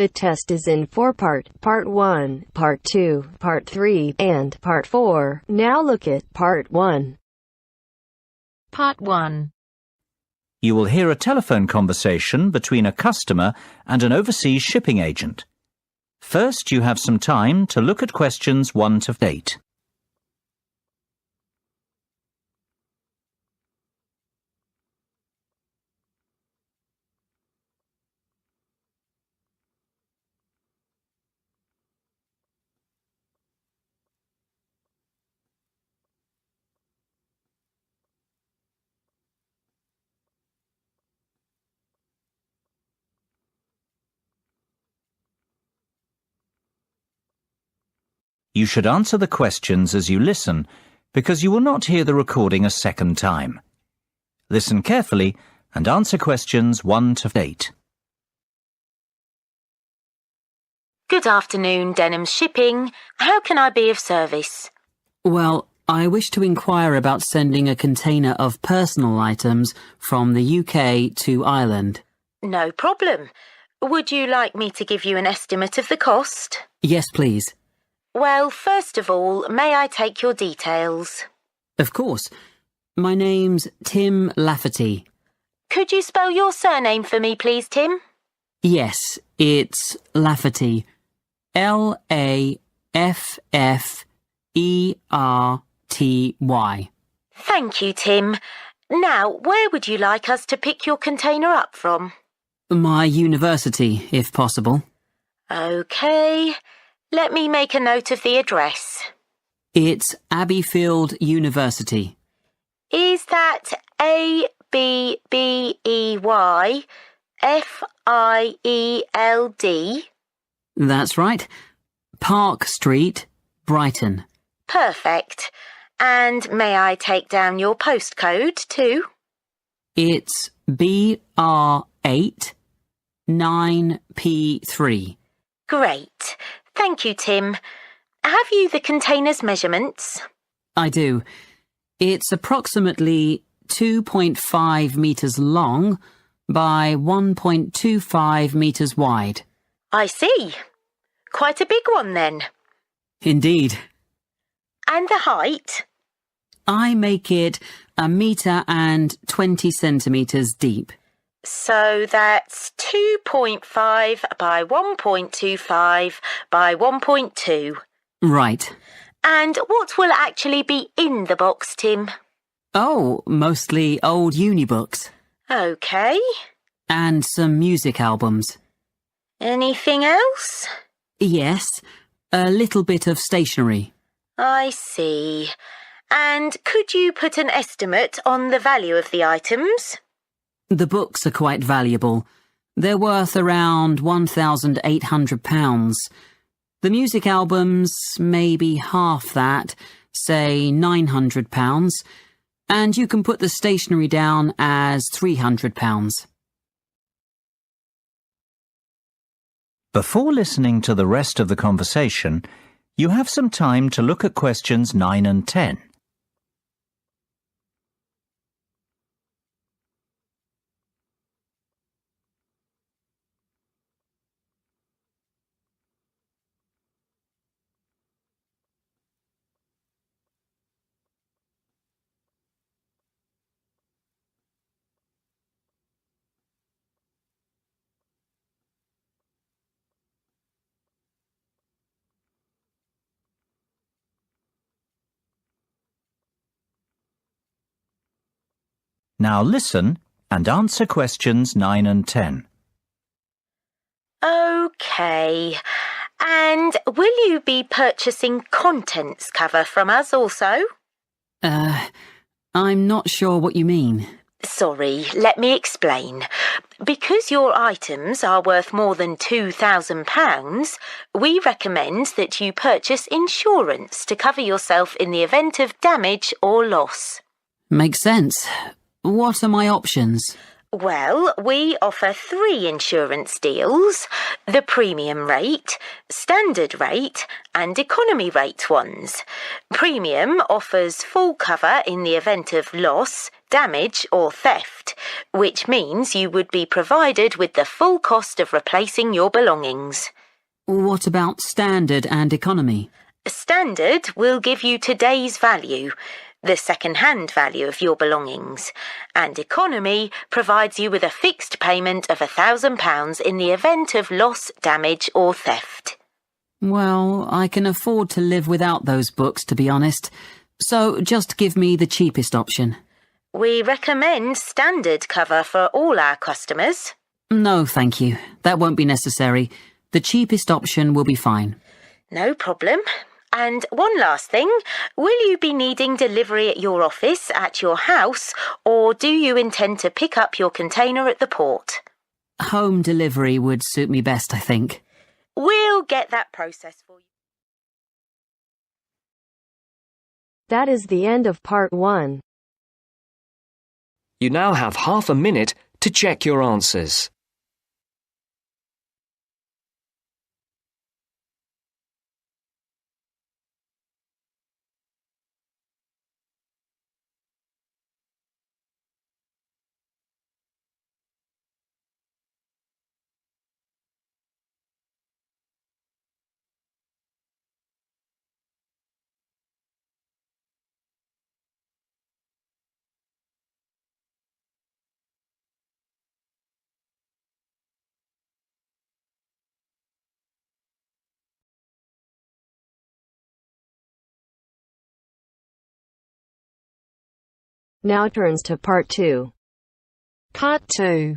The test is in 4 parts: Part 1, Part 2, Part 3, and Part 4. Now look at Part 1. Part 1. You will hear a telephone conversation between a customer and an overseas shipping agent. First, you have some time to look at questions 1 to 8. You should answer the questions as you listen, because you will not hear the recording a second time. Listen carefully and answer questions 1 to 8. Good afternoon, Denham Shipping. How can I be of service? Well, I wish to inquire about sending a container of personal items from the UK to Ireland. No problem. Would you like me to give you an estimate of the cost? Yes, please. Well, first of all, may I take your details? Of course. My name's Tim Lafferty. Could you spell your surname for me, please, Tim? Yes, it's Lafferty. L-A-F-F-E-R-T-Y. Thank you, Tim. Now, where would you like us to pick your container up from? My university, if possible. OK. Let me make a note of the address. It's Abbeyfield University. Is that A-B-B-E-Y-F-I-E-L-D? That's right. Park Street, Brighton. Perfect. And may I take down your postcode too? It's BR8 9P3. Great. Thank you, Tim. Have you the container's measurements? I do. It's approximately 2.5 metres long by 1.25 metres wide. I see. Quite a big one then. Indeed. And the height? I make it 1.20 metres deep. So that's 2.5 by 1.25 by 1.2. Right. And what will actually be in the box, Tim? Oh, mostly old uni books. OK. And some music albums. Anything else? Yes, a little bit of stationery. I see. And could you put an estimate on the value of the items? The books are quite valuable. They're worth around £1,800. The music albums, maybe half that, say £900. And you can put the stationery down as £300. Before listening to the rest of the conversation, you have some time to look at questions 9 and 10. Now listen and answer questions 9 and 10. OK. And will you be purchasing contents cover from us also? I'm not sure what you mean. Sorry, let me explain. Because your items are worth more than £2,000, we recommend that you purchase insurance to cover yourself in the event of damage or loss. Makes sense. What are my options? Well, we offer 3 insurance deals: the premium rate, standard rate, and economy rate ones. Premium offers full cover in the event of loss, damage or theft, which means you would be provided with the full cost of replacing your belongings. What about standard and economy? Standard will give you today's value, the second-hand value of your belongings, and economy provides you with a fixed payment of £1,000 in the event of loss, damage or theft. Well, I can afford to live without those books, to be honest, so just give me the cheapest option. We recommend standard cover for all our customers. No, thank you. That won't be necessary. The cheapest option will be fine. No problem. And one last thing, will you be needing delivery at your office, at your house, or do you intend to pick up your container at the port? Home delivery would suit me best, I think. We'll get that process for you. That is the end of part 1. You now have half a minute to check your answers. Now turns to part 2. Part 2.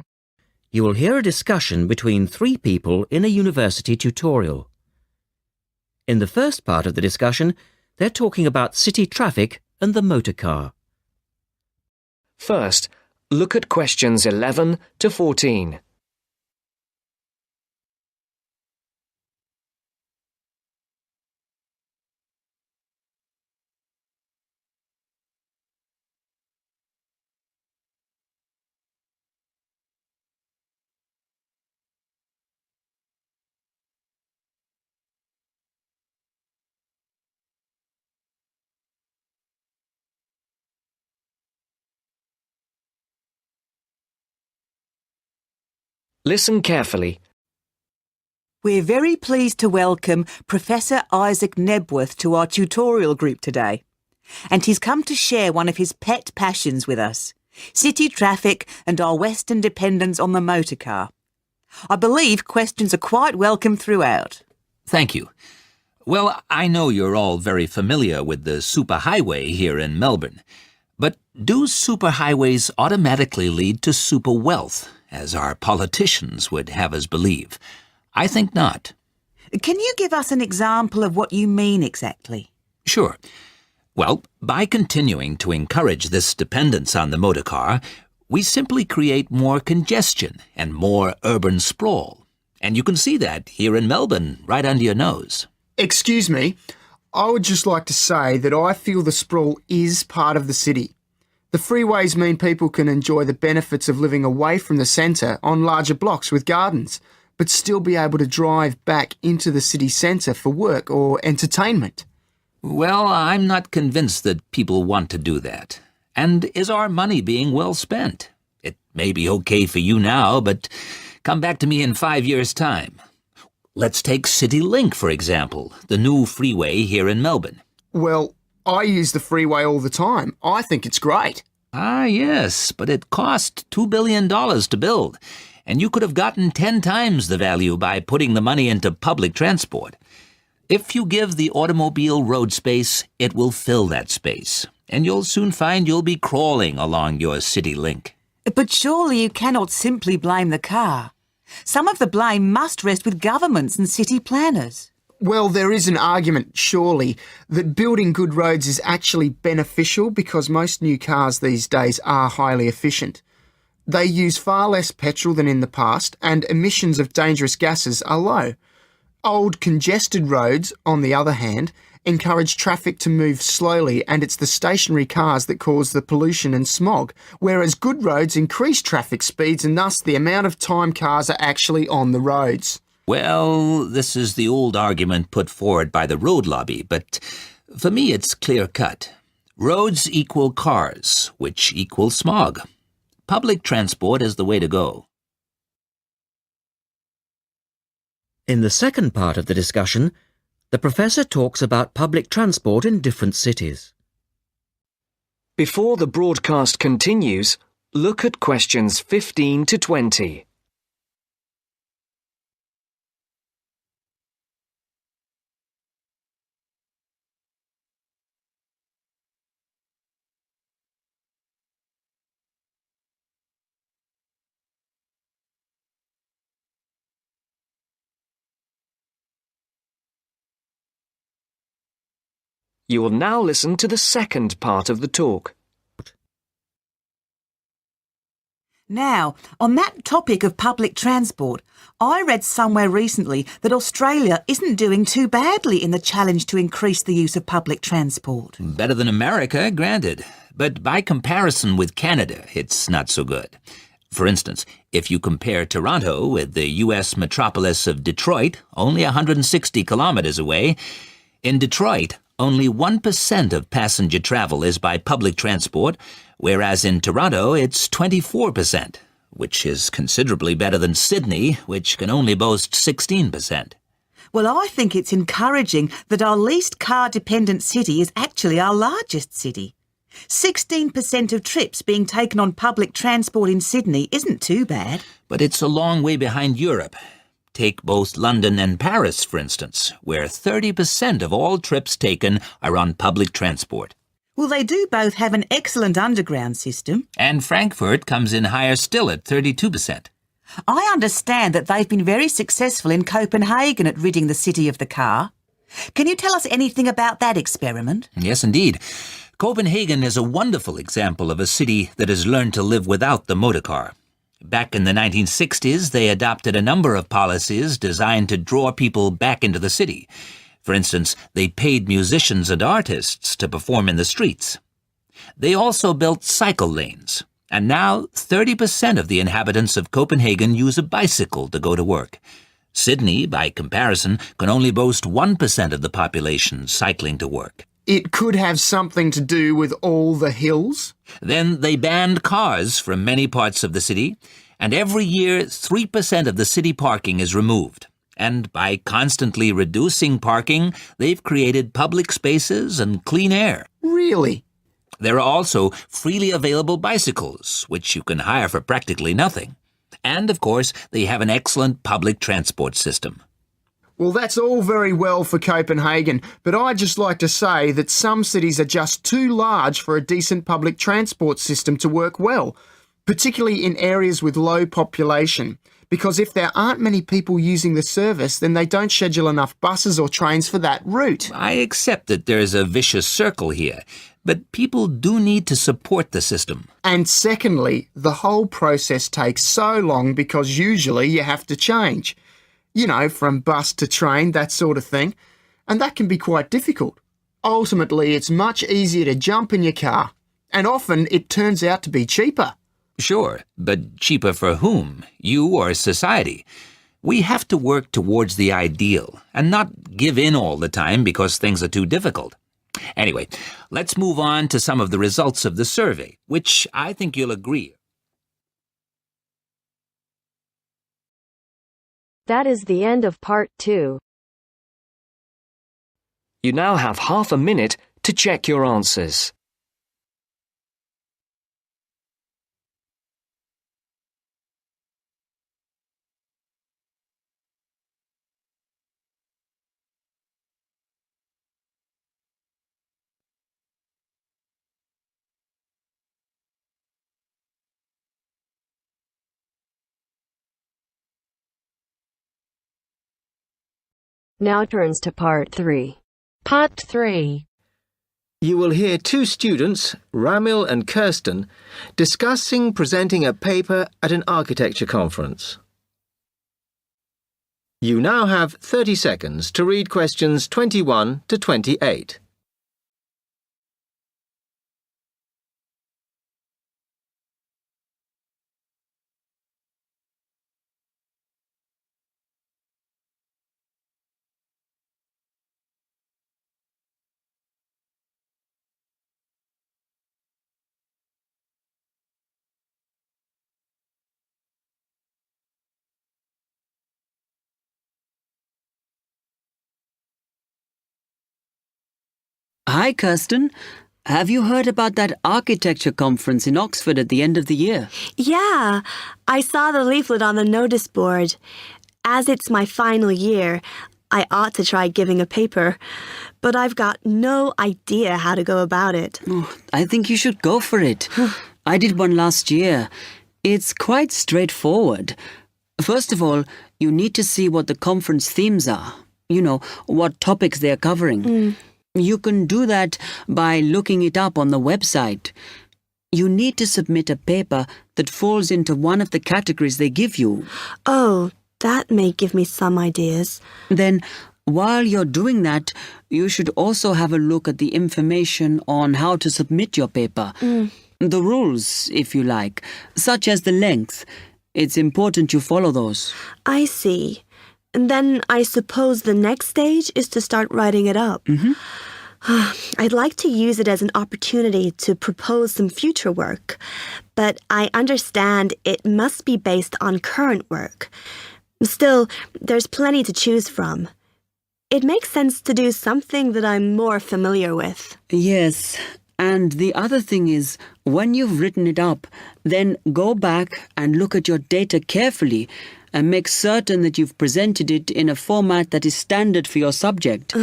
You will hear a discussion between 3 people in a university tutorial. In the first part of the discussion, they're talking about city traffic and the motor car. First, look at questions 11 to 14. Listen carefully. We're very pleased to welcome Professor Isaac Nebworth to our tutorial group today. And he's come to share one of his pet passions with us, city traffic and our Western dependence on the motor car. I believe questions are quite welcome throughout. Thank you. Well, I know you're all very familiar with the superhighway here in Melbourne. But do superhighways automatically lead to super wealth, as our politicians would have us believe? I think not. Can you give us an example of what you mean exactly? Sure. Well, by continuing to encourage this dependence on the motor car, we simply create more congestion and more urban sprawl. And you can see that here in Melbourne, right under your nose. Excuse me, I would just like to say that I feel the sprawl is part of the city. The freeways mean people can enjoy the benefits of living away from the centre on larger blocks with gardens, but still be able to drive back into the city centre for work or entertainment. Well, I'm not convinced that people want to do that. And is our money being well spent? It may be okay for you now, but come back to me in 5 years' time. Let's take CityLink, for example, the new freeway here in Melbourne. Well, I use the freeway all the time. I think it's great. Ah, yes, but it cost $2 billion to build, and you could have gotten 10 times the value by putting the money into public transport. If you give the automobile road space, it will fill that space, and you'll soon find you'll be crawling along your CityLink. But surely you cannot simply blame the car. Some of the blame must rest with governments and city planners. Well, there is an argument, surely, that building good roads is actually beneficial because most new cars these days are highly efficient. They use far less petrol than in the past, and emissions of dangerous gases are low. Old, congested roads, on the other hand, encourage traffic to move slowly, and it's the stationary cars that cause the pollution and smog, whereas good roads increase traffic speeds and thus the amount of time cars are actually on the roads. Well, this is the old argument put forward by the road lobby, but for me it's clear-cut. Roads equal cars, which equals smog. public transport is the way to go. In the second part of the discussion, the professor talks about public transport in different cities. Before the broadcast continues, look at questions 15 to 20. You will now listen to the second part of the talk. Now, on that topic of public transport, I read somewhere recently that Australia isn't doing too badly in the challenge to increase the use of public transport. Better than America, granted. But by comparison with Canada, it's not so good. For instance, if you compare Toronto with the U.S. metropolis of Detroit, only 160 kilometers away, in Detroit, only 1% of passenger travel is by public transport, whereas in Toronto it's 24%, which is considerably better than Sydney, which can only boast 16%. Well, I think it's encouraging that our least car-dependent city is actually our largest city. 16% of trips being taken on public transport in Sydney isn't too bad. But it's a long way behind Europe. Take both London and Paris, for instance, where 30% of all trips taken are on public transport. Well, they do both have an excellent underground system. And Frankfurt comes in higher still at 32%. I understand that they've been very successful in Copenhagen at ridding the city of the car. Can you tell us anything about that experiment? Yes, indeed. Copenhagen is a wonderful example of a city that has learned to live without the motor car. Back in the 1960s, they adopted a number of policies designed to draw people back into the city. For instance, they paid musicians and artists to perform in the streets. They also built cycle lanes, and now 30% of the inhabitants of Copenhagen use a bicycle to go to work. Sydney, by comparison, can only boast 1% of the population cycling to work. It could have something to do with all the hills. Then they banned cars from many parts of the city, and every year 3% of the city parking is removed. And by constantly reducing parking, they've created public spaces and clean air. Really? There are also freely available bicycles, which you can hire for practically nothing. And, of course, they have an excellent public transport system. Well, that's all very well for Copenhagen, but I'd just like to say that some cities are just too large for a decent public transport system to work well, particularly in areas with low population, because if there aren't many people using the service, then they don't schedule enough buses or trains for that route. I accept that there's a vicious circle here, but people do need to support the system. And secondly, the whole process takes so long because usually you have to change. You know, from bus to train, that sort of thing. And that can be quite difficult. Ultimately, it's much easier to jump in your car. And often it turns out to be cheaper. Sure, but cheaper for whom? You or society? We have to work towards the ideal and not give in all the time because things are too difficult. Anyway, let's move on to some of the results of the survey, which I think you'll agree. That is the end of part 2. You now have half a minute to check your answers. Now turns to part 3. Part 3. You will hear two students, Ramil and Kirsten, discussing presenting a paper at an architecture conference. You now have 30 seconds to read questions 21 to 28. Hi, Kirsten. Have you heard about that architecture conference in Oxford at the end of the year? Yeah, I saw the leaflet on the notice board. As it's my final year, I ought to try giving a paper, but I've got no idea how to go about it. Oh, I think you should go for it. I did one last year. It's quite straightforward. First of all, you need to see what the conference themes are. You know, what topics they're covering. You can do that by looking it up on the website. You need to submit a paper that falls into one of the categories they give you. Oh, that may give me some ideas. Then, while you're doing that, you should also have a look at the information on how to submit your paper. The rules, if you like, such as the length. It's important you follow those. I see. And then I suppose the next stage is to start writing it up. I'd like to use it as an opportunity to propose some future work, but I understand it must be based on current work. Still, there's plenty to choose from. It makes sense to do something that I'm more familiar with. Yes, and the other thing is, when you've written it up, then go back and look at your data carefully and make certain that you've presented it in a format that is standard for your subject.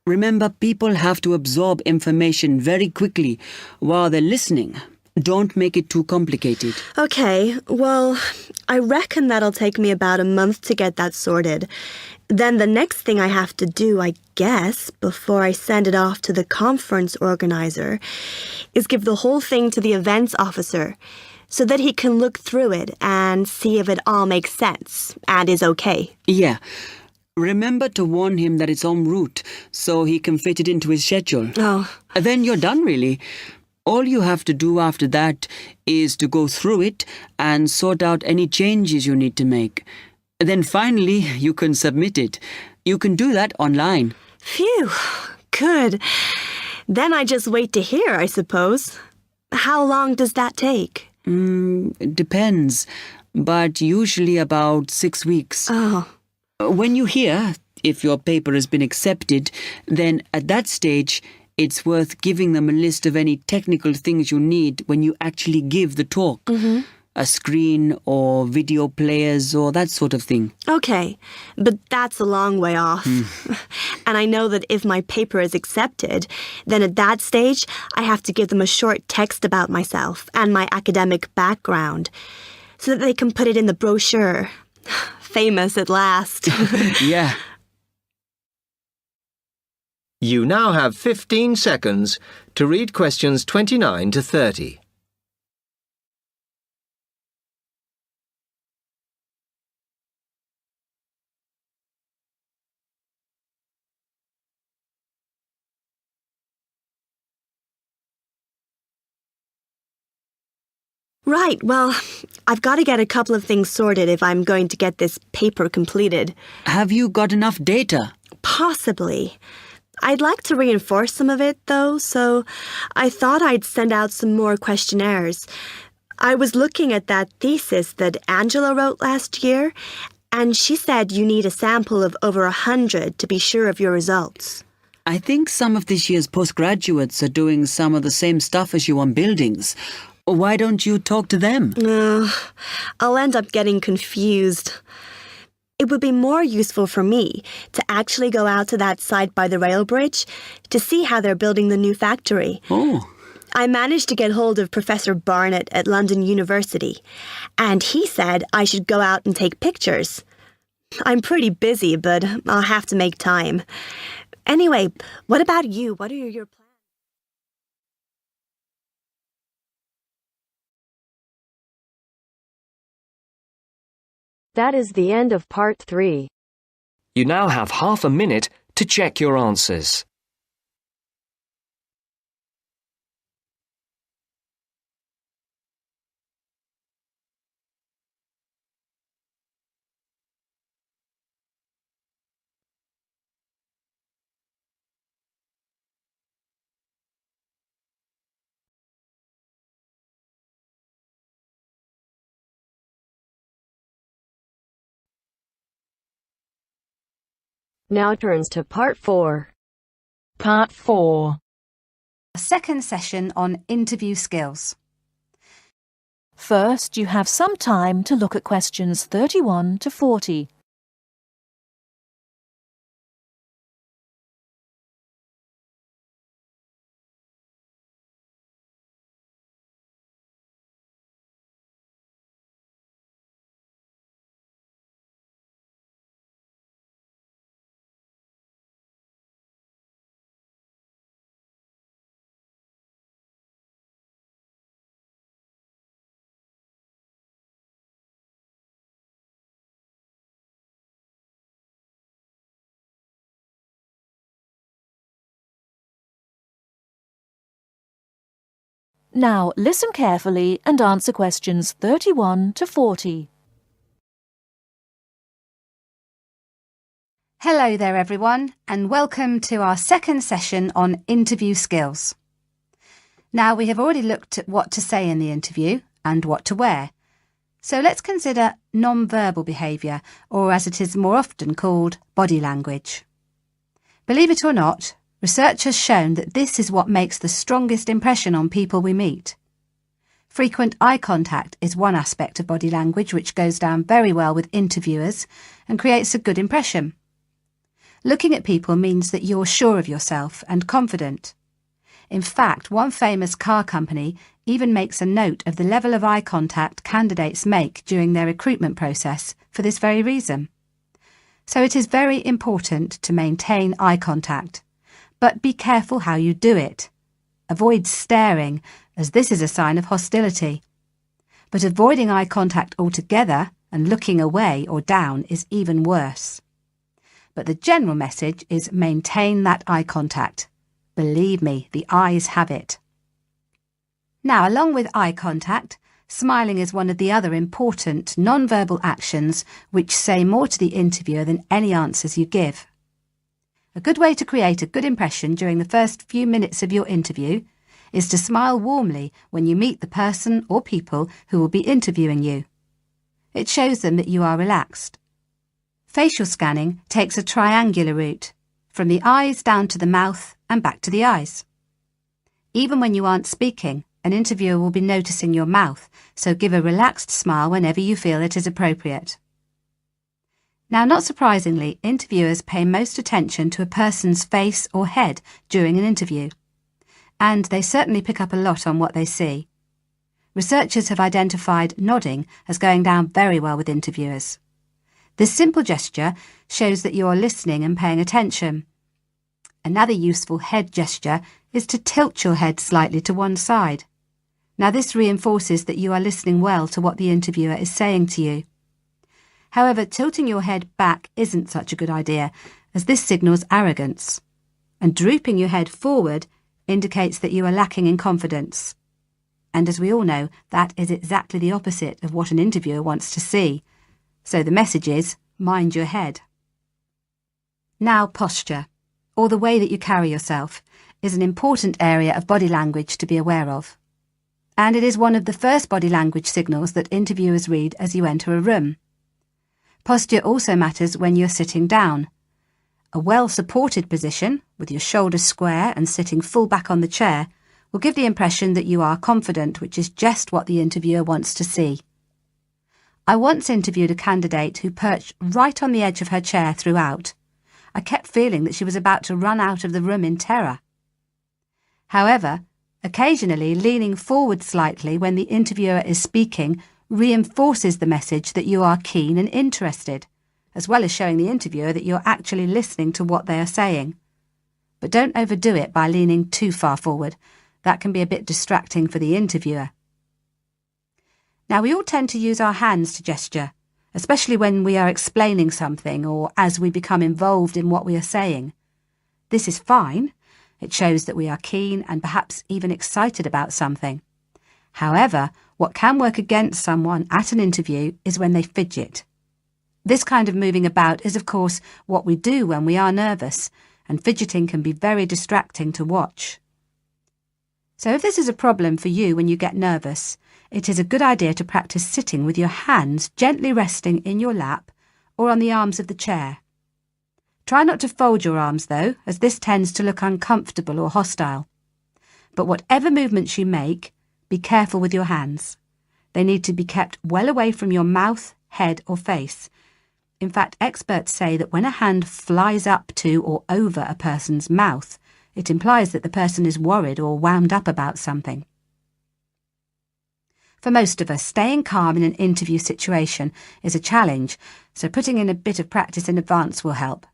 Remember, people have to absorb information very quickly while they're listening. Don't make it too complicated. Okay, well, I reckon that'll take me about a month to get that sorted. Then the next thing I have to do, I guess, before I send it off to the conference organizer, is give the whole thing to the events officer so that he can look through it and see if it all makes sense and is okay. Yeah. Remember to warn him that it's en route so he can fit it into his schedule. Oh. Then you're done, really. All you have to do after that is to go through it and sort out any changes you need to make. Then finally, you can submit it. You can do that online. Phew, good. Then I just wait to hear, I suppose. How long does that take? It depends, but usually about 6 weeks. Oh. When you hear if your paper has been accepted, then at that stage, it's worth giving them a list of any technical things you need when you actually give the talk. A screen or video players or that sort of thing. Okay, but that's a long way off. And I know that if my paper is accepted, then at that stage, I have to give them a short text about myself and my academic background so that they can put it in the brochure. Famous at last. Yeah. You now have 15 seconds to read questions 29 to 30. Right, well, I've got to get a couple of things sorted if I'm going to get this paper completed. Have you got enough data? Possibly. I'd like to reinforce some of it, though, so I thought I'd send out some more questionnaires. I was looking at that thesis that Angela wrote last year, and she said you need a sample of over 100 to be sure of your results. I think some of this year's postgraduates are doing some of the same stuff as you on buildings. Why don't you talk to them? I'll end up getting confused. It would be more useful for me to actually go out to that site by the rail bridge to see how they're building the new factory. Oh. I managed to get hold of Professor Barnett at London University, and he said I should go out and take pictures. I'm pretty busy, but I'll have to make time. Anyway, what about you? What are your plans? That is the end of part 3. You now have half a minute to check your answers. Now turns to part 4. Part 4. A second session on interview skills. First, you have some time to look at questions 31 to 40. Now listen carefully and answer questions 31 to 40. Hello there everyone, and welcome to our second session on interview skills. Now we have already looked at what to say in the interview and what to wear. So let's consider non-verbal behaviour, or as it is more often called, body language. Believe it or not, research has shown that this is what makes the strongest impression on people we meet. Frequent eye contact is one aspect of body language which goes down very well with interviewers and creates a good impression. Looking at people means that you're sure of yourself and confident. In fact, one famous car company even makes a note of the level of eye contact candidates make during their recruitment process for this very reason. So it is very important to maintain eye contact. But be careful how you do it. Avoid staring, as this is a sign of hostility. But avoiding eye contact altogether and looking away or down is even worse. But the general message is maintain that eye contact. Believe me, the eyes have it. Now, along with eye contact, smiling is one of the other important non-verbal actions which say more to the interviewer than any answers you give. A good way to create a good impression during the first few minutes of your interview is to smile warmly when you meet the person or people who will be interviewing you. It shows them that you are relaxed. Facial scanning takes a triangular route, from the eyes down to the mouth and back to the eyes. Even when you aren't speaking, an interviewer will be noticing your mouth, so give a relaxed smile whenever you feel it is appropriate. Now, not surprisingly, interviewers pay most attention to a person's face or head during an interview, and they certainly pick up a lot on what they see. Researchers have identified nodding as going down very well with interviewers. This simple gesture shows that you are listening and paying attention. Another useful head gesture is to tilt your head slightly to one side. Now, this reinforces that you are listening well to what the interviewer is saying to you. However, tilting your head back isn't such a good idea, as this signals arrogance. And drooping your head forward indicates that you are lacking in confidence. And as we all know, that is exactly the opposite of what an interviewer wants to see. So the message is, mind your head. Now, posture, or the way that you carry yourself, is an important area of body language to be aware of. And it is one of the first body language signals that interviewers read as you enter a room. Posture also matters when you're sitting down. A well-supported position, with your shoulders square and sitting full back on the chair, will give the impression that you are confident, which is just what the interviewer wants to see. I once interviewed a candidate who perched right on the edge of her chair throughout. I kept feeling that she was about to run out of the room in terror. However, occasionally leaning forward slightly when the interviewer is speaking reinforces the message that you are keen and interested, as well as showing the interviewer that you're actually listening to what they are saying. But don't overdo it by leaning too far forward. That can be a bit distracting for the interviewer. Now, we all tend to use our hands to gesture, especially when we are explaining something or as we become involved in what we are saying. This is fine. It shows that we are keen and perhaps even excited about something. However, what can work against someone at an interview is when they fidget. This kind of moving about is, of course, what we do when we are nervous, and fidgeting can be very distracting to watch. So if this is a problem for you when you get nervous, it is a good idea to practice sitting with your hands gently resting in your lap or on the arms of the chair. Try not to fold your arms, though, as this tends to look uncomfortable or hostile. But whatever movements you make, be careful with your hands. They need to be kept well away from your mouth, head or face. In fact, experts say that when a hand flies up to or over a person's mouth, it implies that the person is worried or wound up about something. For most of us, staying calm in an interview situation is a challenge, so putting in a bit of practice in advance will help.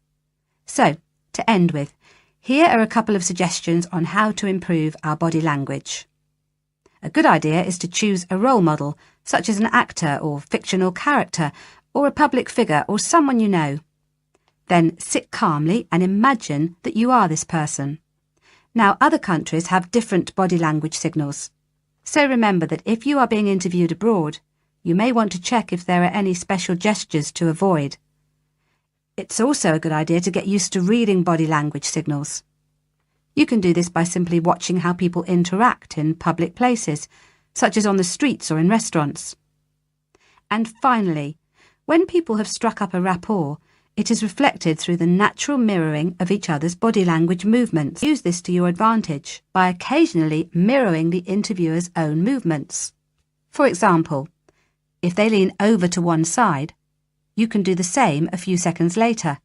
So, to end with, here are a couple of suggestions on how to improve our body language. A good idea is to choose a role model, such as an actor or fictional character, or a public figure or someone you know. Then sit calmly and imagine that you are this person. Now, other countries have different body language signals. So remember that if you are being interviewed abroad, you may want to check if there are any special gestures to avoid. It's also a good idea to get used to reading body language signals. You can do this by simply watching how people interact in public places, such as on the streets or in restaurants. And finally, when people have struck up a rapport, it is reflected through the natural mirroring of each other's body language movements. Use this to your advantage by occasionally mirroring the interviewer's own movements. For example, if they lean over to one side, you can do the same a few seconds later.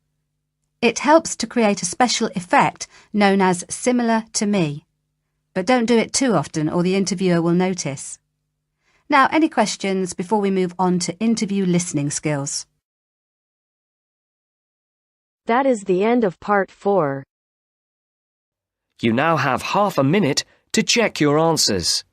It helps to create a special effect known as similar to me. But don't do it too often or the interviewer will notice. Now, any questions before we move on to interview listening skills? That is the end of part 4. You now have half a minute to check your answers.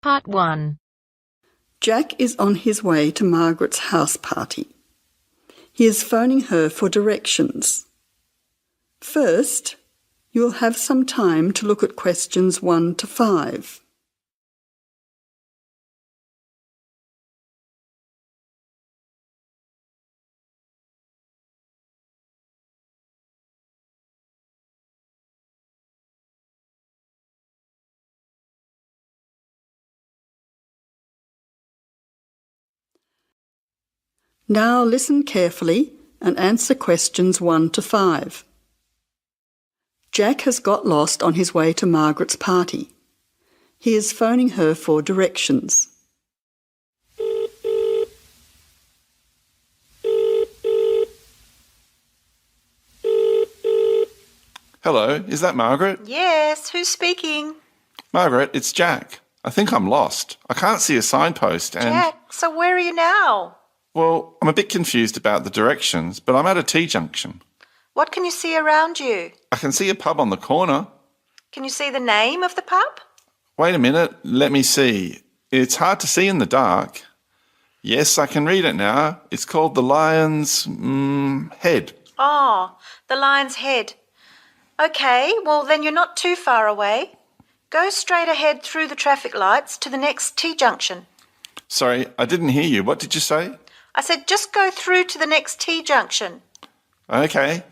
Part 1. Jack is on his way to Margaret's house party. He is phoning her for directions. First, you'll have some time to look at questions 1 to 5. Now listen carefully and answer questions 1 to 5. Jack has got lost on his way to Margaret's party. He is phoning her for directions. Hello, is that Margaret? Yes, who's speaking? Margaret, it's Jack. I think I'm lost. I can't see a signpost and... Jack, so where are you now? Well, I'm a bit confused about the directions, but I'm at a T-junction. What can you see around you? I can see a pub on the corner. Can you see the name of the pub? Wait a minute, let me see. It's hard to see in the dark. Yes, I can read it now. It's called the Lion's Head. Oh, the Lion's Head. OK, well then you're not too far away. Go straight ahead through the traffic lights to the next T-junction. Sorry, I didn't hear you. What did you say? I said just go through to the next T-junction. OK.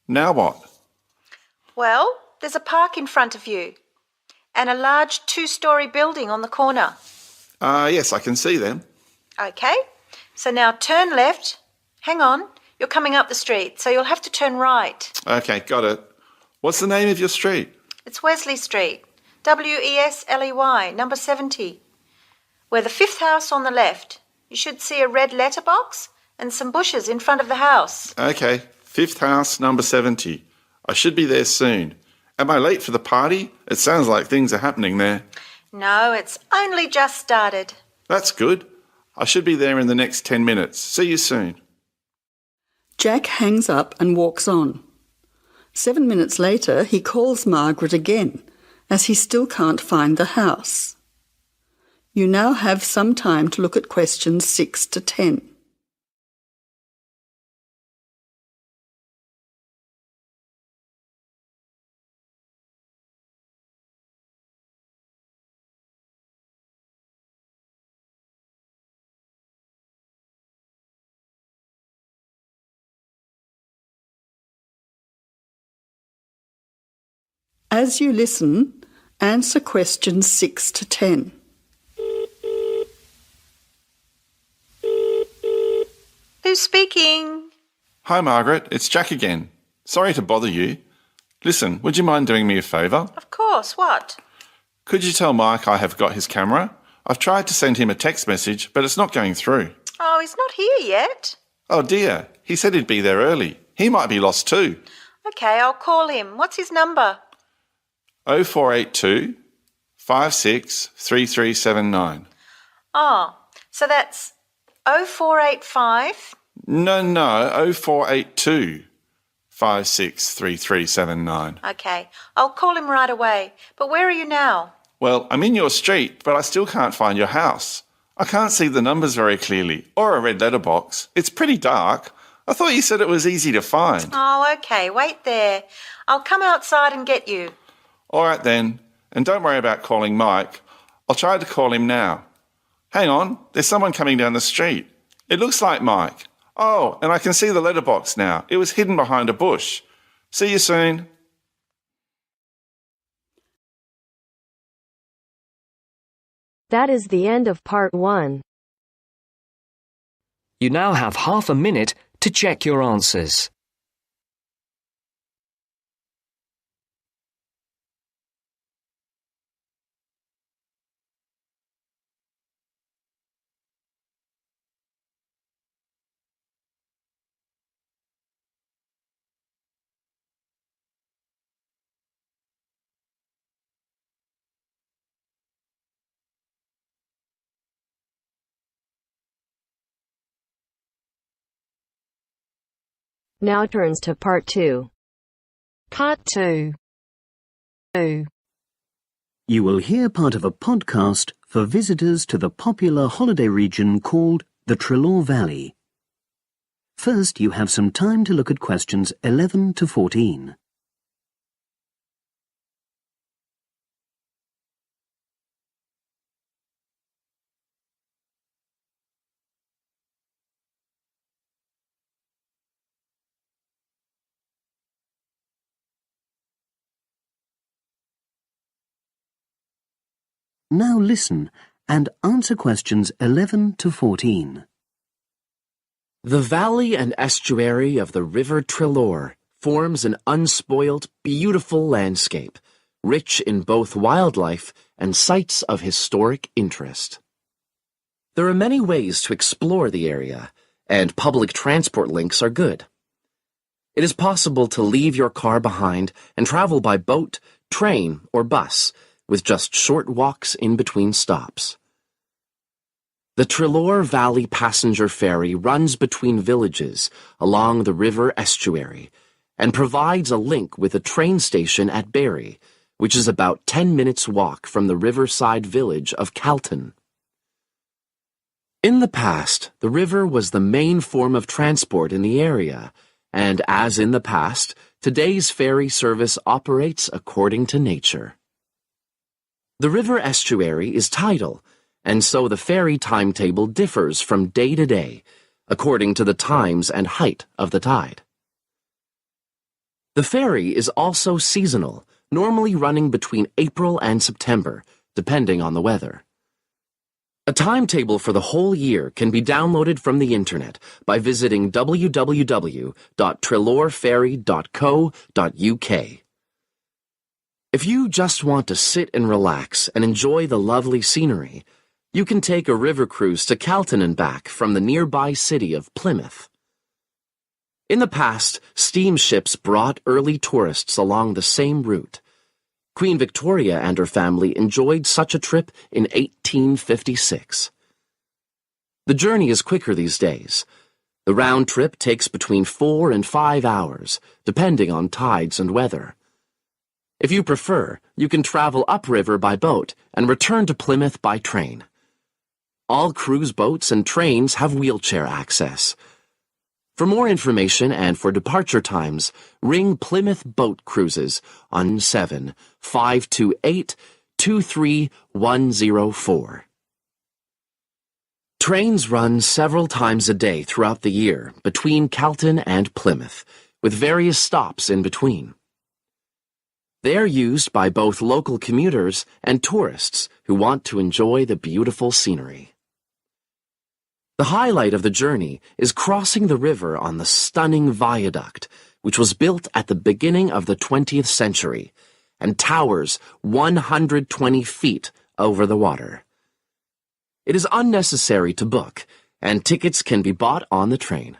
Now what? Well, there's a park in front of you and a large 2-storey building on the corner. Yes, I can see them. OK, so now turn left. Hang on, you're coming up the street, so you'll have to turn right. OK, got it. What's the name of your street? It's Wesley Street, Wesley, number 70. We're the 5th house on the left. You should see a red letterbox and some bushes in front of the house. OK, 5th house, number 70. I should be there soon. Am I late for the party? It sounds like things are happening there. No, it's only just started. That's good. I should be there in the next 10 minutes. See you soon. Jack hangs up and walks on. 7 minutes later, he calls Margaret again, as he still can't find the house. You now have some time to look at questions 6 to 10. As you listen, answer questions 6 to 10. Who's speaking? Hi, Margaret. It's Jack again. Sorry to bother you. Listen, would you mind doing me a favour? Of course, what? Could you tell Mike I have got his camera? I've tried to send him a text message, but it's not going through. Oh, he's not here yet. Oh dear, he said he'd be there early. He might be lost too. OK, I'll call him. What's his number? 0482 563379. Oh, so that's 0485? No, 0482 563379. OK, I'll call him right away. But where are you now? Well, I'm in your street, but I still can't find your house. I can't see the numbers very clearly, or a red letterbox. It's pretty dark. I thought you said it was easy to find. Oh, OK, wait there. I'll come outside and get you. All right then, and don't worry about calling Mike. I'll try to call him now. Hang on, there's someone coming down the street. It looks like Mike. Oh, and I can see the letterbox now. It was hidden behind a bush. See you soon. That is the end of part 1. You now have half a minute to check your answers. Now turns to part 2. Part 2. You will hear part of a podcast for visitors to the popular holiday region called the Trelaw Valley. First, you have some time to look at questions 11 to 14. Now listen and answer questions 11 to 14. The valley and estuary of the River Trelaw forms an unspoilt, beautiful landscape, rich in both wildlife and sites of historic interest. There are many ways to explore the area, and public transport links are good. It is possible to leave your car behind and travel by boat, train, or bus, with just short walks in between stops. The Trelaw Valley Passenger Ferry runs between villages along the river estuary and provides a link with a train station at Barry, which is about 10 minutes' walk from the riverside village of Calton. In the past, the river was the main form of transport in the area, and as in the past, today's ferry service operates according to nature. The river estuary is tidal, and so the ferry timetable differs from day to day, according to the times and height of the tide. The ferry is also seasonal, normally running between April and September, depending on the weather. A timetable for the whole year can be downloaded from the internet by visiting www.trelorferry.co.uk. If you just want to sit and relax and enjoy the lovely scenery, you can take a river cruise to Calton and back from the nearby city of Plymouth. In the past, steamships brought early tourists along the same route. Queen Victoria and her family enjoyed such a trip in 1856. The journey is quicker these days. The round trip takes between 4 and 5 hours, depending on tides and weather. If you prefer, you can travel upriver by boat and return to Plymouth by train. All cruise boats and trains have wheelchair access. For more information and for departure times, ring Plymouth Boat Cruises on 7-528-23104. Trains run several times a day throughout the year between Calton and Plymouth, with various stops in between. They are used by both local commuters and tourists who want to enjoy the beautiful scenery. The highlight of the journey is crossing the river on the stunning viaduct, which was built at the beginning of the 20th century and towers 120 feet over the water. It is unnecessary to book, and tickets can be bought on the train.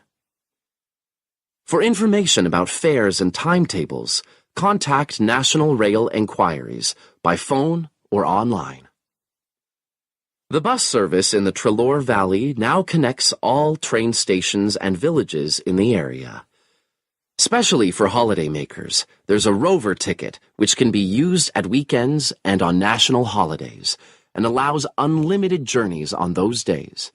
For information about fares and timetables, contact National Rail Enquiries by phone or online. The bus service in the Trelor Valley now connects all train stations and villages in the area. Especially for holidaymakers, there's a Rover ticket which can be used at weekends and on national holidays and allows unlimited journeys on those days.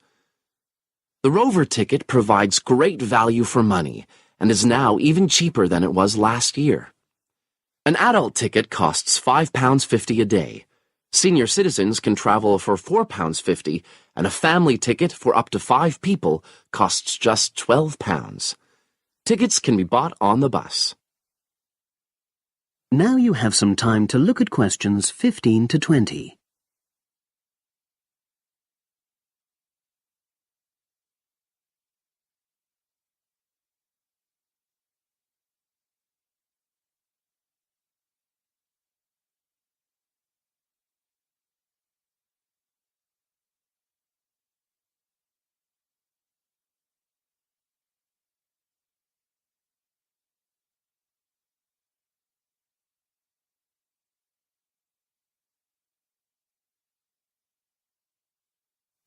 The Rover ticket provides great value for money and is now even cheaper than it was last year. An adult ticket costs £5.50 a day. Senior citizens can travel for £4.50, and a family ticket for up to 5 people costs just £12. Tickets can be bought on the bus. Now you have some time to look at questions 15 to 20.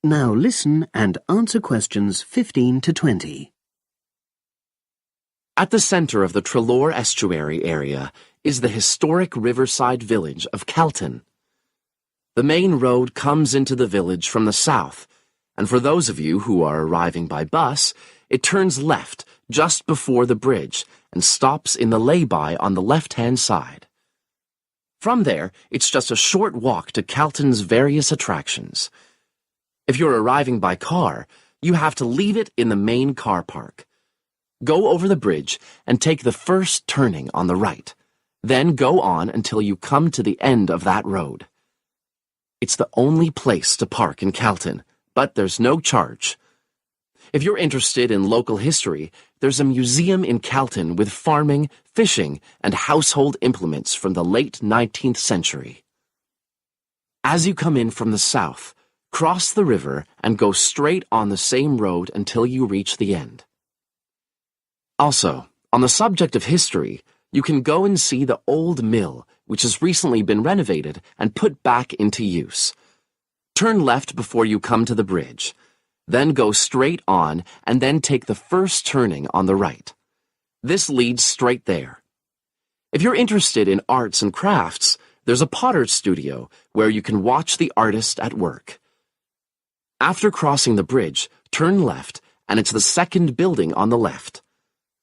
Now listen and answer questions 15 to 20. At the center of the Trelor estuary area is the historic riverside village of Calton. The main road comes into the village from the south, and for those of you who are arriving by bus, it turns left just before the bridge and stops in the lay-by on the left-hand side. From there, it's just a short walk to Calton's various attractions. If you're arriving by car, you have to leave it in the main car park. Go over the bridge and take the first turning on the right. Then go on until you come to the end of that road. It's the only place to park in Calton, but there's no charge. If you're interested in local history, there's a museum in Calton with farming, fishing, and household implements from the late 19th century. As you come in from the south, cross the river and go straight on the same road until you reach the end. Also, on the subject of history, you can go and see the old mill, which has recently been renovated and put back into use. Turn left before you come to the bridge. Then go straight on and then take the first turning on the right. This leads straight there. If you're interested in arts and crafts, there's a potter's studio where you can watch the artist at work. After crossing the bridge, turn left, and it's the second building on the left.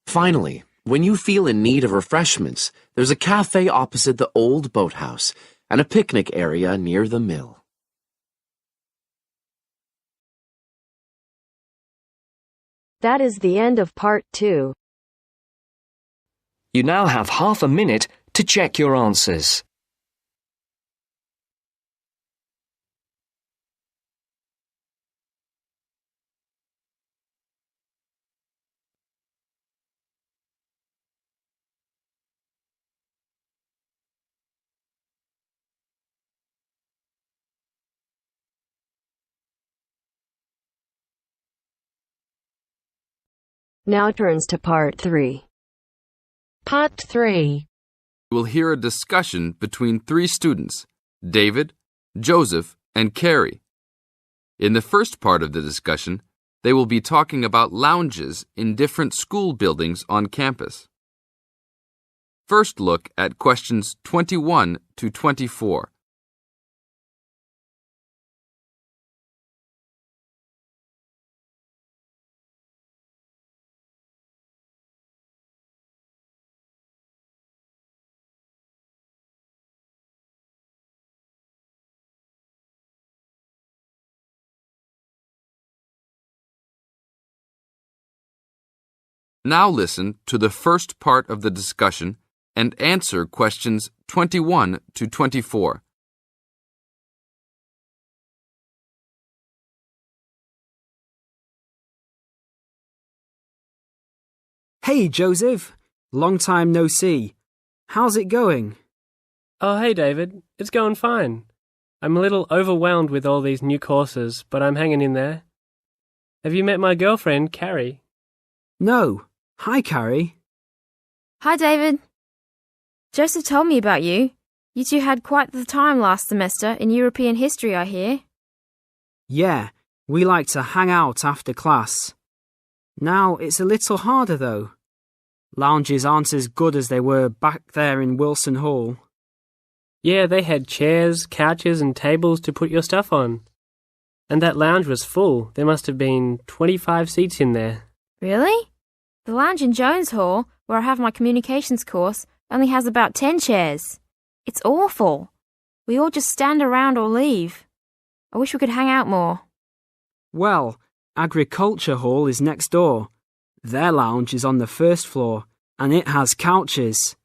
Finally, when you feel in need of refreshments, there's a cafe opposite the old boathouse and a picnic area near the mill. That is the end of part 2. You now have half a minute to check your answers. Now turns to part 3. Part 3. You will hear a discussion between 3 students, David, Joseph, and Carrie. In the first part of the discussion, they will be talking about lounges in different school buildings on campus. First look at questions 21 to 24. Now listen to the first part of the discussion and answer questions 21 to 24. Hey, Joseph. Long time no see. How's it going? Oh, hey, David. It's going fine. I'm a little overwhelmed with all these new courses, but I'm hanging in there. Have you met my girlfriend, Carrie? No. Hi, Carrie. Hi, David. Joseph told me about you. You two had quite the time last semester in European history, I hear. Yeah, we like to hang out after class. Now it's a little harder, though. Lounges aren't as good as they were back there in Wilson Hall. Yeah, they had chairs, couches, and tables to put your stuff on. And that lounge was full. There must have been 25 seats in there. Really? The lounge in Jones Hall, where I have my communications course, only has about 10 chairs. It's awful. We all just stand around or leave. I wish we could hang out more. Well, Agriculture Hall is next door. Their lounge is on the first floor, and it has couches.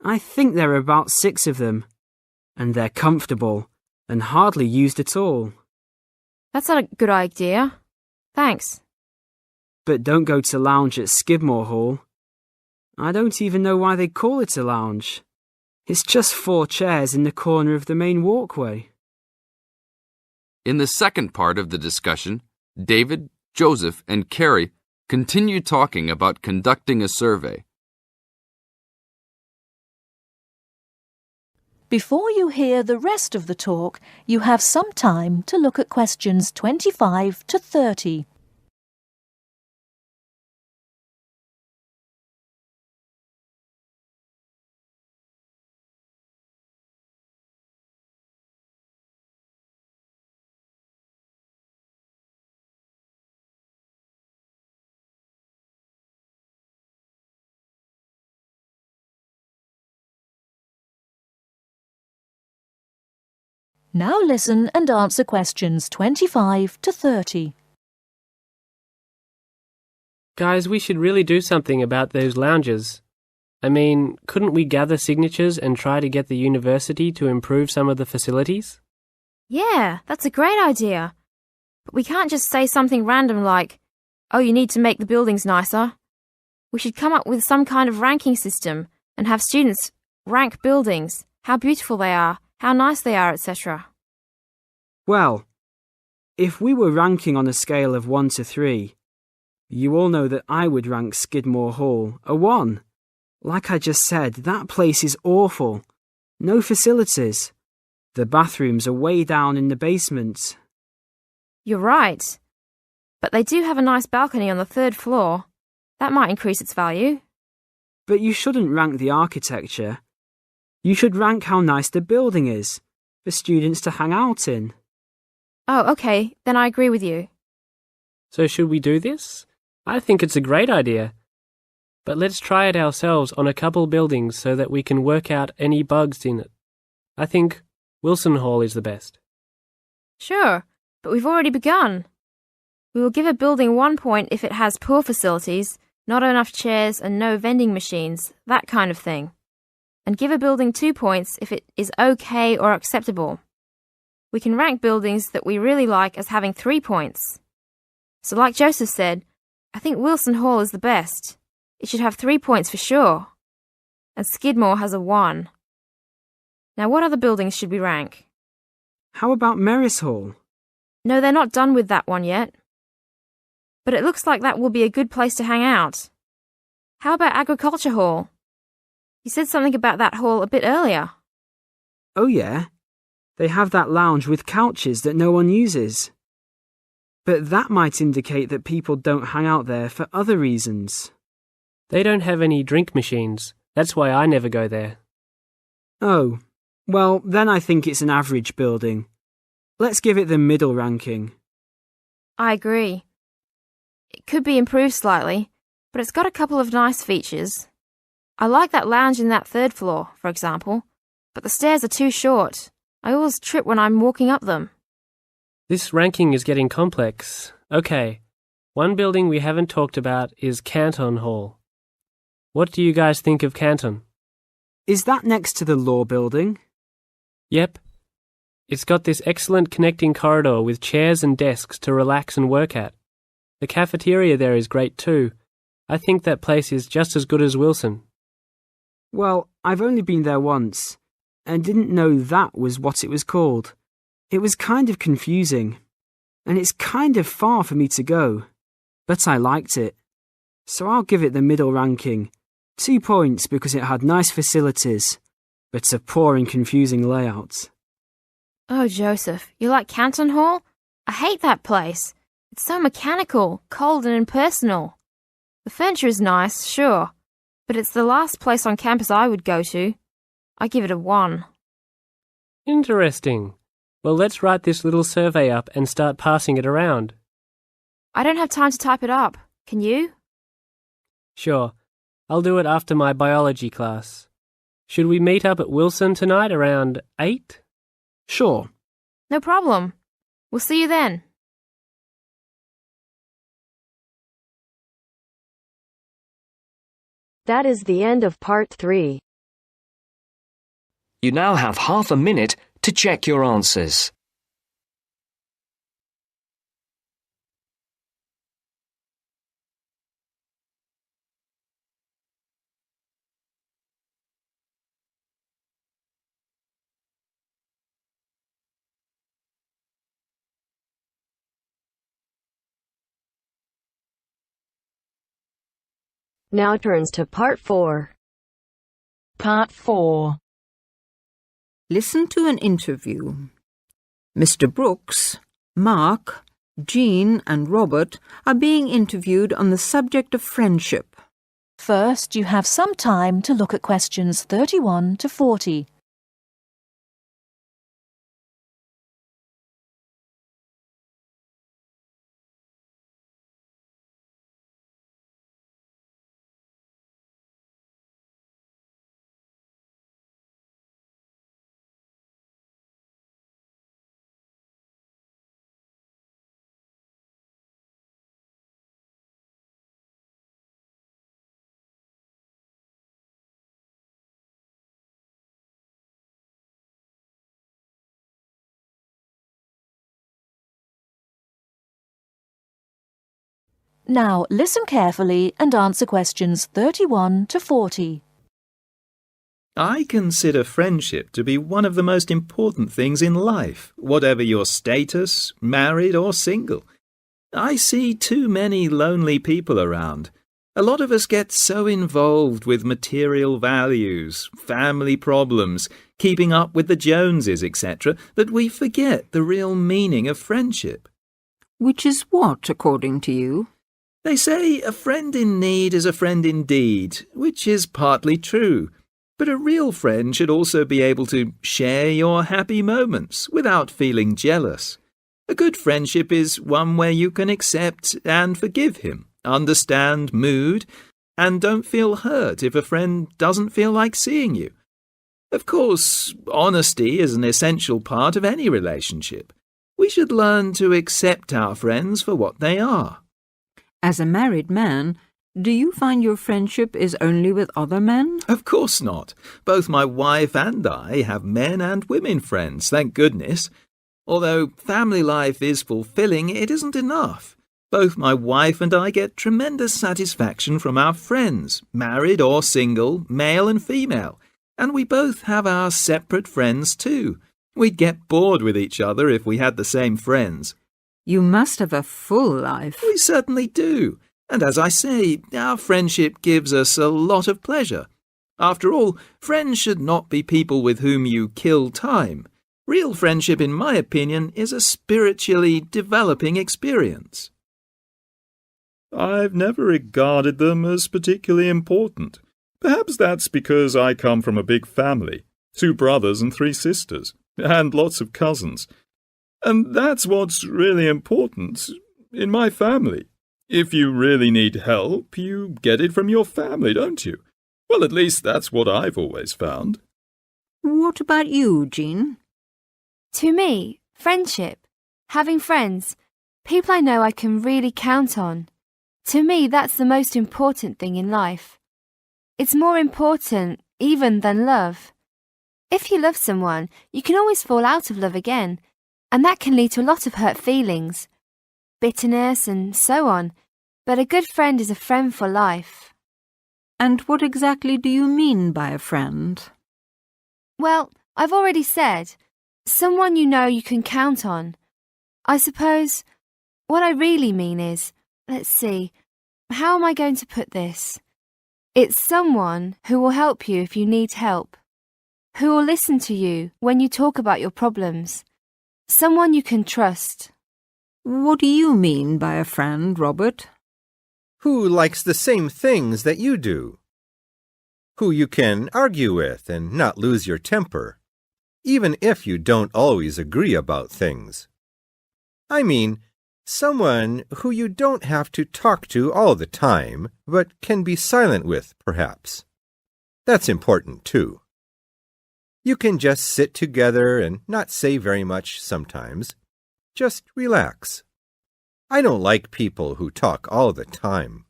I think there are about 6 of them, and they're comfortable and hardly used at all. That's not a good idea. Thanks. But don't go to lounge at Skidmore Hall. I don't even know why they call it a lounge. It's just 4 chairs in the corner of the main walkway. In the second part of the discussion, David, Joseph, and Carrie continue talking about conducting a survey. Before you hear the rest of the talk, you have some time to look at questions 25 to 30. Now listen and answer questions 25 to 30. Guys, we should really do something about those lounges. I mean, couldn't we gather signatures and try to get the university to improve some of the facilities? Yeah, that's a great idea. But we can't just say something random like, oh, you need to make the buildings nicer. We should come up with some kind of ranking system and have students rank buildings, how beautiful they are, how nice they are, etc. Well, if we were ranking on a scale of 1 to 3, you all know that I would rank Skidmore Hall a 1. Like I just said, that place is awful. No facilities. The bathrooms are way down in the basement. You're right. But they do have a nice balcony on the 3rd floor. That might increase its value. But you shouldn't rank the architecture. You should rank how nice the building is for students to hang out in. Oh, okay, then I agree with you. So should we do this? I think it's a great idea. But let's try it ourselves on a couple buildings so that we can work out any bugs in it. I think Wilson Hall is the best. Sure, but we've already begun. We will give a building 1 point if it has poor facilities, not enough chairs and no vending machines, that kind of thing. And give a building 2 points if it is okay or acceptable. We can rank buildings that we really like as having 3 points. So like Joseph said, I think Wilson Hall is the best. It should have 3 points for sure. And Skidmore has a 1. Now what other buildings should we rank? How about Merris Hall? No, they're not done with that one yet. But it looks like that will be a good place to hang out. How about Agriculture Hall? You said something about that hall a bit earlier. Oh yeah, they have that lounge with couches that no one uses. But that might indicate that people don't hang out there for other reasons. They don't have any drink machines. That's why I never go there. Oh, well, then I think it's an average building. Let's give it the middle ranking. I agree. It could be improved slightly, but it's got a couple of nice features. I like that lounge in that 3rd floor, for example, but the stairs are too short. I always trip when I'm walking up them. This ranking is getting complex. Okay, one building we haven't talked about is Canton Hall. What do you guys think of Canton? Is that next to the law building? Yep. It's got this excellent connecting corridor with chairs and desks to relax and work at. The cafeteria there is great too. I think that place is just as good as Wilson. Well, I've only been there once, and didn't know that was what it was called. It was kind of confusing, and it's kind of far for me to go, but I liked it. So I'll give it the middle ranking. 2 points because it had nice facilities, but a poor and confusing layout. Oh, Joseph, you like Canton Hall? I hate that place. It's so mechanical, cold and impersonal. The furniture is nice, sure, but it's the last place on campus I would go to. I give it a 1. Interesting. Well, let's write this little survey up and start passing it around. I don't have time to type it up. Can you? Sure. I'll do it after my biology class. Should we meet up at Wilson tonight around 8? Sure. No problem. We'll see you then. That is the end of part 3. You now have half a minute to check your answers. Now turns to part 4. Part 4. Listen to an interview. Mr. Brooks, Mark, Jean and Robert are being interviewed on the subject of friendship. First, you have some time to look at questions 31 to 40. Now listen carefully and answer questions 31 to 40. I consider friendship to be one of the most important things in life, whatever your status, married or single. I see too many lonely people around. A lot of us get so involved with material values, family problems, keeping up with the Joneses, etc., that we forget the real meaning of friendship. Which is what, according to you? They say a friend in need is a friend indeed, which is partly true. But a real friend should also be able to share your happy moments without feeling jealous. A good friendship is one where you can accept and forgive him, understand mood, and don't feel hurt if a friend doesn't feel like seeing you. Of course, honesty is an essential part of any relationship. We should learn to accept our friends for what they are. As a married man, do you find your friendship is only with other men? Of course not. Both my wife and I have men and women friends, thank goodness. Although family life is fulfilling, it isn't enough. Both my wife and I get tremendous satisfaction from our friends, married or single, male and female. And we both have our separate friends too. We'd get bored with each other if we had the same friends. You must have a full life. We certainly do. And as I say, our friendship gives us a lot of pleasure. After all, friends should not be people with whom you kill time. Real friendship, in my opinion, is a spiritually developing experience. I've never regarded them as particularly important. Perhaps that's because I come from a big family, 2 brothers and 3 sisters, and lots of cousins. And that's what's really important in my family. If you really need help, you get it from your family, don't you? Well, at least that's what I've always found. What about you, Jean? To me, friendship, having friends, people I know I can really count on. To me, that's the most important thing in life. It's more important even than love. If you love someone, you can always fall out of love again, and that can lead to a lot of hurt feelings, bitterness and so on. But a good friend is a friend for life. And what exactly do you mean by a friend? Well, I've already said, someone you know you can count on. I suppose what I really mean is, let's see, how am I going to put this? It's someone who will help you if you need help, who will listen to you when you talk about your problems, someone you can trust. What do you mean by a friend, Robert? Who likes the same things that you do. Who you can argue with and not lose your temper, even if you don't always agree about things. I mean, someone who you don't have to talk to all the time, but can be silent with, perhaps. That's important, too. You can just sit together and not say very much sometimes. Just relax. I don't like people who talk all the time.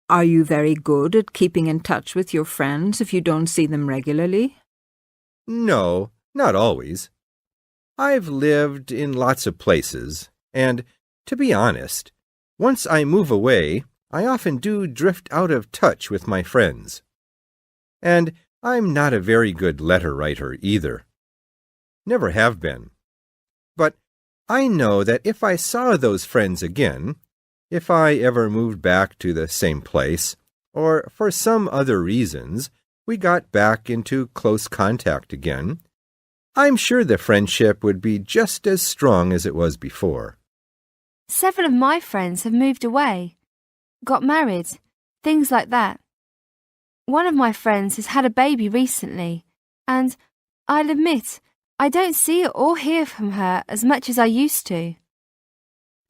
Are you very good at keeping in touch with your friends if you don't see them regularly? No, not always. I've lived in lots of places, and, to be honest, once I move away, I often do drift out of touch with my friends. And I'm not a very good letter writer either. Never have been. But I know that if I saw those friends again, if I ever moved back to the same place, or for some other reasons we got back into close contact again, I'm sure the friendship would be just as strong as it was before. Several of my friends have moved away, got married, things like that. One of my friends has had a baby recently, and I'll admit, I don't see or hear from her as much as I used to.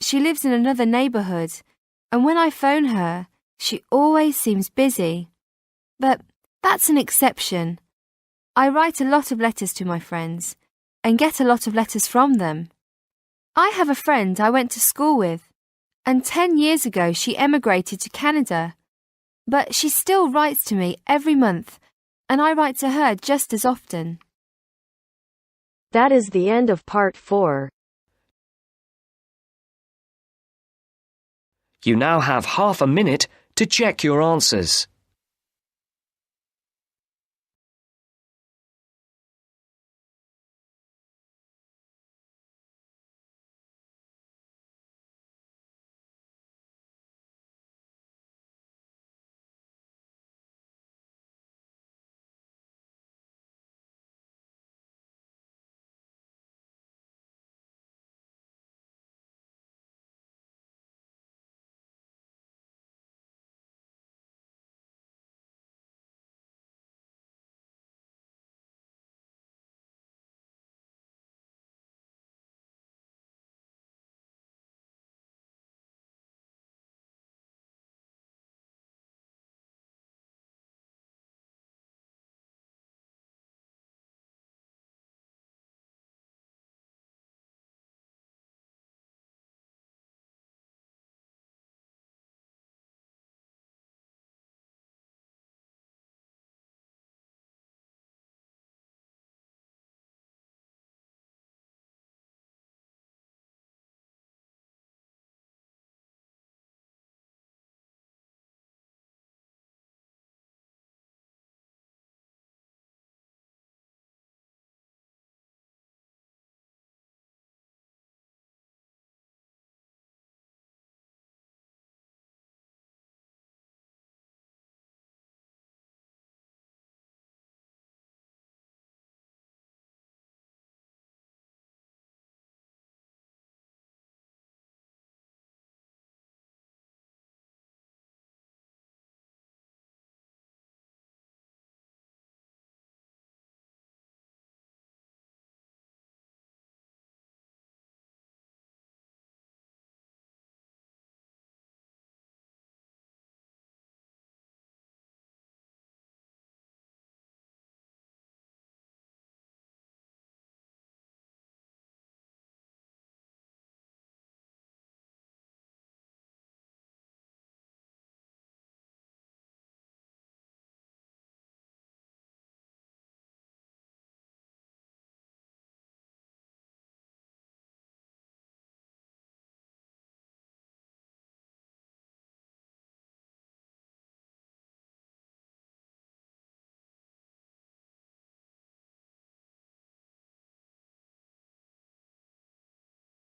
She lives in another neighbourhood, and when I phone her, she always seems busy. But that's an exception. I write a lot of letters to my friends, and get a lot of letters from them. I have a friend I went to school with, and 10 years ago she emigrated to Canada. But she still writes to me every month, and I write to her just as often. That is the end of part 4. You now have half a minute to check your answers.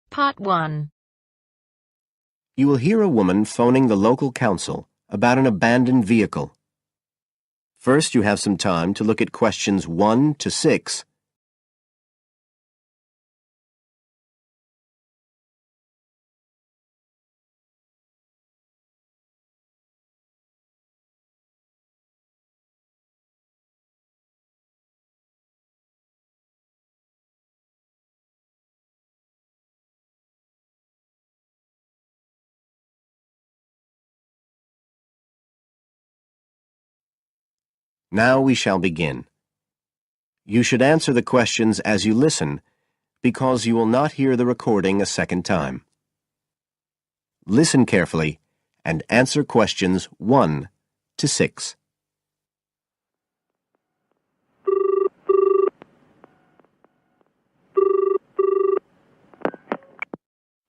Part 1. You will hear a woman phoning the local council about an abandoned vehicle. First, you have some time to look at questions 1 to 6. Now we shall begin. You should answer the questions as you listen, because you will not hear the recording a second time. Listen carefully and answer questions 1 to 6.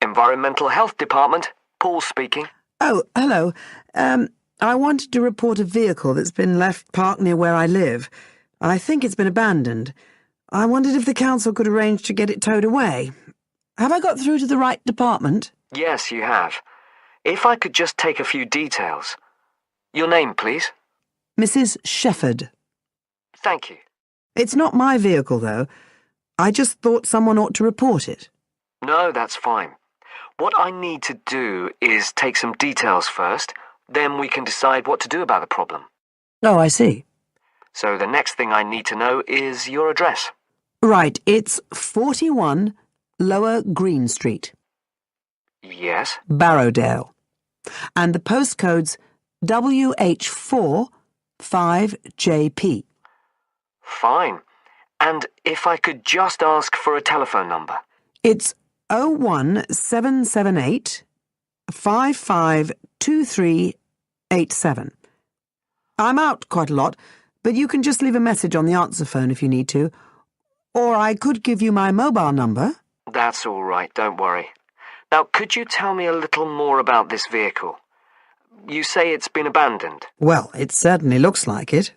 Environmental Health Department, Paul speaking. Oh, hello. I wanted to report a vehicle that's been left parked near where I live. I think it's been abandoned. I wondered if the council could arrange to get it towed away. Have I got through to the right department? Yes, you have. If I could just take a few details. Your name, please? Mrs. Shefford. Thank you. It's not my vehicle, though. I just thought someone ought to report it. No, that's fine. What I need to do is take some details first, then we can decide what to do about the problem. Oh, I see. So the next thing I need to know is your address. Right, it's 41 Lower Green Street. Yes? Barrowdale. And the postcode's WH4 5JP. Fine. And if I could just ask for a telephone number. It's 01778 552387. I'm out quite a lot, but you can just leave a message on the answer phone if you need to. Or I could give you my mobile number. That's all right, don't worry. Now, could you tell me a little more about this vehicle? You say it's been abandoned. Well, it certainly looks like it.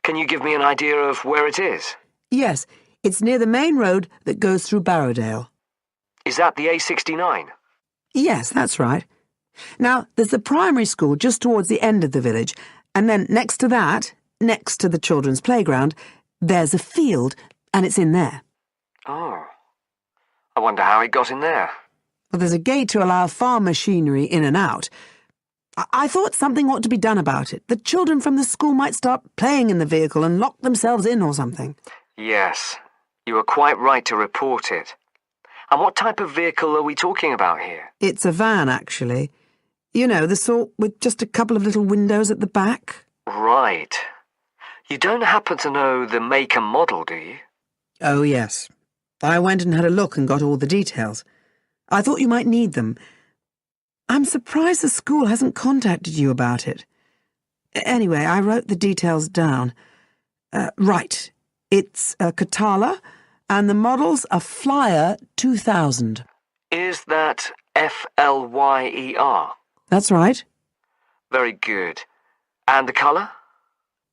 Can you give me an idea of where it is? Yes, it's near the main road that goes through Barrowdale. Is that the A69? Yes, that's right. Now, there's the primary school just towards the end of the village, and then next to that, next to the children's playground, there's a field, and it's in there. Oh. I wonder how it got in there. Well, there's a gate to allow farm machinery in and out. I thought something ought to be done about it. The children from the school might start playing in the vehicle and lock themselves in or something. Yes, you are quite right to report it. And what type of vehicle are we talking about here? It's a van, actually. You know, the sort with just a couple of little windows at the back. Right. You don't happen to know the make and model, do you? Oh, yes. I went and had a look and got all the details. I thought you might need them. I'm surprised the school hasn't contacted you about it. Anyway, I wrote the details down. Right. It's a Catala, and the model's a Flyer 2000. Is that Flyer? That's right. Very good. And the colour?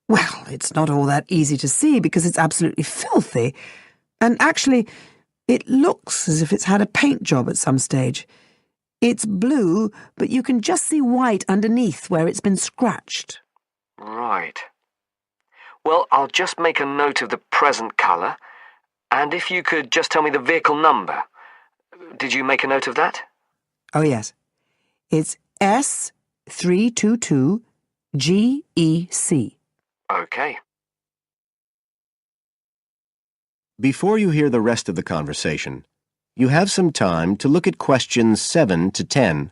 Well, it's not all that easy to see because it's absolutely filthy. And actually, it looks as if it's had a paint job at some stage. It's blue, but you can just see white underneath where it's been scratched. Right. Well, I'll just make a note of the present colour, and if you could just tell me the vehicle number. Did you make a note of that? Oh, yes. It's S322GEC. Okay. Before you hear the rest of the conversation, you have some time to look at questions 7 to 10.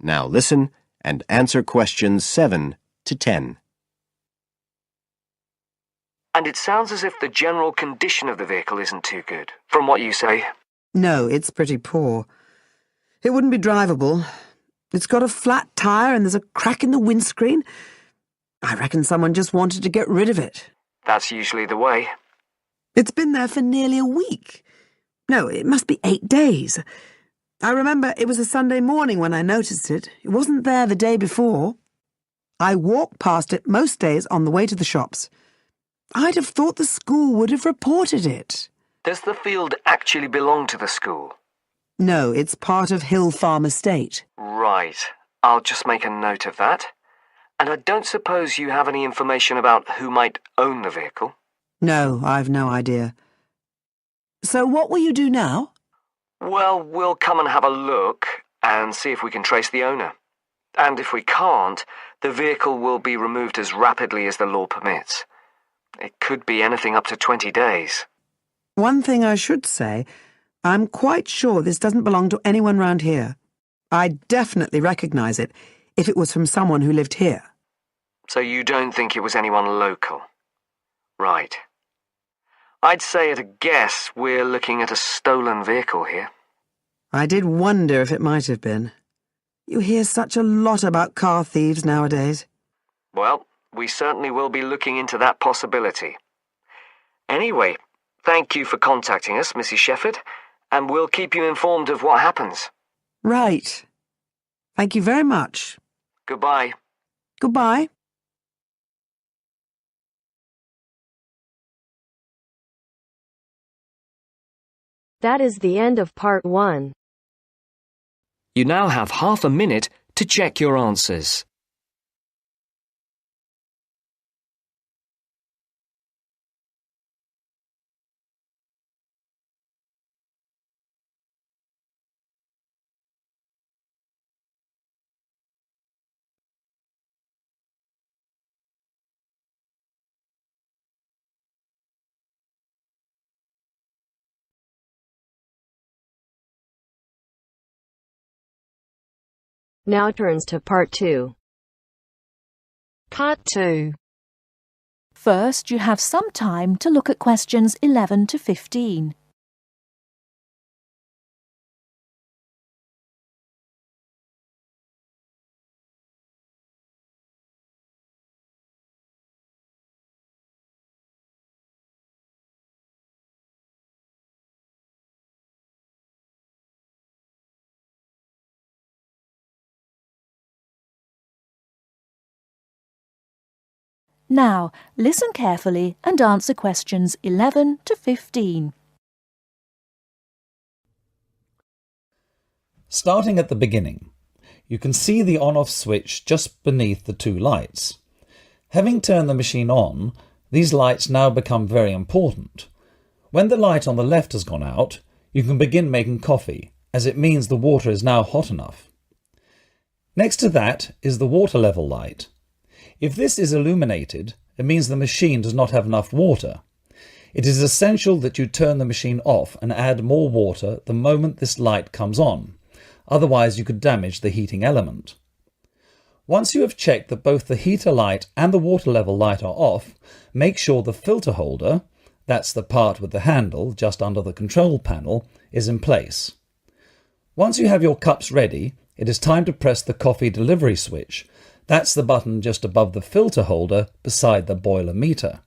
Now listen and answer questions 7 to 10. And it sounds as if the general condition of the vehicle isn't too good, from what you say. No, it's pretty poor. It wouldn't be drivable. It's got a flat tyre and there's a crack in the windscreen. I reckon someone just wanted to get rid of it. That's usually the way. It's been there for nearly a week. No, it must be 8 days. I remember it was a Sunday morning when I noticed it. It wasn't there the day before. I walk past it most days on the way to the shops. I'd have thought the school would have reported it. Does the field actually belong to the school? No, it's part of Hill Farm Estate. Right. I'll just make a note of that. And I don't suppose you have any information about who might own the vehicle? No, I've no idea. So what will you do now? Well, we'll come and have a look and see if we can trace the owner. And if we can't, the vehicle will be removed as rapidly as the law permits. It could be anything up to 20 days. One thing I should say, I'm quite sure this doesn't belong to anyone round here. I'd definitely recognise it if it was from someone who lived here. So you don't think it was anyone local? Right. I'd say at a guess we're looking at a stolen vehicle here. I did wonder if it might have been. You hear such a lot about car thieves nowadays. Well, we certainly will be looking into that possibility. Anyway, thank you for contacting us, Mrs. Shefford, and we'll keep you informed of what happens. Right. Thank you very much. Goodbye. Goodbye. That is the end of part 1. You now have half a minute to check your answers. Now turns to part 2. Part 2. First, you have some time to look at questions 11 to 15. Now, listen carefully and answer questions 11 to 15. Starting at the beginning, you can see the on-off switch just beneath the two lights. Having turned the machine on, these lights now become very important. When the light on the left has gone out, you can begin making coffee, as it means the water is now hot enough. Next to that is the water level light. If this is illuminated, it means the machine does not have enough water. It is essential that you turn the machine off and add more water the moment this light comes on. Otherwise you could damage the heating element. Once you have checked that both the heater light and the water level light are off, make sure the filter holder, that's the part with the handle just under the control panel, is in place. Once you have your cups ready, it is time to press the coffee delivery switch. That's the button just above the filter holder beside the boiler meter.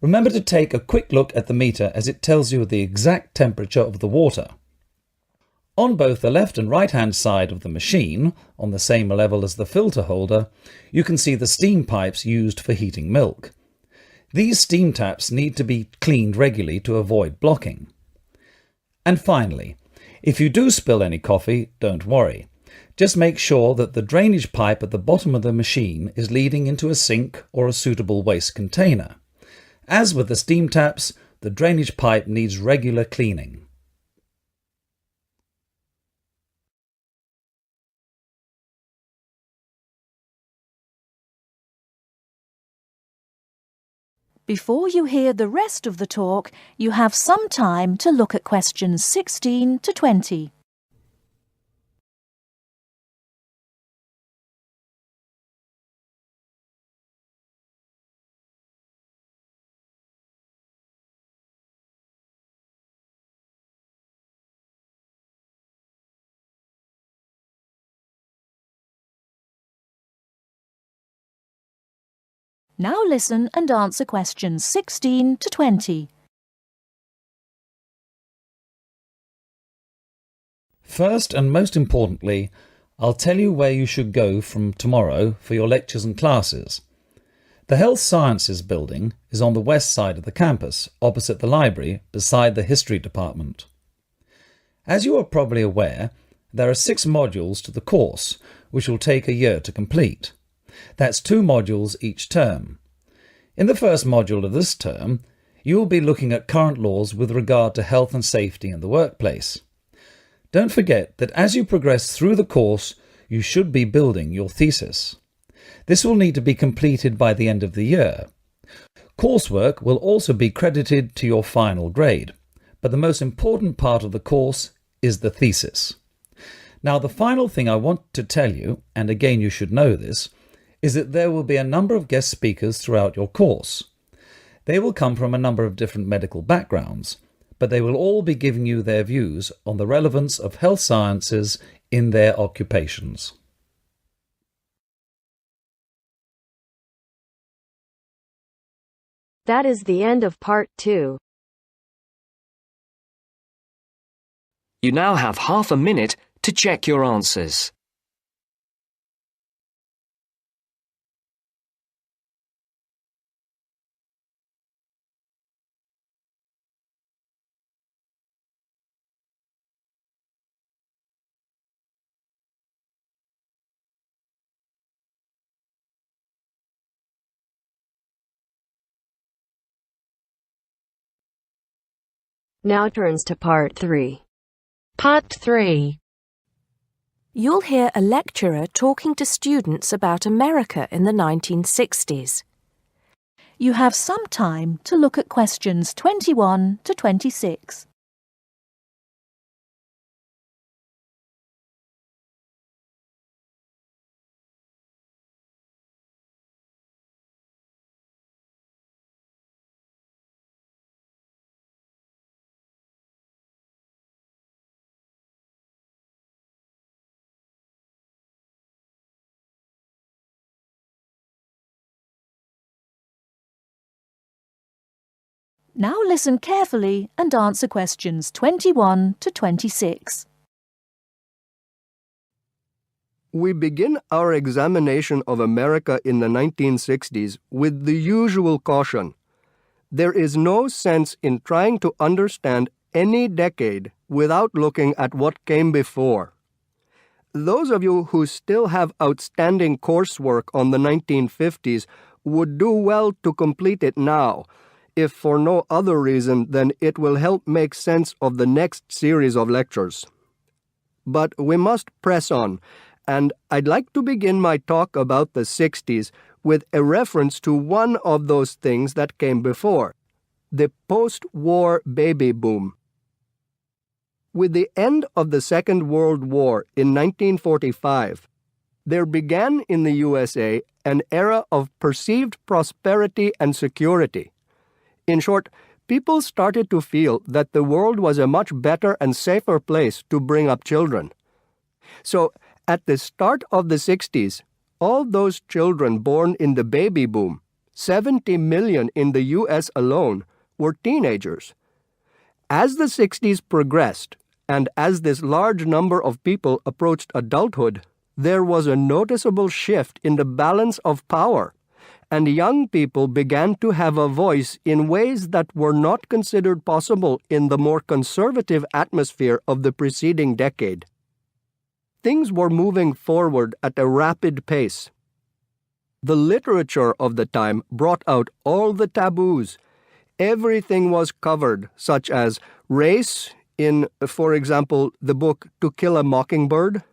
Remember to take a quick look at the meter as it tells you the exact temperature of the water. On both the left and right hand side of the machine, on the same level as the filter holder, you can see the steam pipes used for heating milk. These steam taps need to be cleaned regularly to avoid blocking. And finally, if you do spill any coffee, don't worry. Just make sure that the drainage pipe at the bottom of the machine is leading into a sink or a suitable waste container. As with the steam taps, the drainage pipe needs regular cleaning. Before you hear the rest of the talk, you have some time to look at questions 16 to 20. Now listen and answer questions 16 to 20. First and most importantly, I'll tell you where you should go from tomorrow for your lectures and classes. The Health Sciences building is on the west side of the campus, opposite the library, beside the History Department. As you are probably aware, there are 6 modules to the course, which will take a year to complete. That's 2 modules each term. In the first module of this term, you will be looking at current laws with regard to health and safety in the workplace. Don't forget that as you progress through the course, you should be building your thesis. This will need to be completed by the end of the year. Coursework will also be credited to your final grade, but the most important part of the course is the thesis. Now, the final thing I want to tell you, and again you should know this, is that there will be a number of guest speakers throughout your course. They will come from a number of different medical backgrounds, but they will all be giving you their views on the relevance of health sciences in their occupations. That is the end of part 2. You now have half a minute to check your answers. Now turns to part 3. Part 3. You'll hear a lecturer talking to students about America in the 1960s. You have some time to look at questions 21 to 26. Now listen carefully and answer questions 21 to 26. We begin our examination of America in the 1960s with the usual caution. There is no sense in trying to understand any decade without looking at what came before. Those of you who still have outstanding coursework on the 1950s would do well to complete it now, if for no other reason than it will help make sense of the next series of lectures. But we must press on, and I'd like to begin my talk about the 60s with a reference to one of those things that came before, the post-war baby boom. With the end of the Second World War in 1945, there began in the USA an era of perceived prosperity and security. In short, people started to feel that the world was a much better and safer place to bring up children. So, at the start of the 60s, all those children born in the baby boom, 70 million in the US alone, were teenagers. As the 60s progressed, and as this large number of people approached adulthood, there was a noticeable shift in the balance of power, and young people began to have a voice in ways that were not considered possible in the more conservative atmosphere of the preceding decade. Things were moving forward at a rapid pace. The literature of the time brought out all the taboos. Everything was covered, such as race in, for example, the book To Kill a Mockingbird.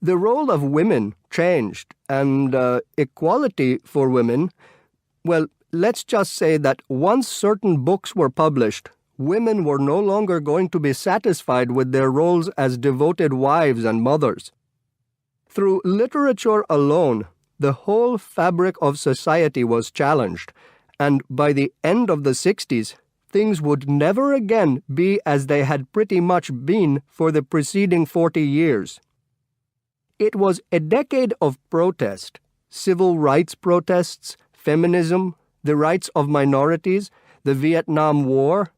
The role of women changed, and equality for women, well, let's just say that once certain books were published, women were no longer going to be satisfied with their roles as devoted wives and mothers. Through literature alone, the whole fabric of society was challenged, and by the end of the 60s, things would never again be as they had pretty much been for the preceding 40 years. It was a decade of protest, civil rights protests, feminism, the rights of minorities, the Vietnam War.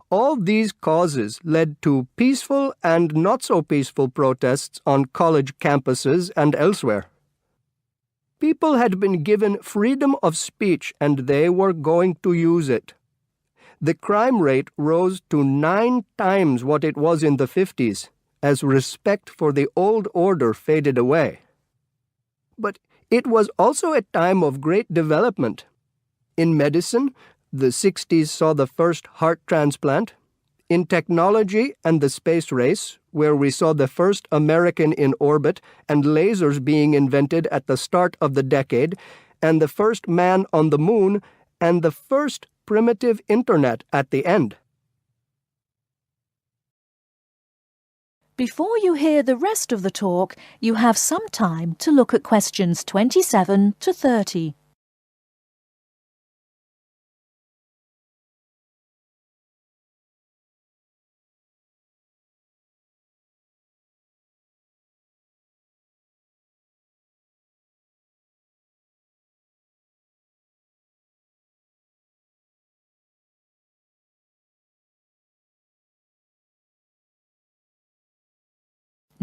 All these causes led to peaceful and not-so-peaceful protests on college campuses and elsewhere. People had been given freedom of speech and they were going to use it. The crime rate rose to 9 times what it was in the 50s, as respect for the old order faded away. But it was also a time of great development. In medicine, the 60s saw the first heart transplant. In technology and the space race, where we saw the first American in orbit and lasers being invented at the start of the decade, and the first man on the moon, and the first primitive internet at the end. Before you hear the rest of the talk, you have some time to look at questions 27 to 30.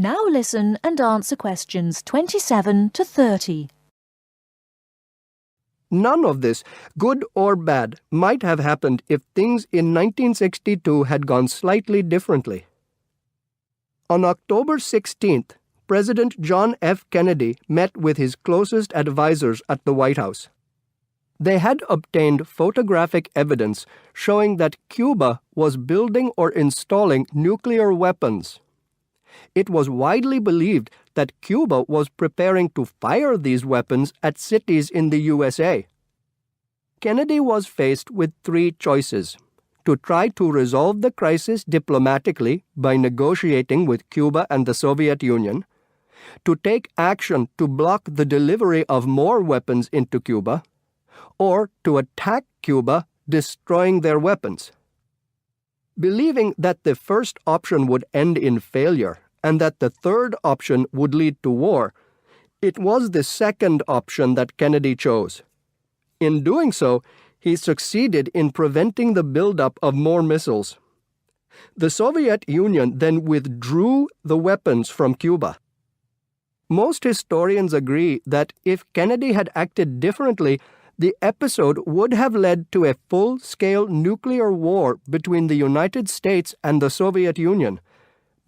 Now listen and answer questions 27 to 30. None of this, good or bad, might have happened if things in 1962 had gone slightly differently. On October 16th, President John F. Kennedy met with his closest advisors at the White House. They had obtained photographic evidence showing that Cuba was building or installing nuclear weapons. It was widely believed that Cuba was preparing to fire these weapons at cities in the USA. Kennedy was faced with 3 choices: to try to resolve the crisis diplomatically by negotiating with Cuba and the Soviet Union, to take action to block the delivery of more weapons into Cuba, or to attack Cuba, destroying their weapons. Believing that the first option would end in failure and that the third option would lead to war, it was the second option that Kennedy chose. In doing so, he succeeded in preventing the buildup of more missiles. The Soviet Union then withdrew the weapons from Cuba. Most historians agree that if Kennedy had acted differently, the episode would have led to a full-scale nuclear war between the United States and the Soviet Union.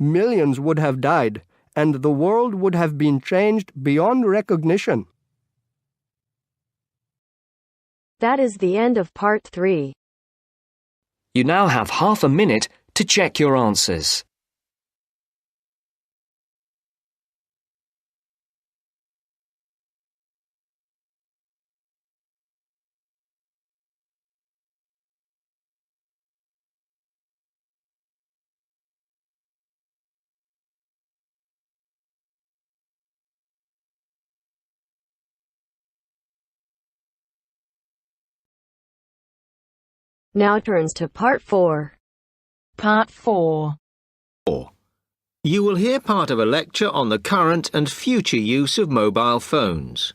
Millions would have died, and the world would have been changed beyond recognition. That is the end of part 3. You now have half a minute to check your answers. Now turns to part 4. Part 4. You will hear part of a lecture on the current and future use of mobile phones.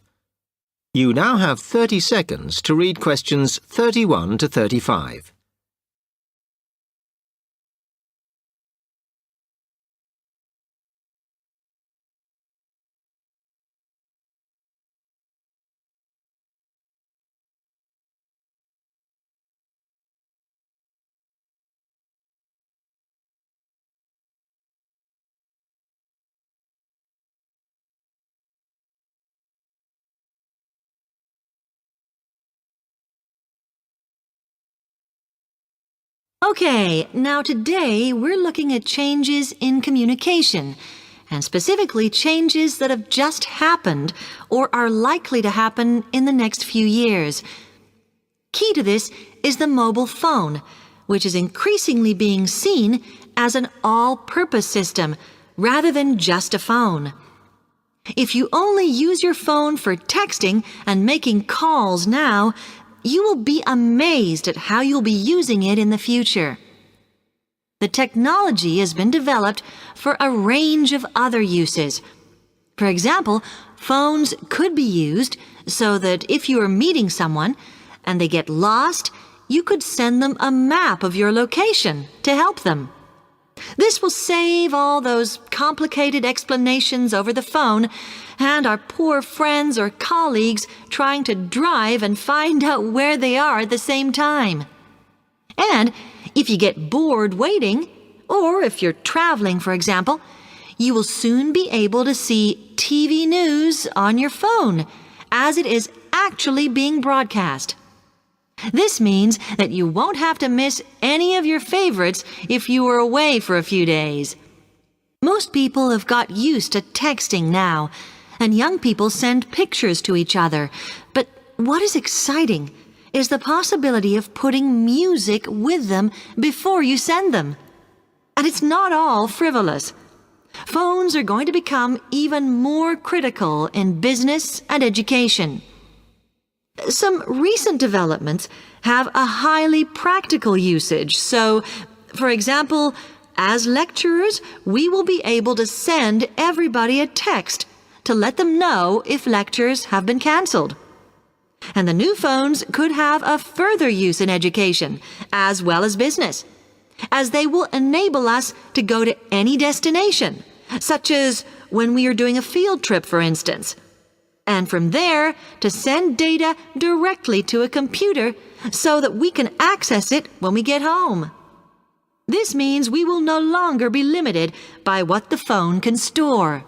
You now have 30 seconds to read questions 31 to 35. Okay, now today we're looking at changes in communication, and specifically changes that have just happened or are likely to happen in the next few years. Key to this is the mobile phone, which is increasingly being seen as an all-purpose system rather than just a phone. If you only use your phone for texting and making calls now, you will be amazed at how you'll be using it in the future. The technology has been developed for a range of other uses. For example, phones could be used so that if you are meeting someone and they get lost, you could send them a map of your location to help them. This will save all those complicated explanations over the phone and our poor friends or colleagues trying to drive and find out where they are at the same time. And if you get bored waiting, or if you're traveling, for example, you will soon be able to see TV news on your phone as it is actually being broadcast. This means that you won't have to miss any of your favorites if you were away for a few days. Most people have got used to texting now, and young people send pictures to each other. But what is exciting is the possibility of putting music with them before you send them. And it's not all frivolous. Phones are going to become even more critical in business and education. Some recent developments have a highly practical usage. So, for example, as lecturers, we will be able to send everybody a text to let them know if lectures have been cancelled. And the new phones could have a further use in education, as well as business, as they will enable us to go to any destination, such as when we are doing a field trip, for instance. And from there, to send data directly to a computer so that we can access it when we get home. This means we will no longer be limited by what the phone can store.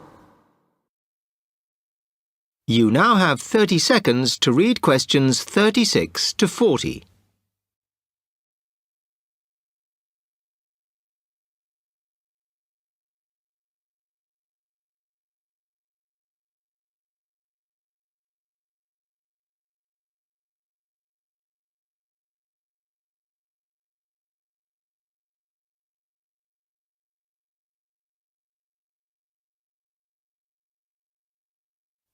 You now have 30 seconds to read questions 36 to 40.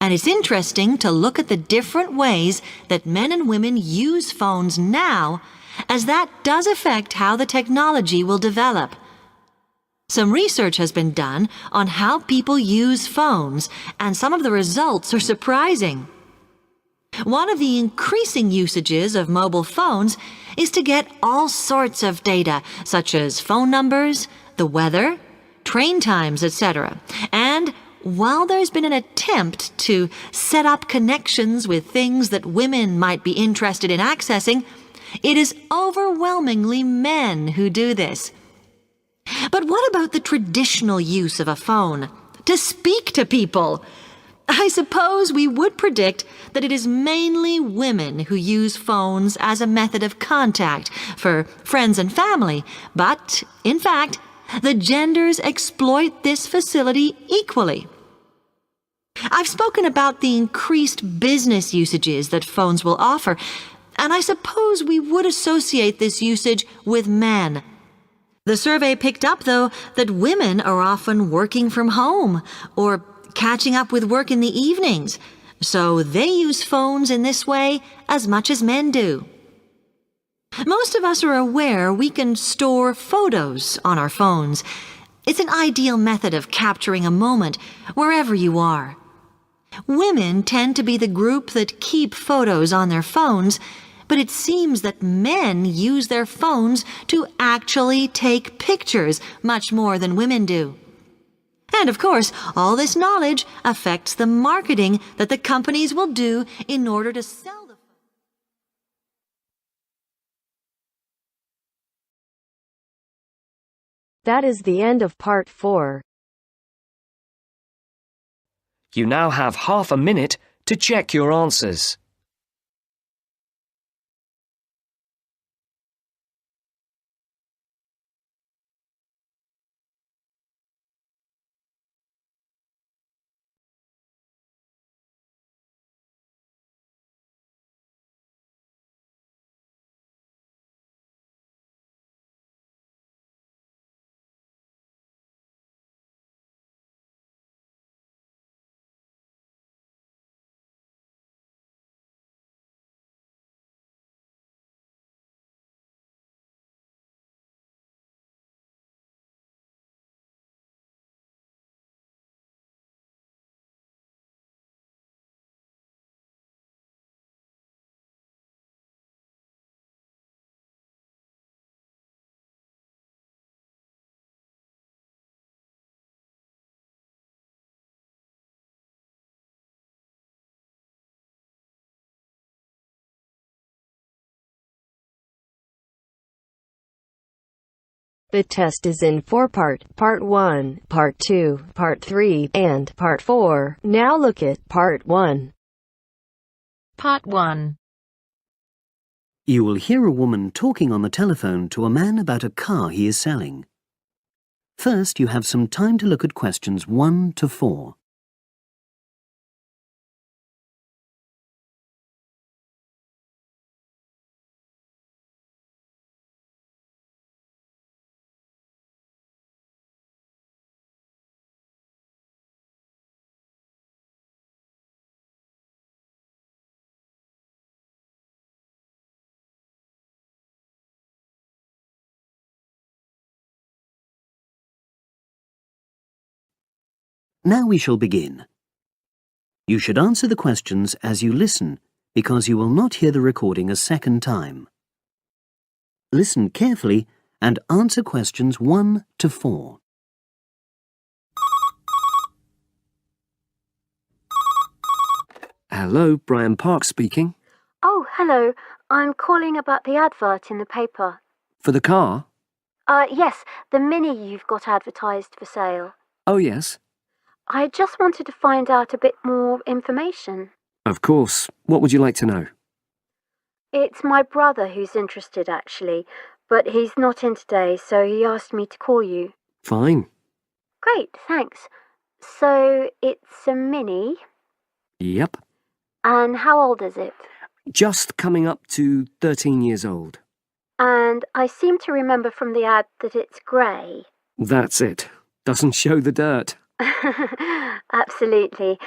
And it's interesting to look at the different ways that men and women use phones now, as that does affect how the technology will develop. Some research has been done on how people use phones, and some of the results are surprising. One of the increasing usages of mobile phones is to get all sorts of data, such as phone numbers, the weather, train times, etc. And while there's been an attempt to set up connections with things that women might be interested in accessing, it is overwhelmingly men who do this. But what about the traditional use of a phone? To speak to people? I suppose we would predict that it is mainly women who use phones as a method of contact for friends and family, but, in fact, the genders exploit this facility equally. I've spoken about the increased business usages that phones will offer, and I suppose we would associate this usage with men. The survey picked up, though, that women are often working from home or catching up with work in the evenings, so they use phones in this way as much as men do. Most of us are aware we can store photos on our phones. It's an ideal method of capturing a moment wherever you are. Women tend to be the group that keep photos on their phones, but it seems that men use their phones to actually take pictures much more than women do. And of course, all this knowledge affects the marketing that the companies will do in order to sell the phone. That is the end of part 4. You now have half a minute to check your answers. The test is in 4-part, Part 1, Part 2, Part 3, and Part 4. Now look at Part 1. Part 1. You will hear a woman talking on the telephone to a man about a car he is selling. First, you have some time to look at questions 1 to 4. Now we shall begin. You should answer the questions as you listen, because you will not hear the recording a second time. Listen carefully and answer questions 1 to 4. Hello, Brian Park speaking. Oh, hello. I'm calling about the advert in the paper. For the car? Yes, the Mini you've got advertised for sale. Oh, yes. I just wanted to find out a bit more information. Of course. What would you like to know? It's my brother who's interested, actually, but he's not in today, so he asked me to call you. Fine. Great, thanks. So, it's a Mini, Yep. and how old is it? Just coming up to 13 years old. And I seem to remember from the ad that it's grey. That's it. Doesn't show the dirt. Absolutely.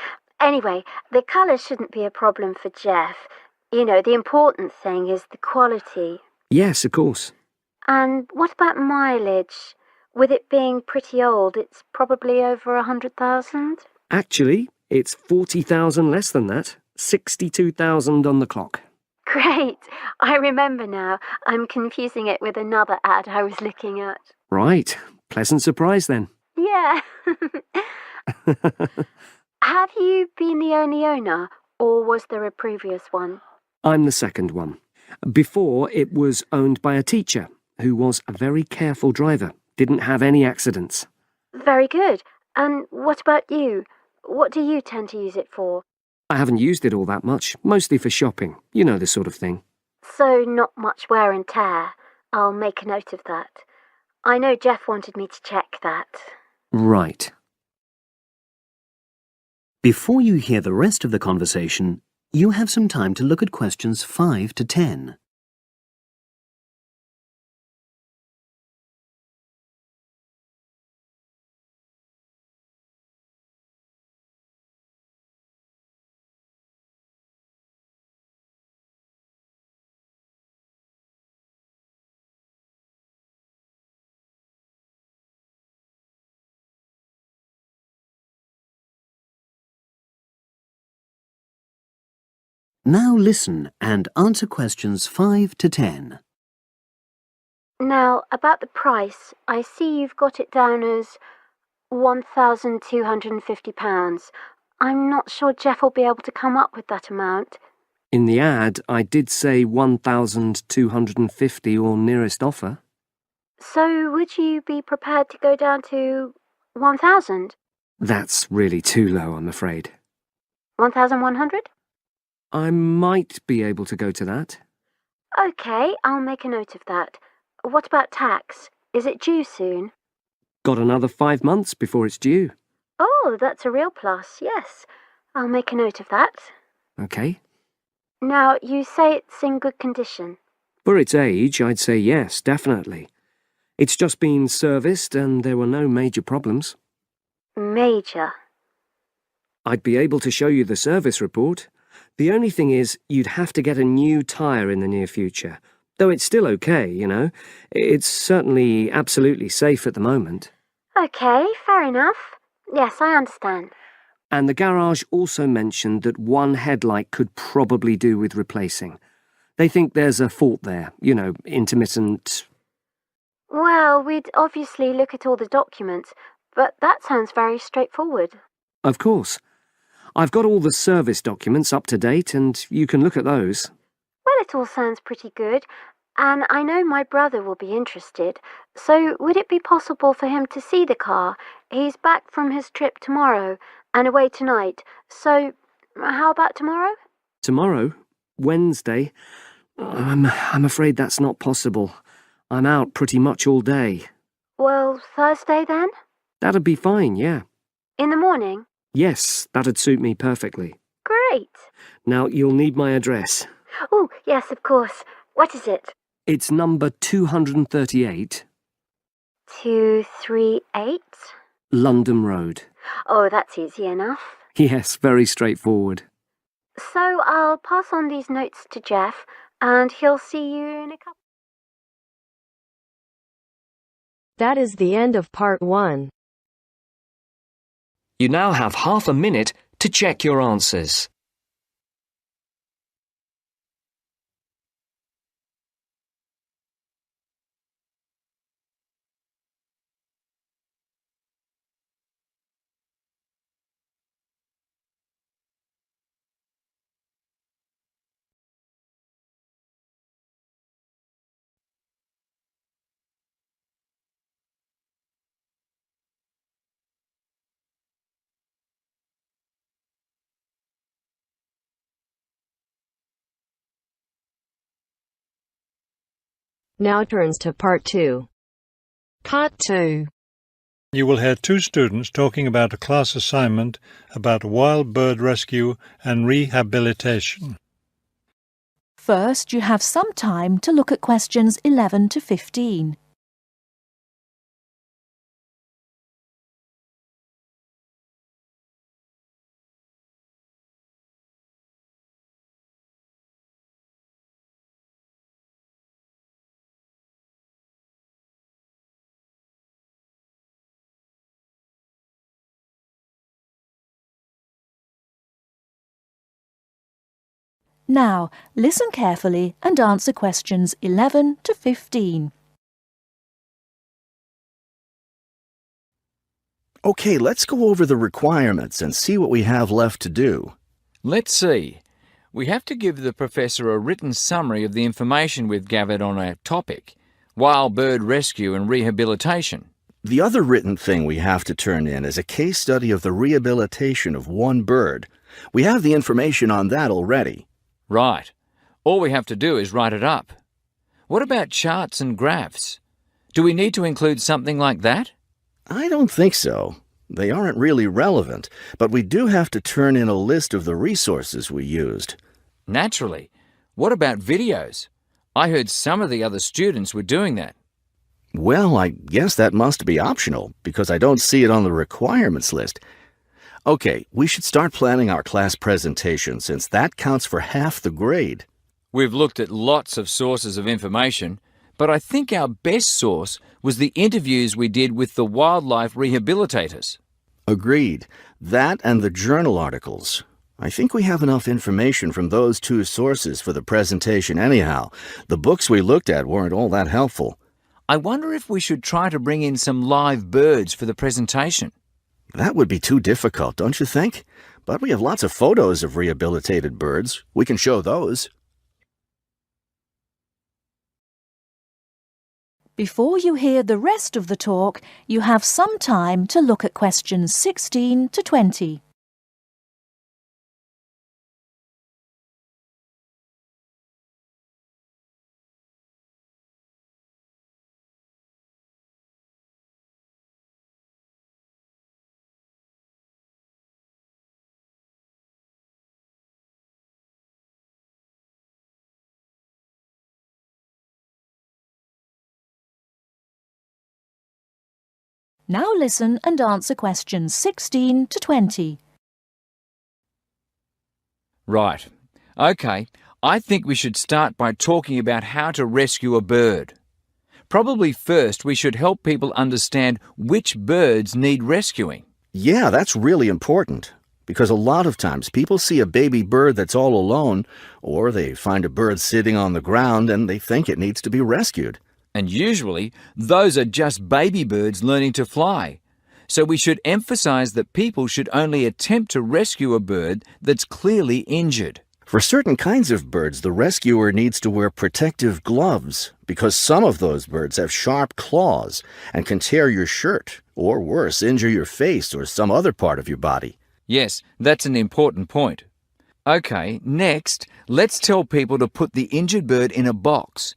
Anyway, the colour shouldn't be a problem for Jeff. You know, the important thing is the quality. Yes, of course. And what about mileage? With it being pretty old, it's probably over 100,000? Actually, it's 40,000 less than that. 62,000 on the clock. Great! I remember now. I'm confusing it with another ad I was looking at. Right. Pleasant surprise then. Yeah. Have you been the only owner, or was there a previous one? I'm the second one. Before, it was owned by a teacher who was a very careful driver, didn't have any accidents. Very good. And what about you? What do you tend to use it for? I haven't used it all that much, mostly for shopping. You know, this sort of thing. So not much wear and tear. I'll make a note of that. I know Jeff wanted me to check that. Right. Before you hear the rest of the conversation, you have some time to look at questions 5 to 10. Now listen and answer questions 5 to 10. Now, about the price, I see you've got it down as £1,250. I'm not sure Jeff will be able to come up with that amount. In the ad, I did say 1,250 or nearest offer. So would you be prepared to go down to 1,000? That's really too low, I'm afraid. 1,100? I might be able to go to that. OK, I'll make a note of that. What about tax? Is it due soon? Got another 5 months before it's due. Oh, that's a real plus, yes. I'll make a note of that. OK. Now, you say it's in good condition. For its age, I'd say yes, definitely. It's just been serviced and there were no major problems. Major? I'd be able to show you the service report. The only thing is, you'd have to get a new tyre in the near future. Though it's still okay, you know. It's certainly absolutely safe at the moment. OK, fair enough. Yes, I understand. And the garage also mentioned that one headlight could probably do with replacing. They think there's a fault there, you know, intermittent. Well, we'd obviously look at all the documents, but that sounds very straightforward. Of course. I've got all the service documents up to date and you can look at those. Well, it all sounds pretty good. and I know my brother will be interested, so would it be possible for him to see the car? He's back from his trip tomorrow and away tonight, so how about tomorrow? Tomorrow? Wednesday? I'm afraid that's not possible. I'm out pretty much all day. Well, Thursday then? That'd be fine, yeah. In the morning? Yes, that'd suit me perfectly. Great. Now, you'll need my address. Oh, yes, of course. What is it? It's number 238. 238? London Road. Oh, that's easy enough. Yes, very straightforward. So I'll pass on these notes to Jeff, and he'll see you in a couple. That is the end of part 1. You now have half a minute to check your answers. Now turns to part 2. Part 2. You will hear 2 students talking about a class assignment about wild bird rescue and rehabilitation. First, you have some time to look at questions 11 to 15. Now, listen carefully and answer questions 11 to 15. Okay, let's go over the requirements and see what we have left to do. Let's see. We have to give the professor a written summary of the information we've gathered on our topic, wild bird rescue and rehabilitation. The other written thing we have to turn in is a case study of the rehabilitation of one bird. We have the information on that already. Right. All we have to do is write it up. What about charts and graphs? Do we need to include something like that? I don't think so. They aren't really relevant, but we do have to turn in a list of the resources we used. Naturally. What about videos? I heard some of the other students were doing that. Well, I guess that must be optional, because I don't see it on the requirements list. Okay, we should start planning our class presentation, since that counts for half the grade. We've looked at lots of sources of information, but I think our best source was the interviews we did with the wildlife rehabilitators. Agreed. That and the journal articles. I think we have enough information from those 2 sources for the presentation anyhow. The books we looked at weren't all that helpful. I wonder if we should try to bring in some live birds for the presentation. That would be too difficult, don't you think? But we have lots of photos of rehabilitated birds. We can show those. Before you hear the rest of the talk, you have some time to look at questions 16 to 20. Now listen and answer questions 16 to 20. Right. Okay, I think we should start by talking about how to rescue a bird. Probably first we should help people understand which birds need rescuing. Yeah, that's really important. Because a lot of times people see a baby bird that's all alone, or they find a bird sitting on the ground and they think it needs to be rescued. And usually, those are just baby birds learning to fly. So we should emphasize that people should only attempt to rescue a bird that's clearly injured. For certain kinds of birds, the rescuer needs to wear protective gloves because some of those birds have sharp claws and can tear your shirt, or worse, injure your face or some other part of your body. Yes, that's an important point. OK, next, let's tell people to put the injured bird in a box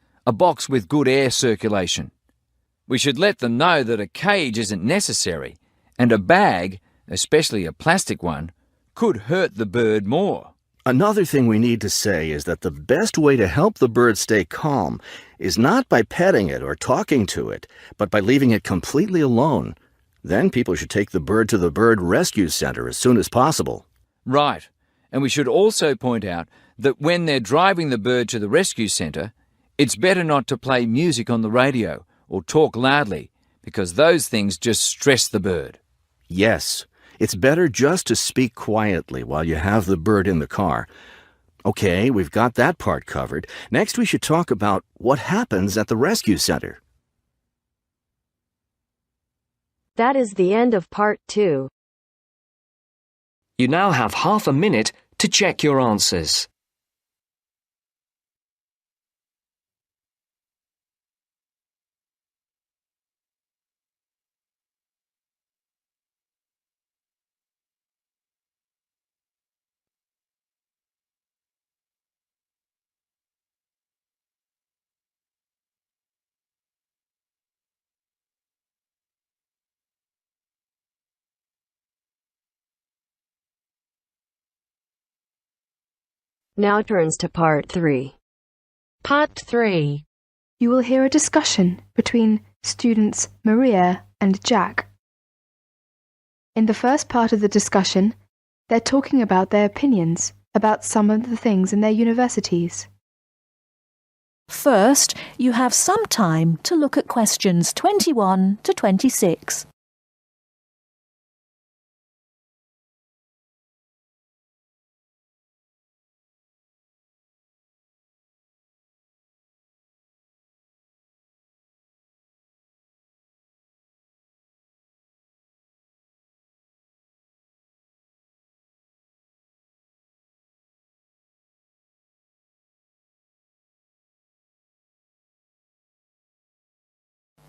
with good air circulation. We should let them know that a cage isn't necessary, and a bag, especially a plastic one, could hurt the bird more. Another thing we need to say is that the best way to help the bird stay calm is not by petting it or talking to it, but by leaving it completely alone. Then people should take the bird to the bird rescue center as soon as possible. Right, and we should also point out that when they're driving the bird to the rescue center, it's better not to play music on the radio or talk loudly, because those things just stress the bird. Yes. It's better just to speak quietly while you have the bird in the car. Okay, we've got that part covered. Next, we should talk about what happens at the rescue center. That is the end of part 2. You now have half a minute to check your answers. Now turns to part 3. Part 3. You will hear a discussion between students Maria and Jack. In the first part of the discussion, they're talking about their opinions about some of the things in their universities. First, you have some time to look at questions 21 to 26.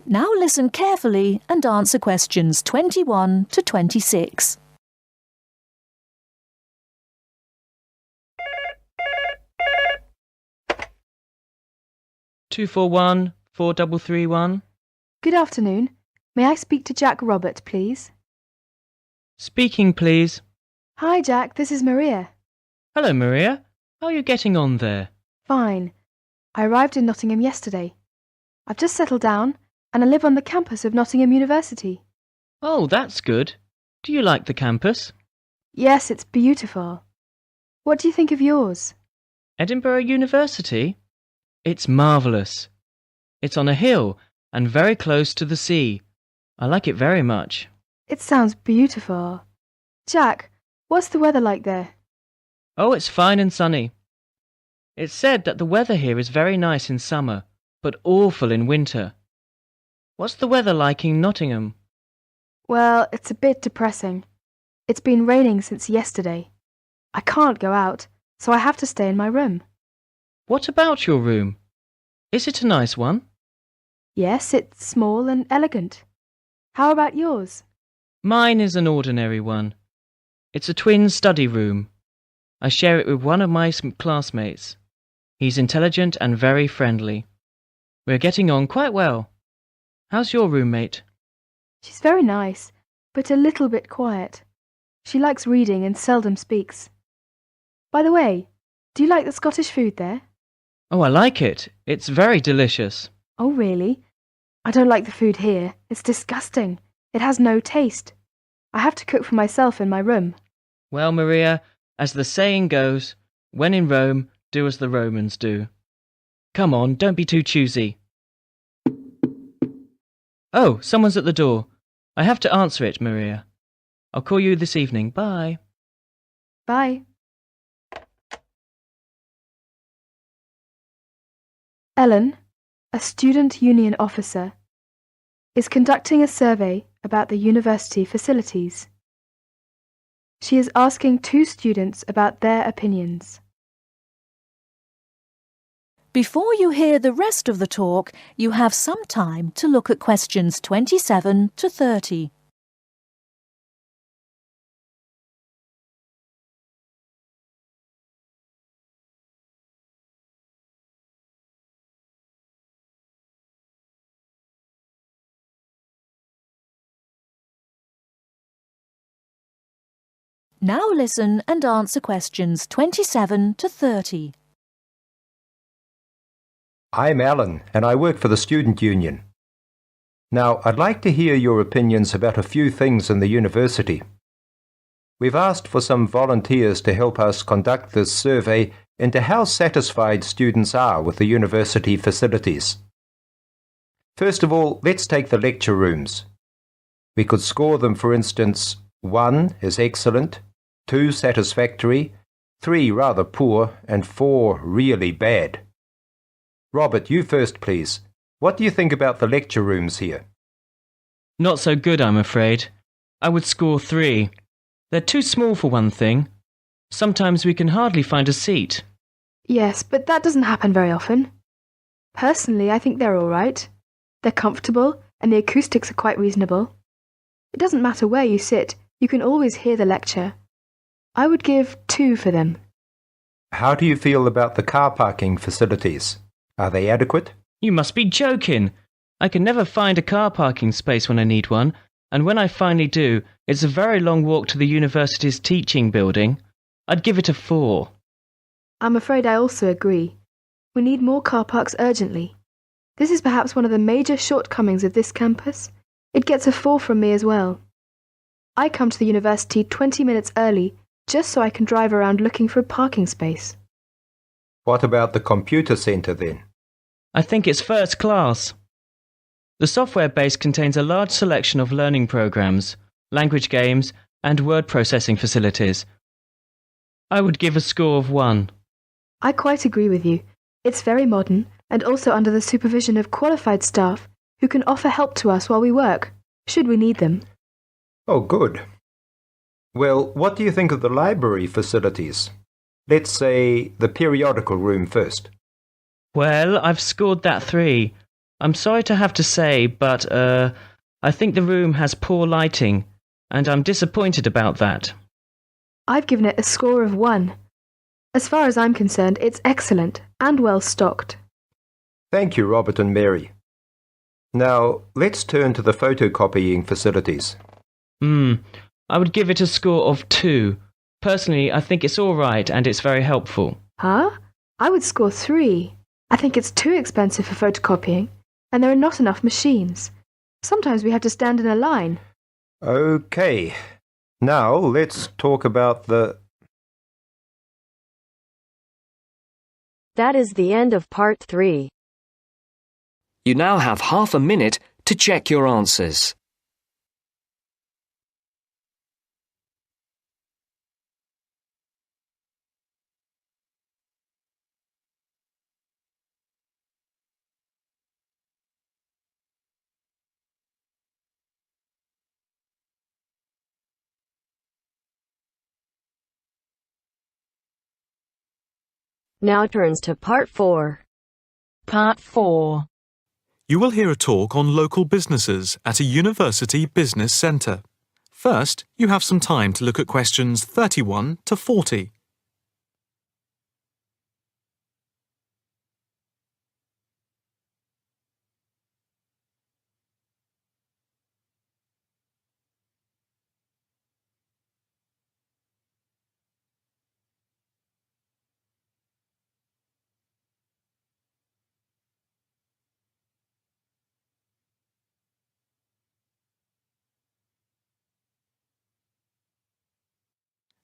Now listen carefully and answer questions 21 to 26. Two four one 4331. Good afternoon. May I speak to Jack Robert, please? Speaking, please. Hi, Jack. This is Maria. Hello, Maria. How are you getting on there? Fine. I arrived in Nottingham yesterday. I've just settled down, and I live on the campus of Nottingham University. Oh, that's good. Do you like the campus? Yes, it's beautiful. What do you think of yours? Edinburgh University? It's marvellous. It's on a hill and very close to the sea. I like it very much. It sounds beautiful. Jack, what's the weather like there? Oh, it's fine and sunny. It's said that the weather here is very nice in summer, but awful in winter. What's the weather like in Nottingham? Well, it's a bit depressing. It's been raining since yesterday. I can't go out, so I have to stay in my room. What about your room? Is it a nice one? Yes, it's small and elegant. How about yours? Mine is an ordinary one. It's a twin study room. I share it with one of my classmates. He's intelligent and very friendly. We're getting on quite well. How's your roommate? She's very nice, but a little bit quiet. She likes reading and seldom speaks. By the way, do you like the Scottish food there? Oh, I like it. It's very delicious. Oh, really? I don't like the food here. It's disgusting. It has no taste. I have to cook for myself in my room. Well, Maria, as the saying goes, when in Rome, do as the Romans do. Come on, don't be too choosy. Oh, someone's at the door. I have to answer it, Maria. I'll call you this evening. Bye. Bye. Ellen, a student union officer, is conducting a survey about the university facilities. She is asking 2 students about their opinions. Before you hear the rest of the talk, you have some time to look at questions 27 to 30. Now listen and answer questions 27 to 30. I'm Alan, and I work for the Student Union. Now, I'd like to hear your opinions about a few things in the university. We've asked for some volunteers to help us conduct this survey into how satisfied students are with the university facilities. First of all, let's take the lecture rooms. We could score them, for instance, 1 is excellent, 2 satisfactory, 3 rather poor, and 4 really bad. Robert, you first, please. What do you think about the lecture rooms here? Not so good, I'm afraid. I would score 3. They're too small for one thing. Sometimes we can hardly find a seat. Yes, but that doesn't happen very often. Personally, I think they're all right. They're comfortable, and the acoustics are quite reasonable. It doesn't matter where you sit, you can always hear the lecture. I would give 2 for them. How do you feel about the car parking facilities? Are they adequate? You must be joking. I can never find a car parking space when I need one, and when I finally do, it's a very long walk to the university's teaching building. I'd give it a 4. I'm afraid I also agree. We need more car parks urgently. This is perhaps one of the major shortcomings of this campus. It gets a 4 from me as well. I come to the university 20 minutes early, just so I can drive around looking for a parking space. What about the computer centre then? I think it's first class. The software base contains a large selection of learning programs, language games, and word processing facilities. I would give a score of 1. I quite agree with you. It's very modern, and also under the supervision of qualified staff who can offer help to us while we work, should we need them. Oh, good. Well, what do you think of the library facilities? Let's say the periodical room first. Well, I've scored that 3. I'm sorry to have to say, but I think the room has poor lighting, and I'm disappointed about that. I've given it a score of 1. As far as I'm concerned, it's excellent and well stocked. Thank you, Robert and Mary. Now, let's turn to the photocopying facilities. I would give it a score of 2. Personally, I think it's all right and it's very helpful. Huh? I would score 3. I think it's too expensive for photocopying, and there are not enough machines. Sometimes we have to stand in a line. Okay. Now, let's talk about the... That is the end of part 3. You now have half a minute to check your answers. Now turns to part 4. Part 4. You will hear a talk on local businesses at a university business centre. First, you have some time to look at questions 31 to 40.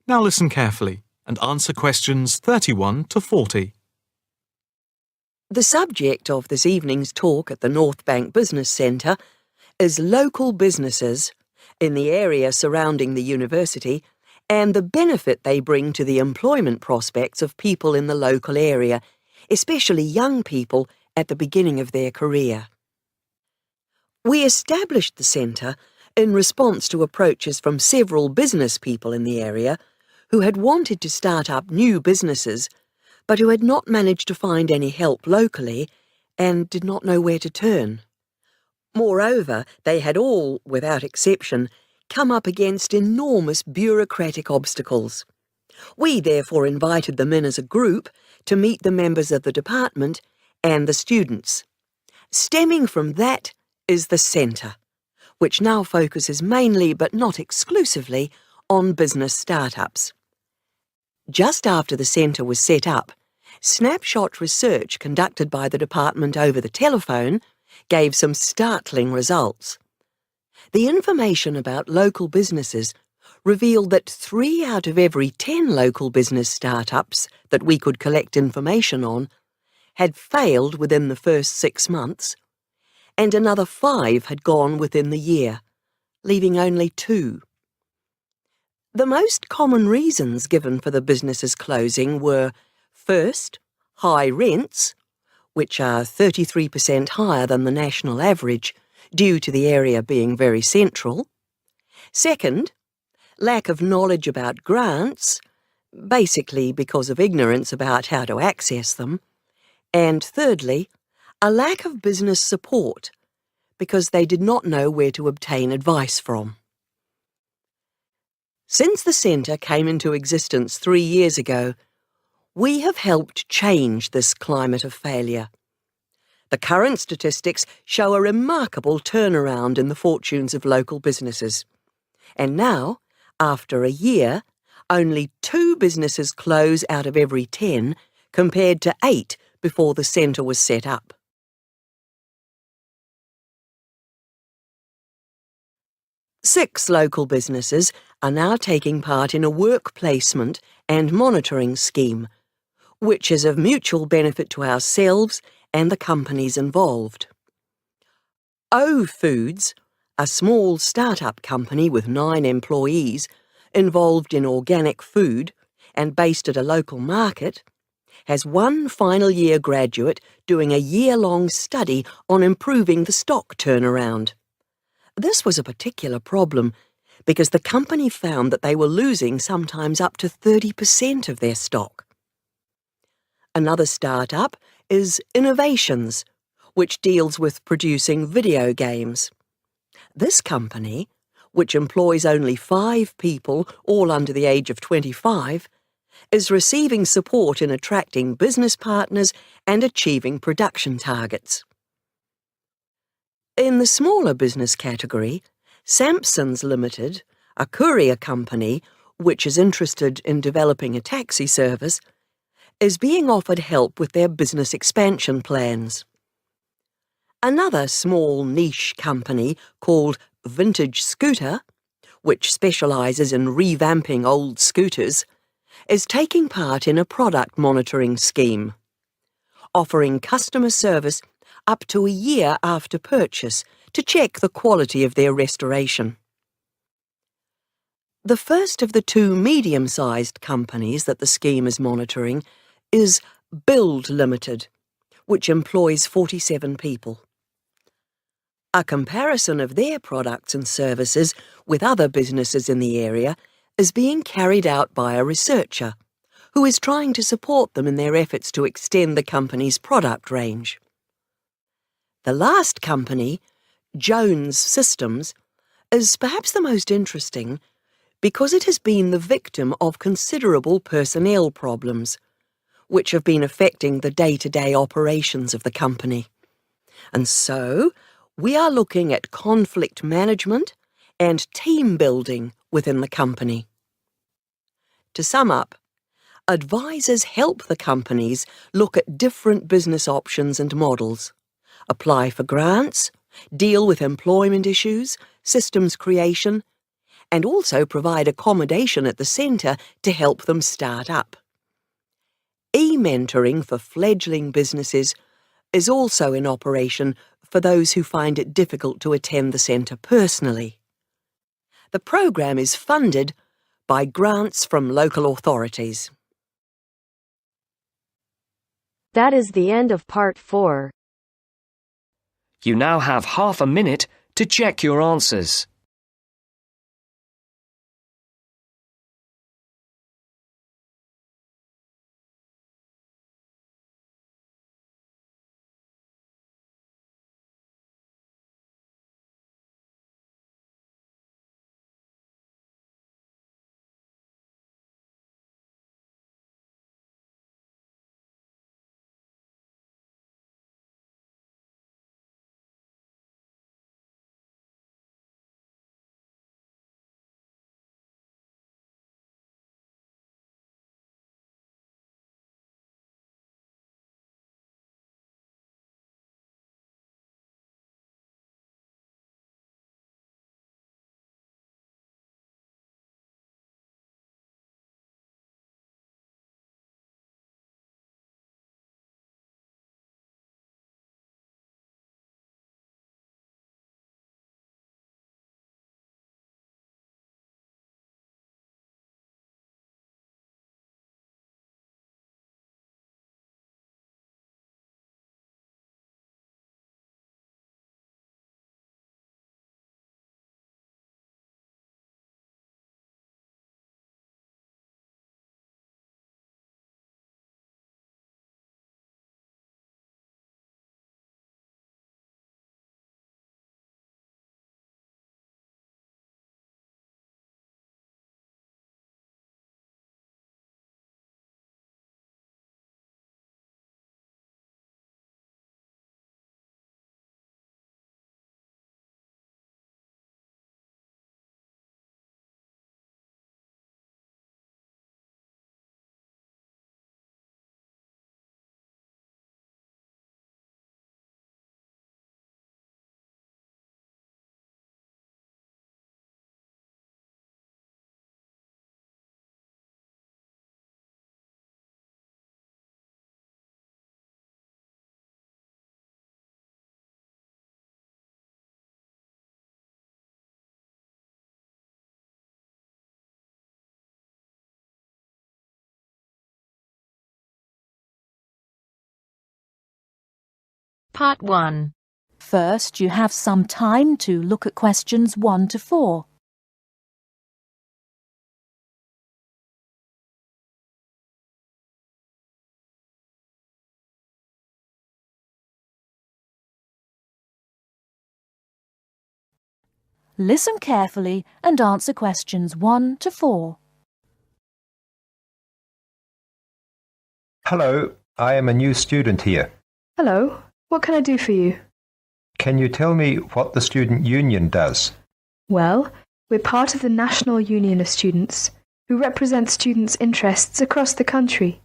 Now listen carefully and answer questions 31 to 40. The subject of this evening's talk at the North Bank Business Centre is local businesses in the area surrounding the university and the benefit they bring to the employment prospects of people in the local area, especially young people at the beginning of their career. We established the centre in response to approaches from several business people in the area who had wanted to start up new businesses but who had not managed to find any help locally and did not know where to turn. Moreover, they had all, without exception, come up against enormous bureaucratic obstacles. We therefore invited them in as a group to meet the members of the department and the students. Stemming from that is the centre, which now focuses mainly, but not exclusively, on business startups. Just after the centre was set up, snapshot research conducted by the department over the telephone gave some startling results. The information about local businesses revealed that 3 out of every 10 local business startups that we could collect information on had failed within the first 6 months, and another 5 had gone within the year, leaving only 2. The most common reasons given for the businesses closing were, first, high rents, which are 33% higher than the national average due to the area being very central. Second, lack of knowledge about grants, basically because of ignorance about how to access them. And thirdly, a lack of business support, because they did not know where to obtain advice from. Since the centre came into existence 3 years ago, we have helped change this climate of failure. The current statistics show a remarkable turnaround in the fortunes of local businesses. And now, after a year, only 2 businesses close out of every 10, compared to 8 before the centre was set up. Six local businesses are now taking part in a work placement and monitoring scheme, which is of mutual benefit to ourselves and the companies involved. O Foods, a small start-up company with 9 employees involved in organic food and based at a local market, has 1 final year graduate doing a year-long study on improving the stock turnaround. This was a particular problem because the company found that they were losing sometimes up to 30% of their stock. Another start-up is Innovations, which deals with producing video games. This company, which employs only 5 people, all under the age of 25, is receiving support in attracting business partners and achieving production targets. In the smaller business category, Sampson's Limited, a courier company which is interested in developing a taxi service, is being offered help with their business expansion plans. Another small niche company called Vintage Scooter, which specialises in revamping old scooters, is taking part in a product monitoring scheme, offering customer service up to a year after purchase to check the quality of their restoration. The first of the 2 medium-sized companies that the scheme is monitoring is Build Limited, which employs 47 people. A comparison of their products and services with other businesses in the area is being carried out by a researcher who is trying to support them in their efforts to extend the company's product range. The last company, Jones Systems, is perhaps the most interesting because it has been the victim of considerable personnel problems, which have been affecting the day-to-day operations of the company. And so, we are looking at conflict management and team building within the company. To sum up, advisors help the companies look at different business options and models, apply for grants, deal with employment issues, systems creation, and also provide accommodation at the centre to help them start up. E-mentoring for fledgling businesses is also in operation for those who find it difficult to attend the centre personally. The programme is funded by grants from local authorities. That is the end of part 4. You now have half a minute to check your answers. Part 1. First, you have some time to look at questions 1 to 4. Listen carefully and answer questions 1 to 4. Hello, I am a new student here. Hello, what can I do for you? Can you tell me what the student union does? Well, we're part of the National Union of Students, who represent students' interests across the country.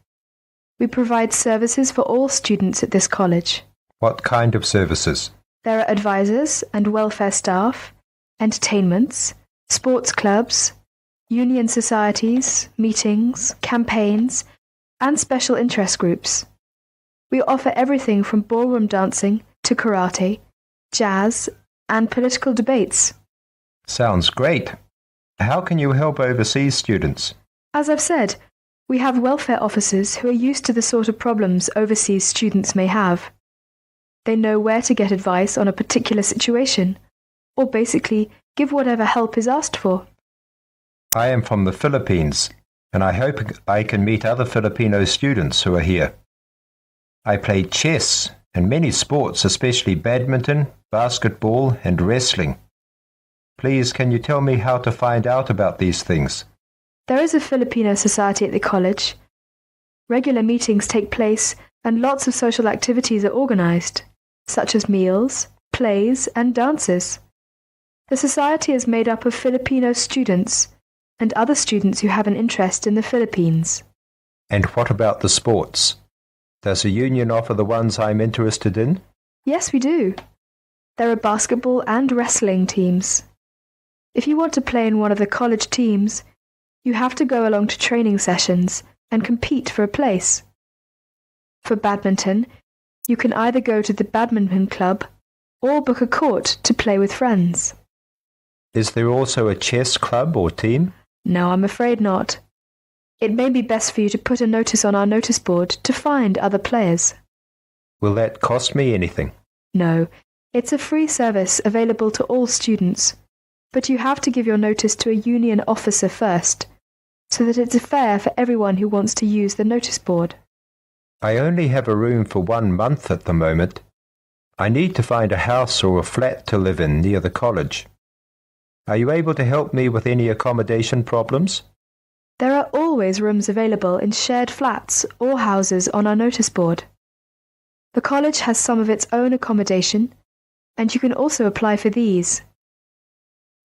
We provide services for all students at this college. What kind of services? There are advisors and welfare staff, entertainments, sports clubs, union societies, meetings, campaigns, and special interest groups. We offer everything from ballroom dancing to karate, jazz, and political debates. Sounds great. How can you help overseas students? As I've said, we have welfare officers who are used to the sort of problems overseas students may have. They know where to get advice on a particular situation, or basically give whatever help is asked for. I am from the Philippines, and I hope I can meet other Filipino students who are here. I play chess and many sports, especially badminton, basketball, and wrestling. Please, can you tell me how to find out about these things? There is a Filipino society at the college. Regular meetings take place and lots of social activities are organized, such as meals, plays, and dances. The society is made up of Filipino students and other students who have an interest in the Philippines. And what about the sports? Does a union offer the ones I'm interested in? Yes, we do. There are basketball and wrestling teams. If you want to play in one of the college teams, you have to go along to training sessions and compete for a place. For badminton, you can either go to the badminton club or book a court to play with friends. Is there also a chess club or team? No, I'm afraid not. It may be best for you to put a notice on our notice board to find other players. Will that cost me anything? No, it's a free service available to all students, but you have to give your notice to a union officer first, so that it's fair for everyone who wants to use the notice board. I only have a room for 1 month at the moment. I need to find a house or a flat to live in near the college. Are you able to help me with any accommodation problems? There are always rooms available in shared flats or houses on our notice board. The college has some of its own accommodation, and you can also apply for these.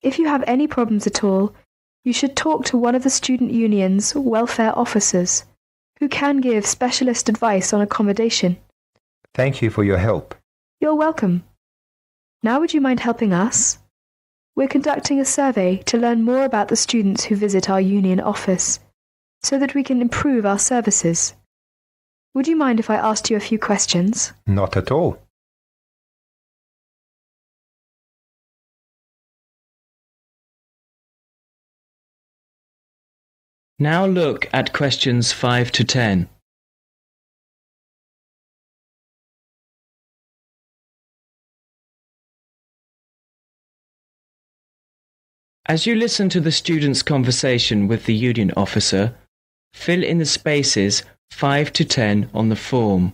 If you have any problems at all, you should talk to one of the student union's welfare officers, who can give specialist advice on accommodation. Thank you for your help. You're welcome. Now would you mind helping us? We're conducting a survey to learn more about the students who visit our union office, so that we can improve our services. Would you mind if I asked you a few questions? Not at all. Now look at questions 5 to 10. As you listen to the student's conversation with the union officer, fill in the spaces 5 to 10 on the form.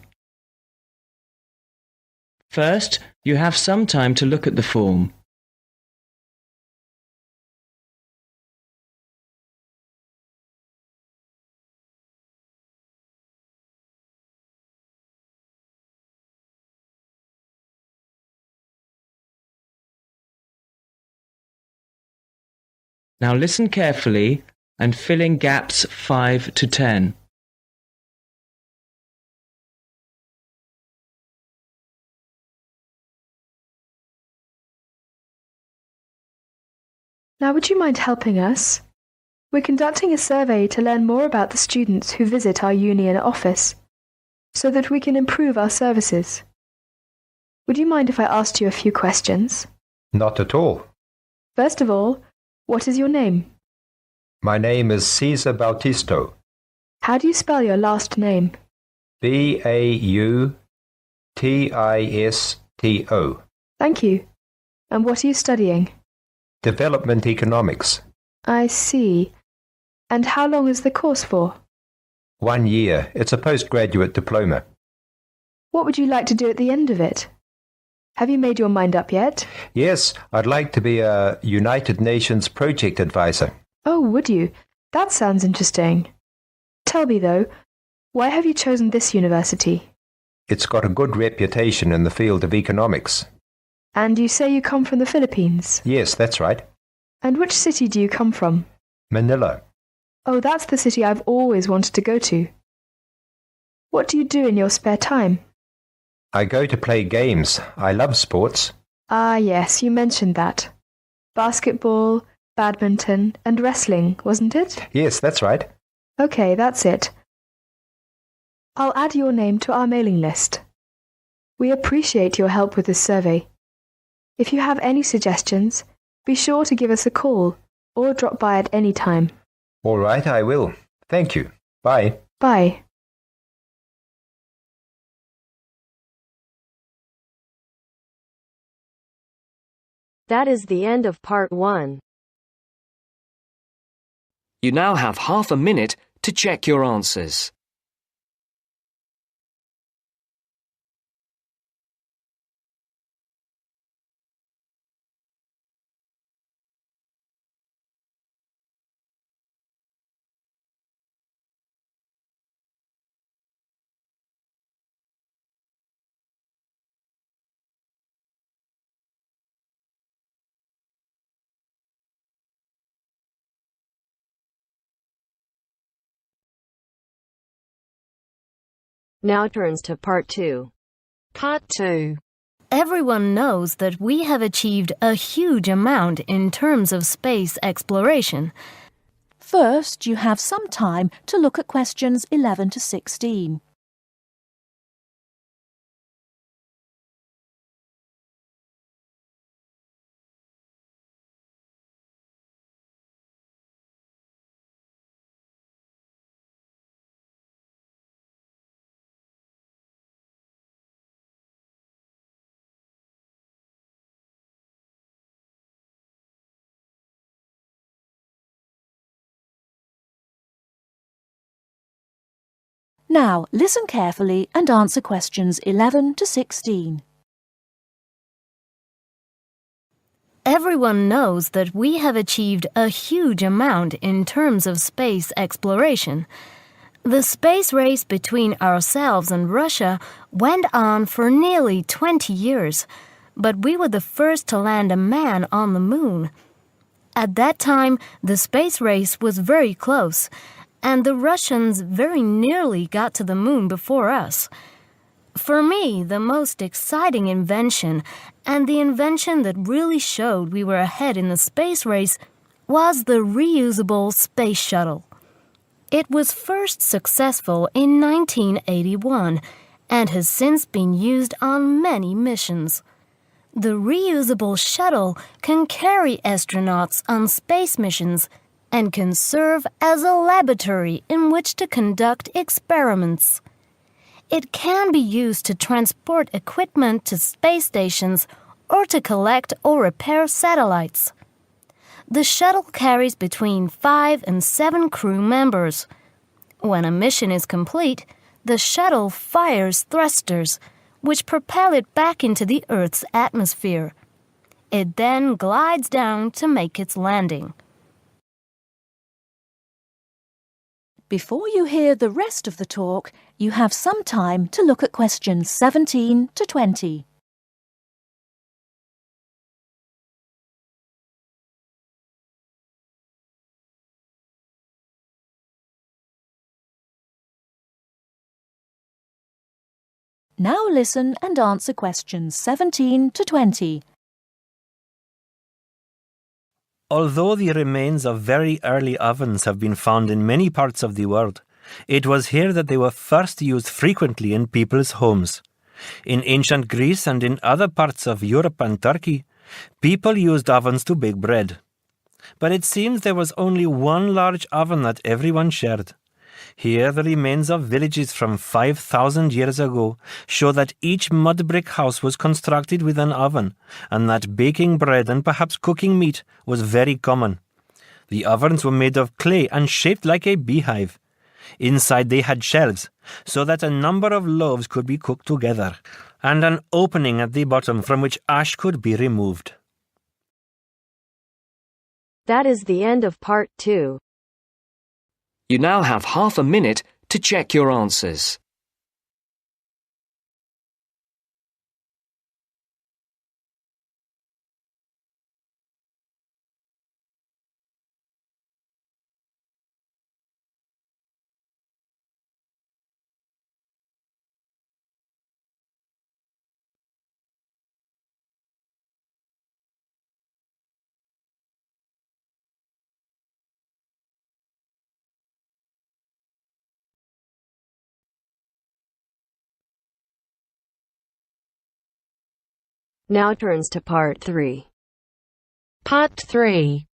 First, you have some time to look at the form. Now listen carefully and fill in gaps 5 to 10. Now would you mind helping us? We're conducting a survey to learn more about the students who visit our union office, so that we can improve our services. Would you mind if I asked you a few questions? Not at all. First of all, what is your name? My name is Cesar Bautisto. How do you spell your last name? Bautisto. T-I-S-T-O. Thank you. And what are you studying? Development Economics. I see. And how long is the course for? 1 year. It's a postgraduate diploma. What would you like to do at the end of it? Have you made your mind up yet? Yes, I'd like to be a United Nations project advisor. Oh, would you? That sounds interesting. Tell me, though, why have you chosen this university? It's got a good reputation in the field of economics. And you say you come from the Philippines? Yes, that's right. And which city do you come from? Manila. Oh, that's the city I've always wanted to go to. What do you do in your spare time? I go to play games. I love sports. Ah, yes, you mentioned that. Basketball, badminton, and wrestling, wasn't it? Yes, that's right. Okay, that's it. I'll add your name to our mailing list. We appreciate your help with this survey. If you have any suggestions, be sure to give us a call or drop by at any time. All right, I will. Thank you. Bye. Bye. That is the end of part 1. You now have half a minute to check your answers. Now turns to part 2. Part 2. Everyone knows that we have achieved a huge amount in terms of space exploration. First, you have some time to look at questions 11 to 16. Now, listen carefully and answer questions 11 to 16. Everyone knows that we have achieved a huge amount in terms of space exploration. The space race between ourselves and Russia went on for nearly 20 years, but we were the first to land a man on the moon. At that time, the space race was very close, and the Russians very nearly got to the moon before us. For me, the most exciting invention, and the invention that really showed we were ahead in the space race, was the reusable space shuttle. It was first successful in 1981 and has since been used on many missions. The reusable shuttle can carry astronauts on space missions and can serve as a laboratory in which to conduct experiments. It can be used to transport equipment to space stations or to collect or repair satellites. The shuttle carries between 5 and 7 crew members. When a mission is complete, the shuttle fires thrusters, which propel it back into the Earth's atmosphere. It then glides down to make its landing. Before you hear the rest of the talk, you have some time to look at questions 17 to 20. Now listen and answer questions 17 to 20. Although the remains of very early ovens have been found in many parts of the world, it was here that they were first used frequently in people's homes. In ancient Greece and in other parts of Europe and Turkey, people used ovens to bake bread. But it seems there was only one large oven that everyone shared. Here the remains of villages from 5,000 years ago show that each mud brick house was constructed with an oven, and that baking bread and perhaps cooking meat was very common. The ovens were made of clay and shaped like a beehive. Inside they had shelves, so that a number of loaves could be cooked together, and an opening at the bottom from which ash could be removed. That is the end of part 2. You now have half a minute to check your answers. Now turns to part 3. Part 3.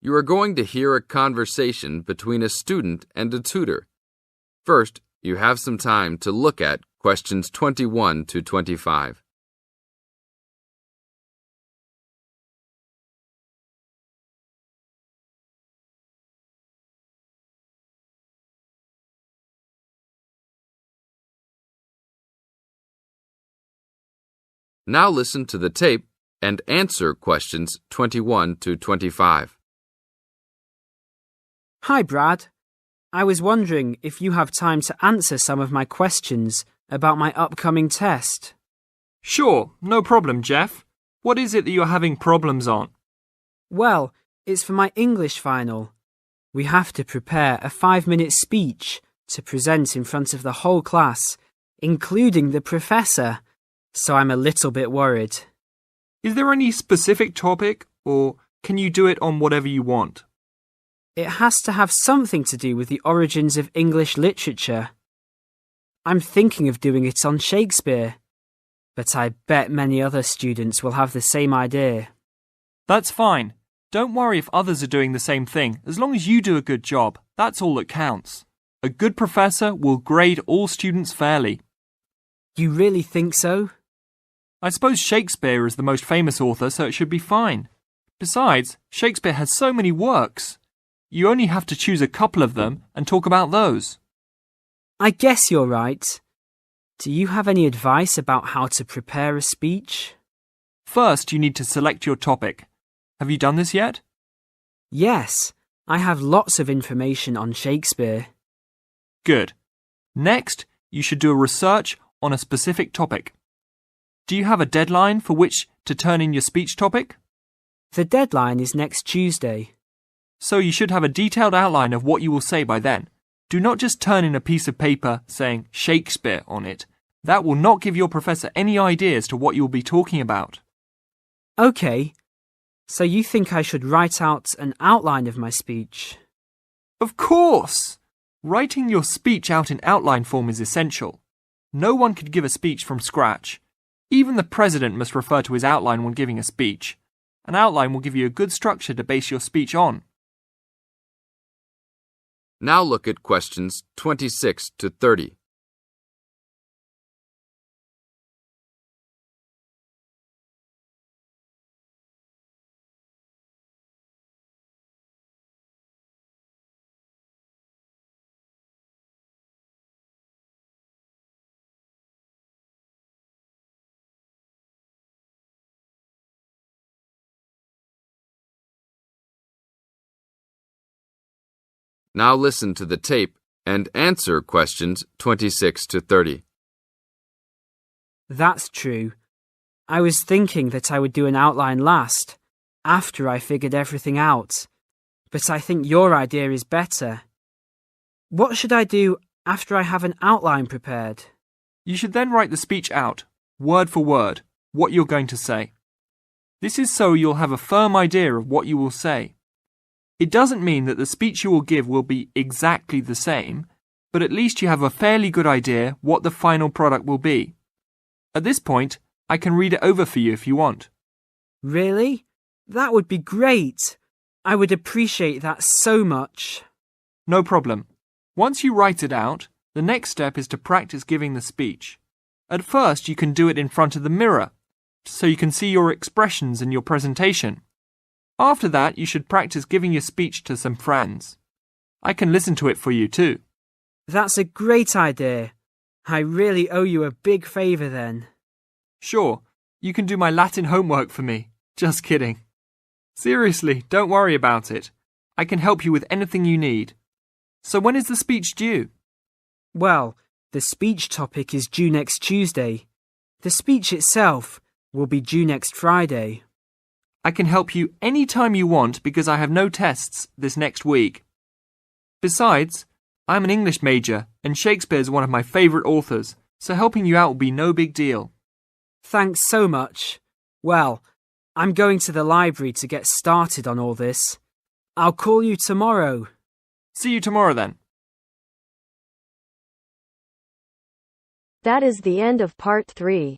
You are going to hear a conversation between a student and a tutor. First, you have some time to look at questions 21 to 25. Now listen to the tape and answer questions 21 to 25. Hi, Brad. I was wondering if you have time to answer some of my questions about my upcoming test. Sure, no problem, Jeff. What is it that you're having problems on? Well, it's for my English final. We have to prepare a 5-minute speech to present in front of the whole class, including the professor. So I'm a little bit worried. Is there any specific topic, or can you do it on whatever you want? It has to have something to do with the origins of English literature. I'm thinking of doing it on Shakespeare, but I bet many other students will have the same idea. That's fine. Don't worry if others are doing the same thing. As long as you do a good job, that's all that counts. A good professor will grade all students fairly. You really think so? I suppose Shakespeare is the most famous author, so it should be fine. Besides, Shakespeare has so many works. You only have to choose a couple of them and talk about those. I guess you're right. Do you have any advice about how to prepare a speech? First, you need to select your topic. Have you done this yet? Yes, I have lots of information on Shakespeare. Good. Next, you should do a research on a specific topic. Do you have a deadline for which to turn in your speech topic? The deadline is next Tuesday. So you should have a detailed outline of what you will say by then. Do not just turn in a piece of paper saying Shakespeare on it. That will not give your professor any idea as to what you will be talking about. Okay, so you think I should write out an outline of my speech? Of course! Writing your speech out in outline form is essential. No one could give a speech from scratch. Even the president must refer to his outline when giving a speech. An outline will give you a good structure to base your speech on. Now look at questions 26 to 30. Now listen to the tape and answer questions 26 to 30. That's true. I was thinking that I would do an outline last, after I figured everything out. But I think your idea is better. What should I do after I have an outline prepared? You should then write the speech out, word for word, what you're going to say. This is so you'll have a firm idea of what you will say. It doesn't mean that the speech you will give will be exactly the same, but at least you have a fairly good idea what the final product will be. At this point, I can read it over for you if you want. Really? That would be great. I would appreciate that so much. No problem. Once you write it out, the next step is to practice giving the speech. At first, you can do it in front of the mirror, so you can see your expressions in your presentation. After that, you should practice giving your speech to some friends. I can listen to it for you too. That's a great idea. I really owe you a big favour then. Sure, you can do my Latin homework for me. Just kidding. Seriously, don't worry about it. I can help you with anything you need. So when is the speech due? Well, the speech topic is due next Tuesday. The speech itself will be due next Friday. I can help you any time you want because I have no tests this next week. Besides, I'm an English major and Shakespeare's one of my favourite authors, so helping you out will be no big deal. Thanks so much. Well, I'm going to the library to get started on all this. I'll call you tomorrow. See you tomorrow then. That is the end of part 3.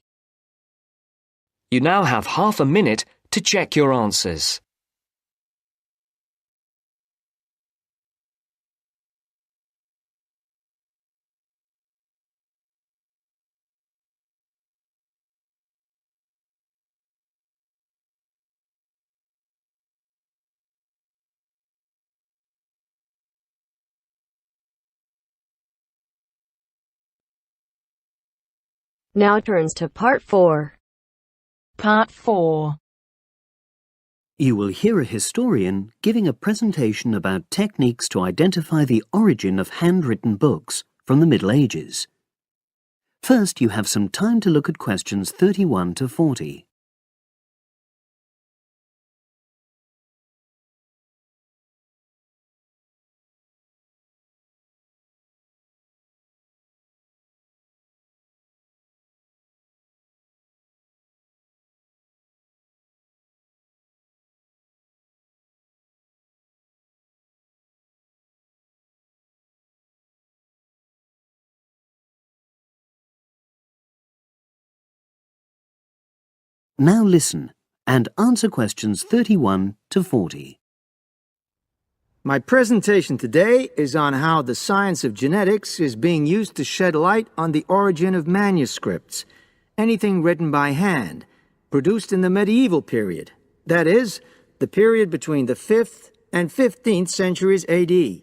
You now have half a minute to check your answers. Now turns to part 4. Part 4. You will hear a historian giving a presentation about techniques to identify the origin of handwritten books from the Middle Ages. First, you have some time to look at questions 31 to 40. Now listen and answer questions 31 to 40. My presentation today is on how the science of genetics is being used to shed light on the origin of manuscripts, anything written by hand, produced in the medieval period, that is, the period between the 5th and 15th centuries AD.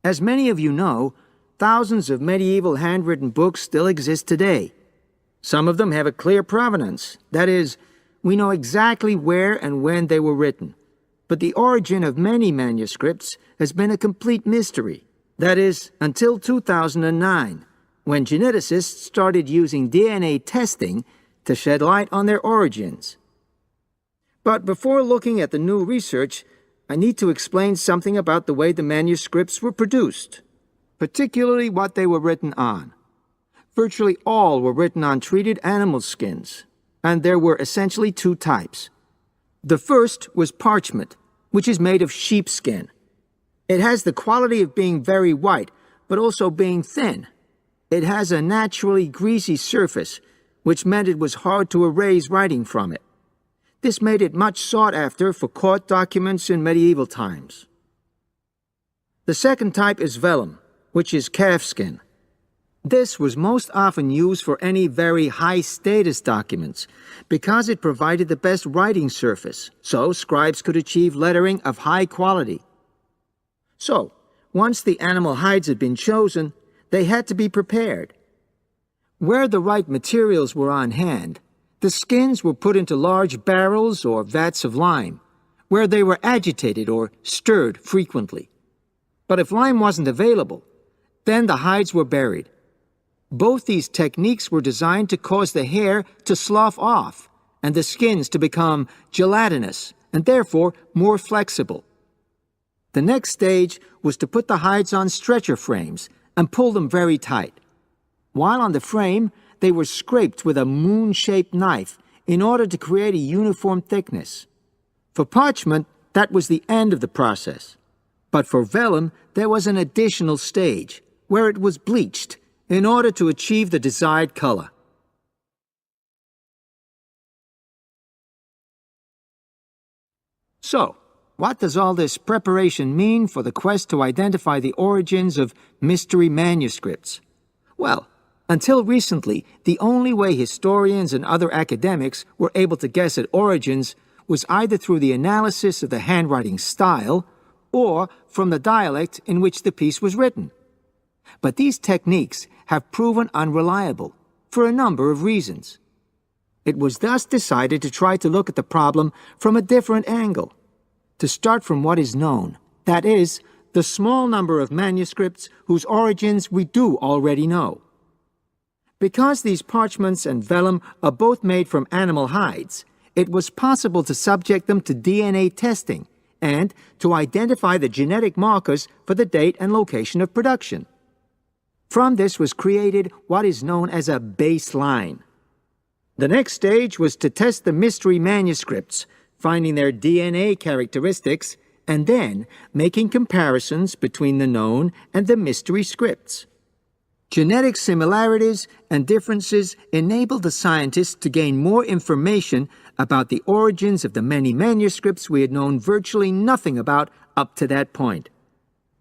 As many of you know, thousands of medieval handwritten books still exist today. Some of them have a clear provenance, that is, we know exactly where and when they were written. But the origin of many manuscripts has been a complete mystery, that is, until 2009, when geneticists started using DNA testing to shed light on their origins. But before looking at the new research, I need to explain something about the way the manuscripts were produced, particularly what they were written on. Virtually all were written on treated animal skins, and there were essentially 2 types. The first was parchment, which is made of sheepskin. It has the quality of being very white, but also being thin. It has a naturally greasy surface, which meant it was hard to erase writing from it. This made it much sought after for court documents in medieval times. The second type is vellum, which is calfskin. This was most often used for any very high-status documents because it provided the best writing surface, so scribes could achieve lettering of high quality. So, once the animal hides had been chosen, they had to be prepared. Where the right materials were on hand, the skins were put into large barrels or vats of lime, where they were agitated or stirred frequently. But if lime wasn't available, then the hides were buried. Both these techniques were designed to cause the hair to slough off and the skins to become gelatinous and therefore more flexible. The next stage was to put the hides on stretcher frames and pull them very tight. While on the frame, they were scraped with a moon-shaped knife in order to create a uniform thickness. For parchment, that was the end of the process. But for vellum, there was an additional stage, where it was bleached in order to achieve the desired color. So, what does all this preparation mean for the quest to identify the origins of mystery manuscripts? Well, until recently, the only way historians and other academics were able to guess at origins was either through the analysis of the handwriting style or from the dialect in which the piece was written. But these techniques have proven unreliable for a number of reasons. It was thus decided to try to look at the problem from a different angle, to start from what is known, that is, the small number of manuscripts whose origins we do already know. Because these parchments and vellum are both made from animal hides, it was possible to subject them to DNA testing and to identify the genetic markers for the date and location of production. From this was created what is known as a baseline. The next stage was to test the mystery manuscripts, finding their DNA characteristics, and then making comparisons between the known and the mystery scripts. Genetic similarities and differences enabled the scientists to gain more information about the origins of the many manuscripts we had known virtually nothing about up to that point.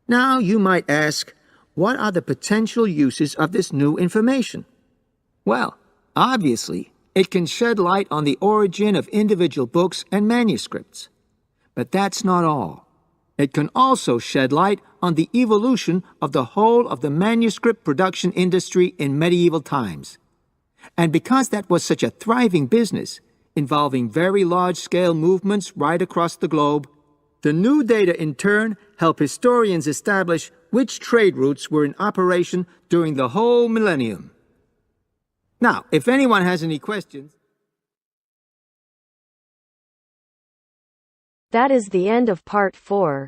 Now you might ask, what are the potential uses of this new information? Well, obviously, it can shed light on the origin of individual books and manuscripts. But that's not all. It can also shed light on the evolution of the whole of the manuscript production industry in medieval times. And because that was such a thriving business, involving very large-scale movements right across the globe, the new data in turn help historians establish which trade routes were in operation during the whole millennium. Now, if anyone has any questions... That is the end of part 4.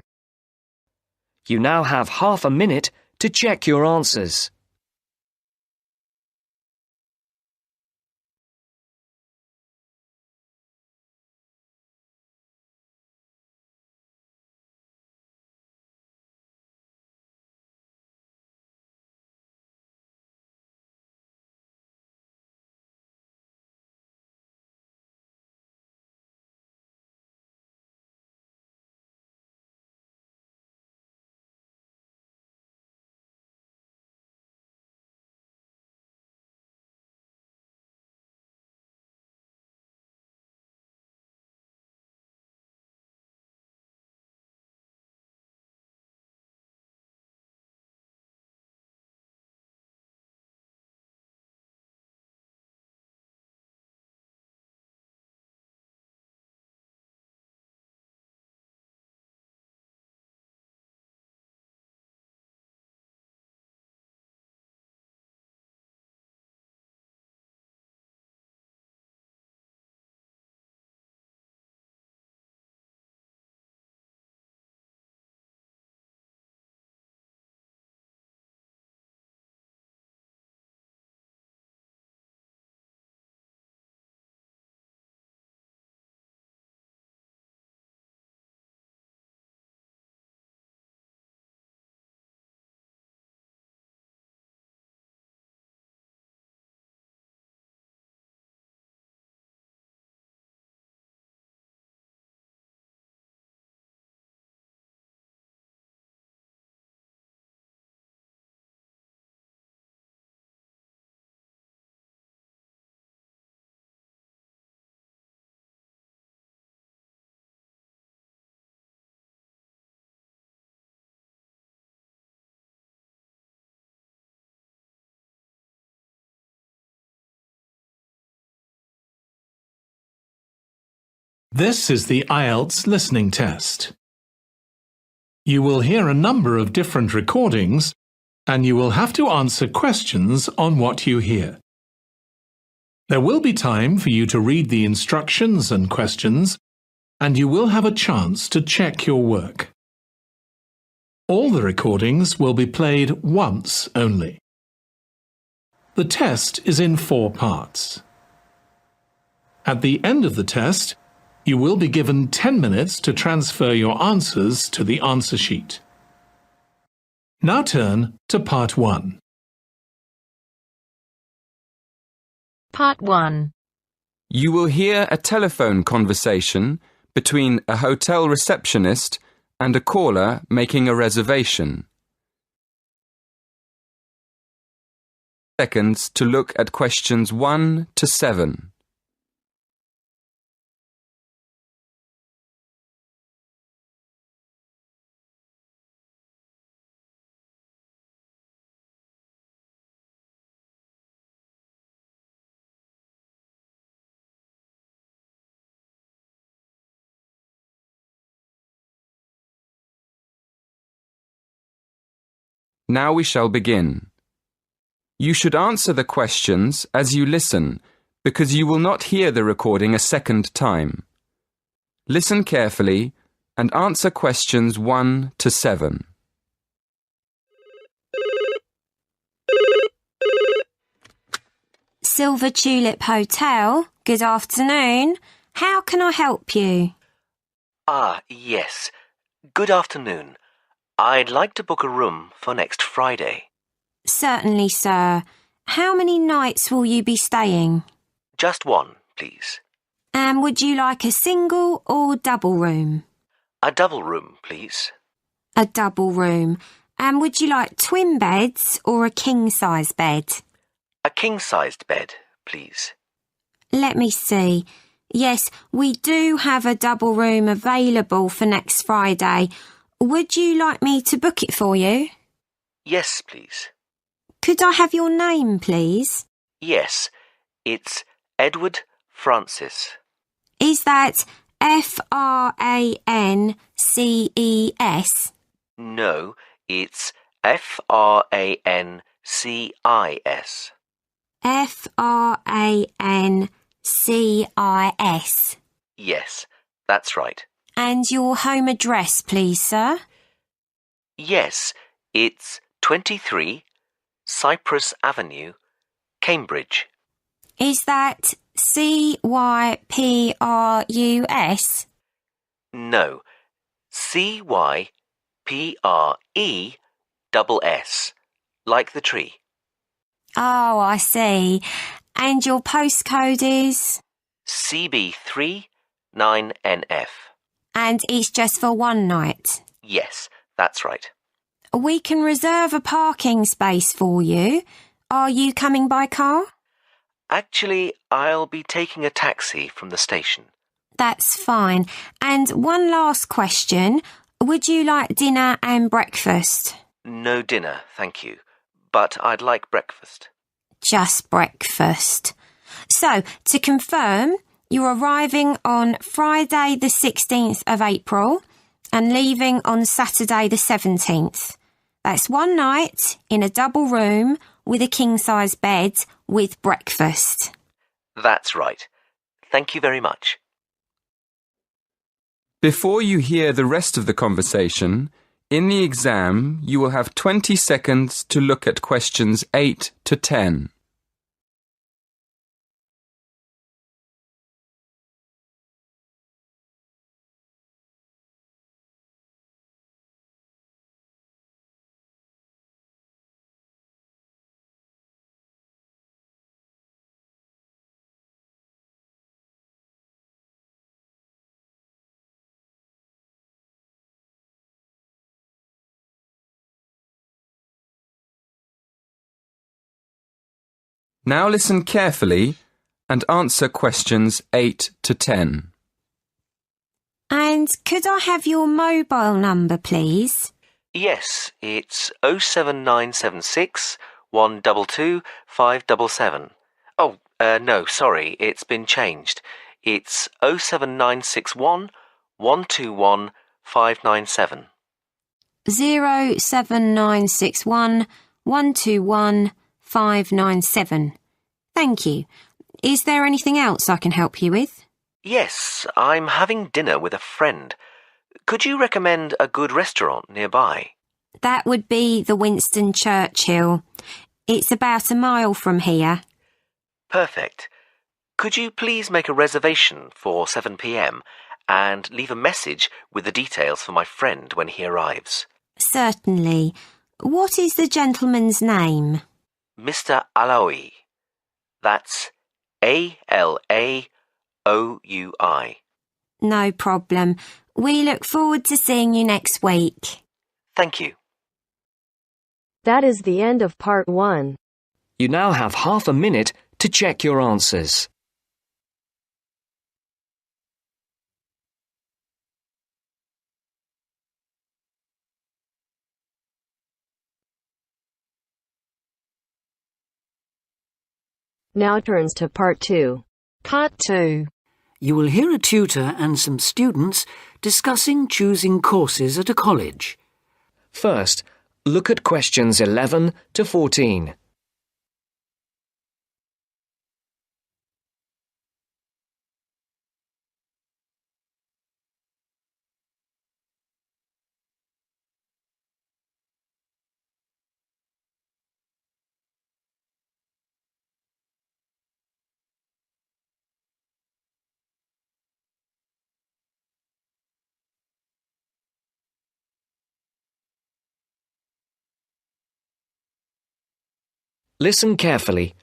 You now have half a minute to check your answers. This is the IELTS listening test. You will hear a number of different recordings, and you will have to answer questions on what you hear. There will be time for you to read the instructions and questions, and you will have a chance to check your work. All the recordings will be played once only. The test is in 4 parts. At the end of the test, you will be given 10 minutes to transfer your answers to the answer sheet. Now turn to Part 1. Part 1. You will hear a telephone conversation between a hotel receptionist and a caller making a reservation. Seconds to look at questions 1 to 7. Now we shall begin. You should answer the questions as you listen, because you will not hear the recording a second time. Listen carefully and answer questions 1 to 7. Silver Tulip Hotel, good afternoon. How can I help you? Yes. Good afternoon. I'd like to book a room for next Friday. Certainly, sir. How many nights will you be staying? Just one, please. And would you like a single or double room? A double room, please. A double room. And would you like twin beds or a king-size bed? A king-sized bed, please. Let me see. Yes, we do have a double room available for next Friday. Would you like me to book it for you? Yes, please. Could I have your name, please? Yes, it's Edward Francis. Is that Frances? No, it's Francis. Francis. Yes, that's right. And your home address, please, sir? Yes, it's 23 Cypress Avenue, Cambridge. Is that Cyprus? No, Cypress, like the tree. Oh, I see. And your postcode is? CB3 9NF. And it's just for one night? Yes, that's right. We can reserve a parking space for you. Are you coming by car? Actually, I'll be taking a taxi from the station. That's fine. And one last question. Would you like dinner and breakfast? No dinner, thank you. But I'd like breakfast. Just breakfast. So, to confirm, you're arriving on Friday the 16th of April and leaving on Saturday the 17th. That's one night in a double room with a king-size bed with breakfast. That's right. Thank you very much. Before you hear the rest of the conversation, in the exam you will have 20 seconds to look at questions 8 to 10. Now listen carefully and answer questions 8 to 10. And could I have your mobile number, please? Yes, it's 07976 122 577. Oh, no, sorry, it's been changed. It's 07961 121 597. 07961 121 597. Thank you. Is there anything else I can help you with? Yes, I'm having dinner with a friend. Could you recommend a good restaurant nearby? That would be the Winston Churchill. It's about a mile from here. Perfect. Could you please make a reservation for 7 p.m. and leave a message with the details for my friend when he arrives? Certainly. What is the gentleman's name? Mr. Alaoui. That's Alaoui. No problem. We look forward to seeing you next week. Thank you. That is the end of part 1. You now have half a minute to check your answers. Now turns to part 2. Part 2. You will hear a tutor and some students discussing choosing courses at a college. First, look at questions 11 to 14. Listen carefully.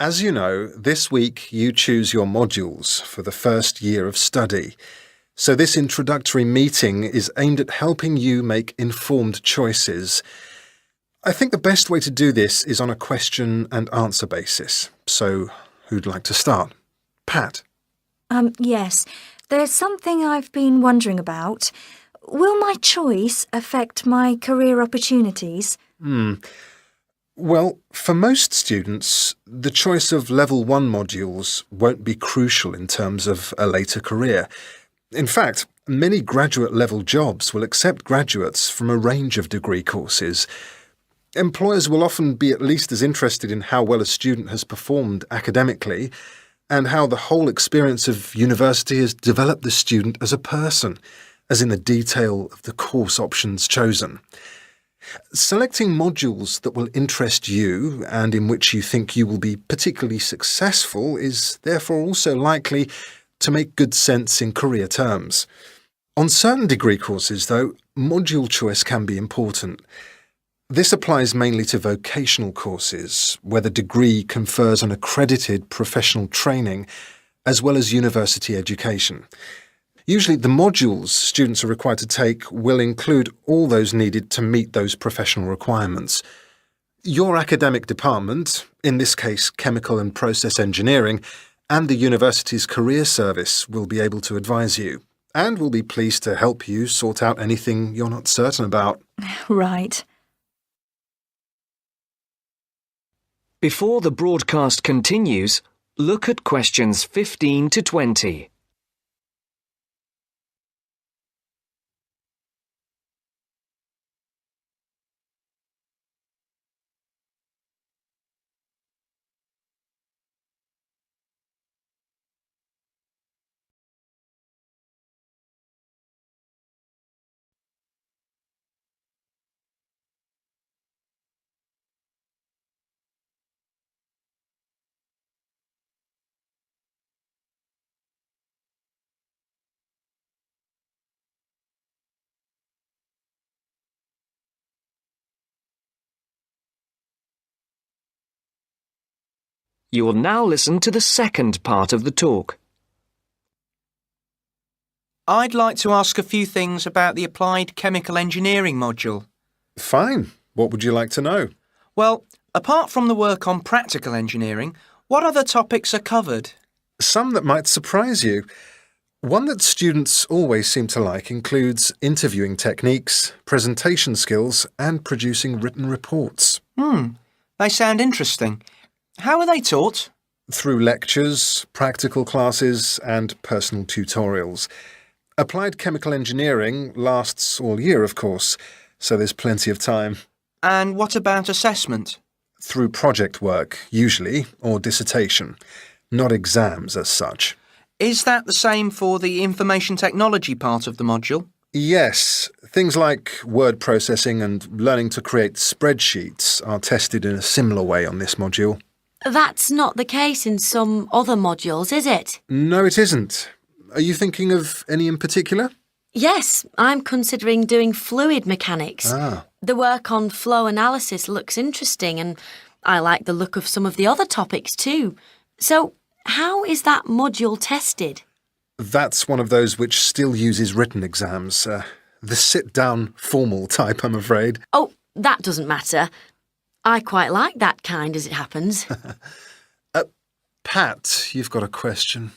As you know, this week you choose your modules for the first year of study. So this introductory meeting is aimed at helping you make informed choices. I think the best way to do this is on a question and answer basis. So, who'd like to start? Pat? Yes. There's something I've been wondering about. Will my choice affect my career opportunities? Well, for most students, the choice of Level 1 modules won't be crucial in terms of a later career. In fact, many graduate-level jobs will accept graduates from a range of degree courses. Employers will often be at least as interested in how well a student has performed academically and how the whole experience of university has developed the student as a person, as in the detail of the course options chosen. Selecting modules that will interest you and in which you think you will be particularly successful is therefore also likely to make good sense in career terms. On certain degree courses, though, module choice can be important. This applies mainly to vocational courses, where the degree confers an accredited professional training, as well as university education. Usually the modules students are required to take will include all those needed to meet those professional requirements. Your academic department, in this case chemical and process engineering, and the university's career service will be able to advise you, and will be pleased to help you sort out anything you're not certain about. Right. Before the broadcast continues, look at questions 15 to 20. You will now listen to the second part of the talk. I'd like to ask a few things about the Applied Chemical Engineering module. Fine. What would you like to know? Well, apart from the work on practical engineering, what other topics are covered? Some that might surprise you. One that students always seem to like includes interviewing techniques, presentation skills, and producing written reports. They sound interesting. How are they taught? Through lectures, practical classes, and personal tutorials. Applied chemical engineering lasts all year, of course, so there's plenty of time. And what about assessment? Through project work, usually, or dissertation. Not exams as such. Is that the same for the information technology part of the module? Yes. Things like word processing and learning to create spreadsheets are tested in a similar way on this module. That's not the case in some other modules, is it? No, it isn't. Are you thinking of any in particular? Yes, I'm considering doing fluid mechanics. Ah. The work on flow analysis looks interesting and I like the look of some of the other topics too. So, how is that module tested? That's one of those which still uses written exams. The sit-down, formal type, I'm afraid. Oh, that doesn't matter. I quite like that kind, as it happens. Pat, you've got a question.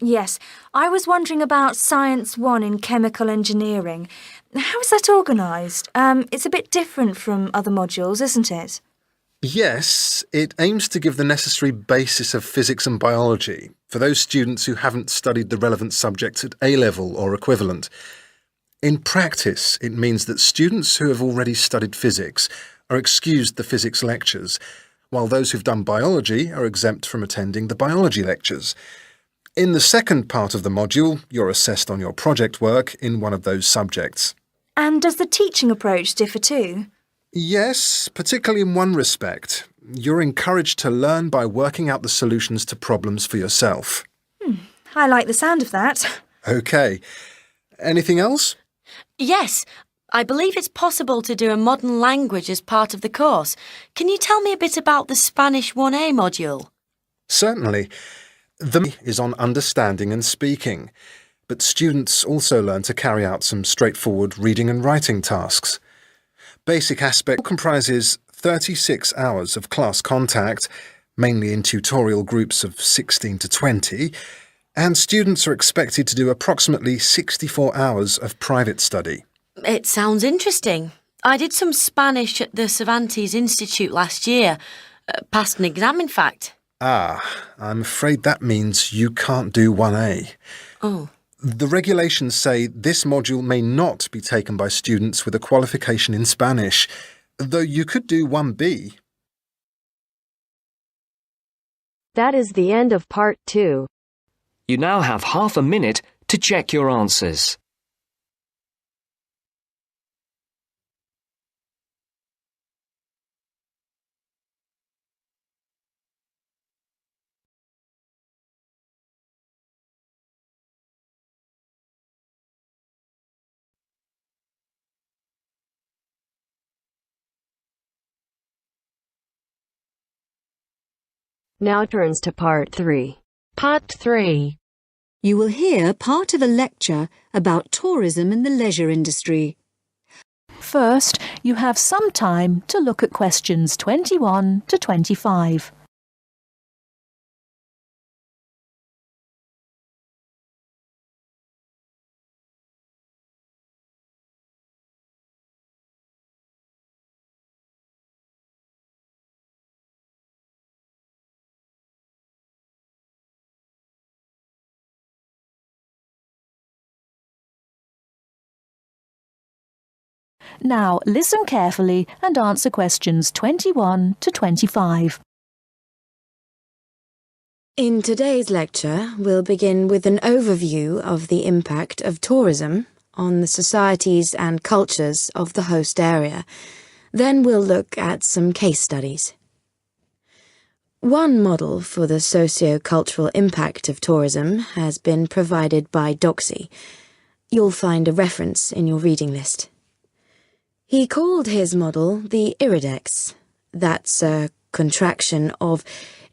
Yes. I was wondering about Science 1 in chemical engineering. How is that organised? It's a bit different from other modules, isn't it? Yes, it aims to give the necessary basis of physics and biology for those students who haven't studied the relevant subjects at A-level or equivalent. In practice, it means that students who have already studied physics are excused the physics lectures, while those who've done biology are exempt from attending the biology lectures. In the second part of the module, you're assessed on your project work in one of those subjects. And does the teaching approach differ too? Yes, particularly in one respect. You're encouraged to learn by working out the solutions to problems for yourself. I like the sound of that. OK. Anything else? Yes, I believe it's possible to do a modern language as part of the course. Can you tell me a bit about the Spanish 1A module? Certainly. The is on understanding and speaking, but students also learn to carry out some straightforward reading and writing tasks. Basic aspect comprises 36 hours of class contact, mainly in tutorial groups of 16 to 20, and students are expected to do approximately 64 hours of private study. It sounds interesting. I did some Spanish at the Cervantes Institute last year. Passed an exam, in fact. I'm afraid that means you can't do 1A. Oh. The regulations say this module may not be taken by students with a qualification in Spanish, though you could do 1B. That is the end of part 2. You now have half a minute to check your answers. Now turns to part 3. Part 3. You will hear part of a lecture about tourism in the leisure industry. First, you have some time to look at questions 21 to 25. Now listen carefully and answer questions 21 to 25. In today's lecture, we'll begin with an overview of the impact of tourism on the societies and cultures of the host area. Then we'll look at some case studies. One model for the socio-cultural impact of tourism has been provided by Doxy. You'll find a reference in your reading list. He called his model the Iridex. That's a contraction of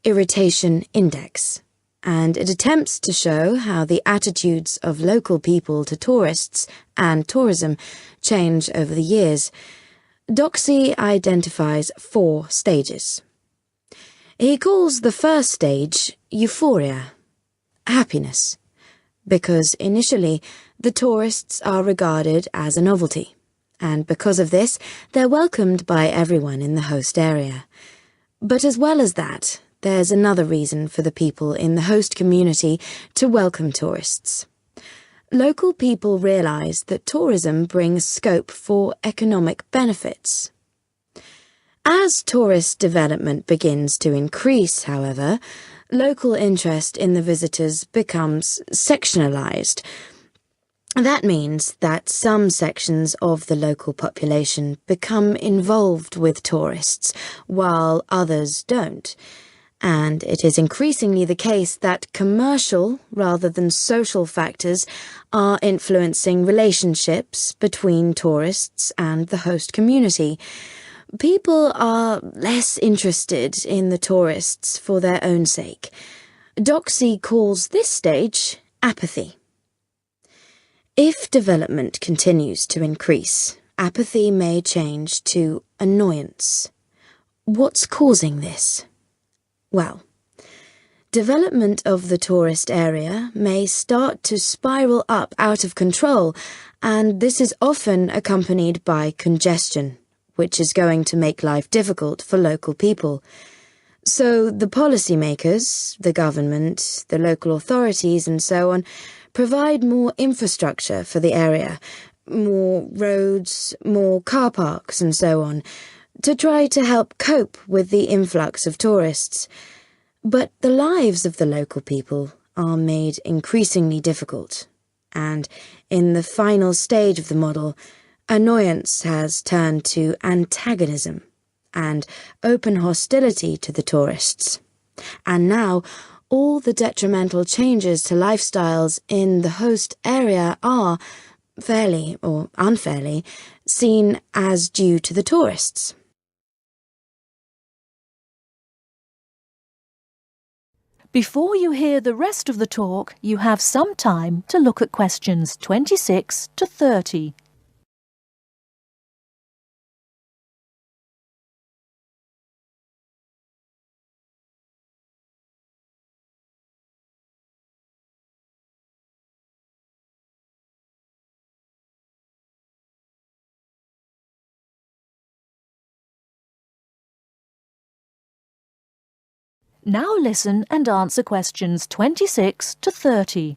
Irritation Index, and it attempts to show how the attitudes of local people to tourists and tourism change over the years. Doxy identifies 4 stages. He calls the first stage euphoria, happiness, because initially the tourists are regarded as a novelty, and because of this they're welcomed by everyone in the host area. But as well as that, there's another reason for the people in the host community to welcome tourists. Local people realise that tourism brings scope for economic benefits. As tourist development begins to increase, however, local interest in the visitors becomes sectionalised. That means that some sections of the local population become involved with tourists, while others don't. And it is increasingly the case that commercial rather than social factors are influencing relationships between tourists and the host community. People are less interested in the tourists for their own sake. Doxy calls this stage apathy. If development continues to increase, apathy may change to annoyance. What's causing this? Well, development of the tourist area may start to spiral up out of control, and this is often accompanied by congestion, which is going to make life difficult for local people. So the policymakers, the government, the local authorities and so on provide more infrastructure for the area, more roads, more car parks and so on, to try to help cope with the influx of tourists. But the lives of the local people are made increasingly difficult, and in the final stage of the model, annoyance has turned to antagonism and open hostility to the tourists. And now, all the detrimental changes to lifestyles in the host area are, fairly or unfairly, seen as due to the tourists. Before you hear the rest of the talk, you have some time to look at questions 26 to 30. Now listen and answer questions 26 to 30.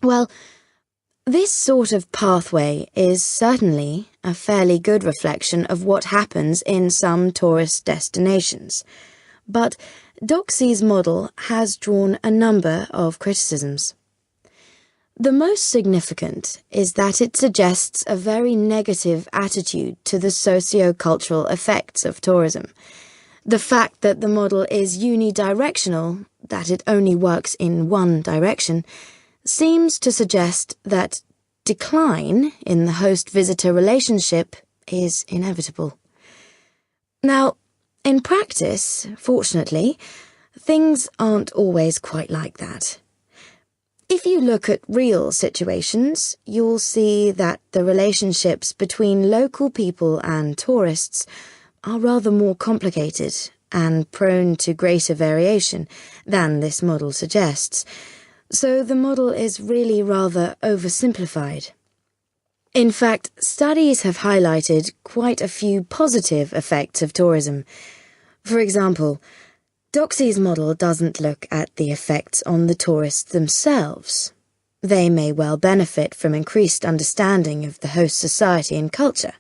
Well, this sort of pathway is certainly a fairly good reflection of what happens in some tourist destinations. But Doxey's model has drawn a number of criticisms. The most significant is that it suggests a very negative attitude to the socio-cultural effects of tourism. The fact that the model is unidirectional, that it only works in one direction, seems to suggest that decline in the host-visitor relationship is inevitable. Now, in practice, fortunately, things aren't always quite like that. If you look at real situations, you'll see that the relationships between local people and tourists are rather more complicated and prone to greater variation than this model suggests, so the model is really rather oversimplified. In fact, studies have highlighted quite a few positive effects of tourism. For example, Doxey's model doesn't look at the effects on the tourists themselves. They may well benefit from increased understanding of the host society and culture.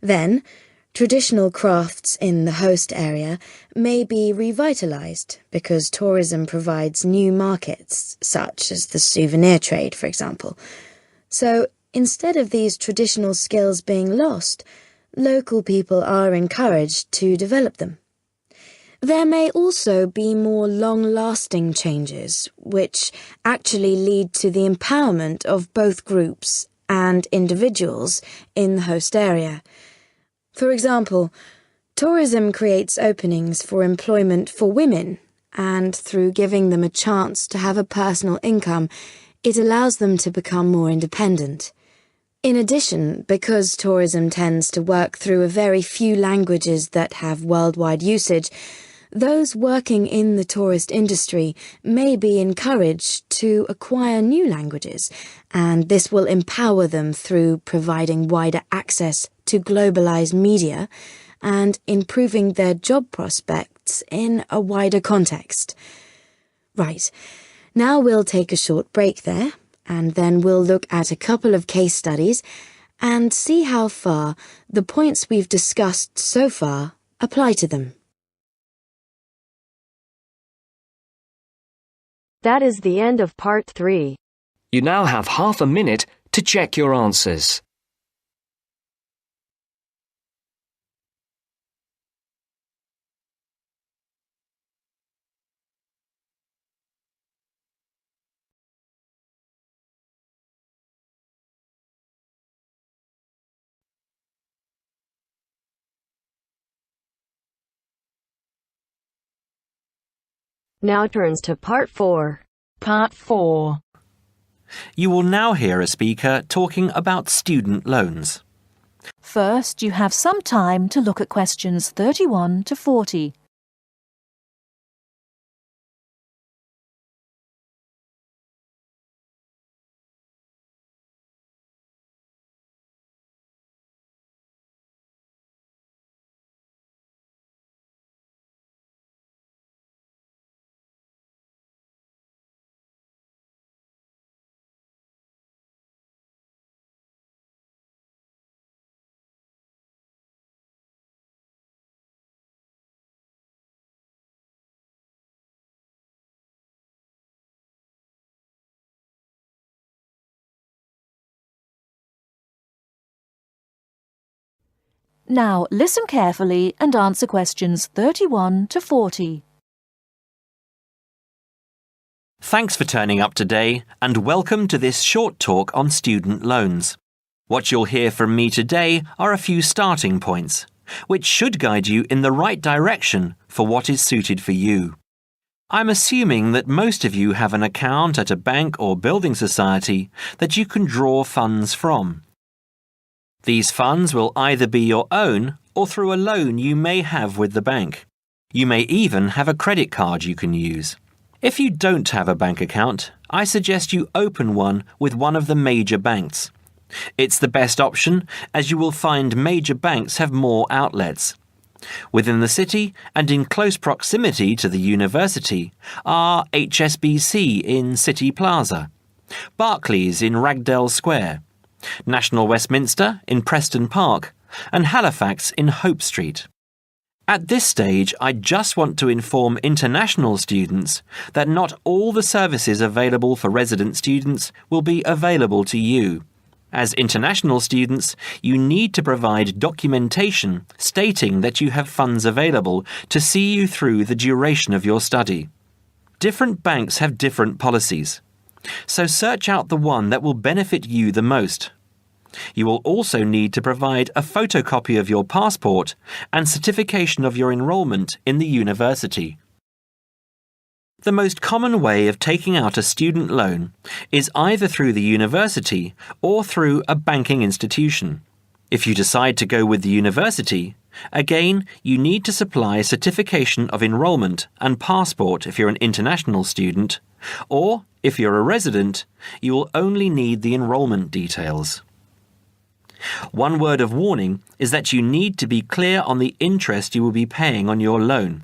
Then, traditional crafts in the host area may be revitalized because tourism provides new markets, such as the souvenir trade, for example. So, instead of these traditional skills being lost, local people are encouraged to develop them. There may also be more long-lasting changes, which actually lead to the empowerment of both groups and individuals in the host area. For example, tourism creates openings for employment for women, and through giving them a chance to have a personal income, it allows them to become more independent. In addition, because tourism tends to work through a very few languages that have worldwide usage, those working in the tourist industry may be encouraged to acquire new languages, and this will empower them through providing wider access to globalized media and improving their job prospects in a wider context. Right, now we'll take a short break there, and then we'll look at a couple of case studies and see how far the points we've discussed so far apply to them. That is the end of part 3. You now have half a minute to check your answers. Now turns to part 4. Part 4. You will now hear a speaker talking about student loans. First, you have some time to look at questions 31 to 40. Now listen carefully and answer questions 31 to 40. Thanks for turning up today and welcome to this short talk on student loans. What you'll hear from me today are a few starting points, which should guide you in the right direction for what is suited for you. I'm assuming that most of you have an account at a bank or building society that you can draw funds from. These funds will either be your own or through a loan you may have with the bank. You may even have a credit card you can use. If you don't have a bank account, I suggest you open one with one of the major banks. It's the best option as you will find major banks have more outlets. Within the city and in close proximity to the university are HSBC in City Plaza, Barclays in Ragdale Square, National Westminster in Preston Park, and Halifax in Hope Street. At this stage, I just want to inform international students that not all the services available for resident students will be available to you. As international students, you need to provide documentation stating that you have funds available to see you through the duration of your study. Different banks have different policies, so search out the one that will benefit you the most. You will also need to provide a photocopy of your passport and certification of your enrolment in the university. The most common way of taking out a student loan is either through the university or through a banking institution. If you decide to go with the university, again, you need to supply a certification of enrolment and passport if you're an international student, or if you're a resident, you will only need the enrolment details. One word of warning is that you need to be clear on the interest you will be paying on your loan.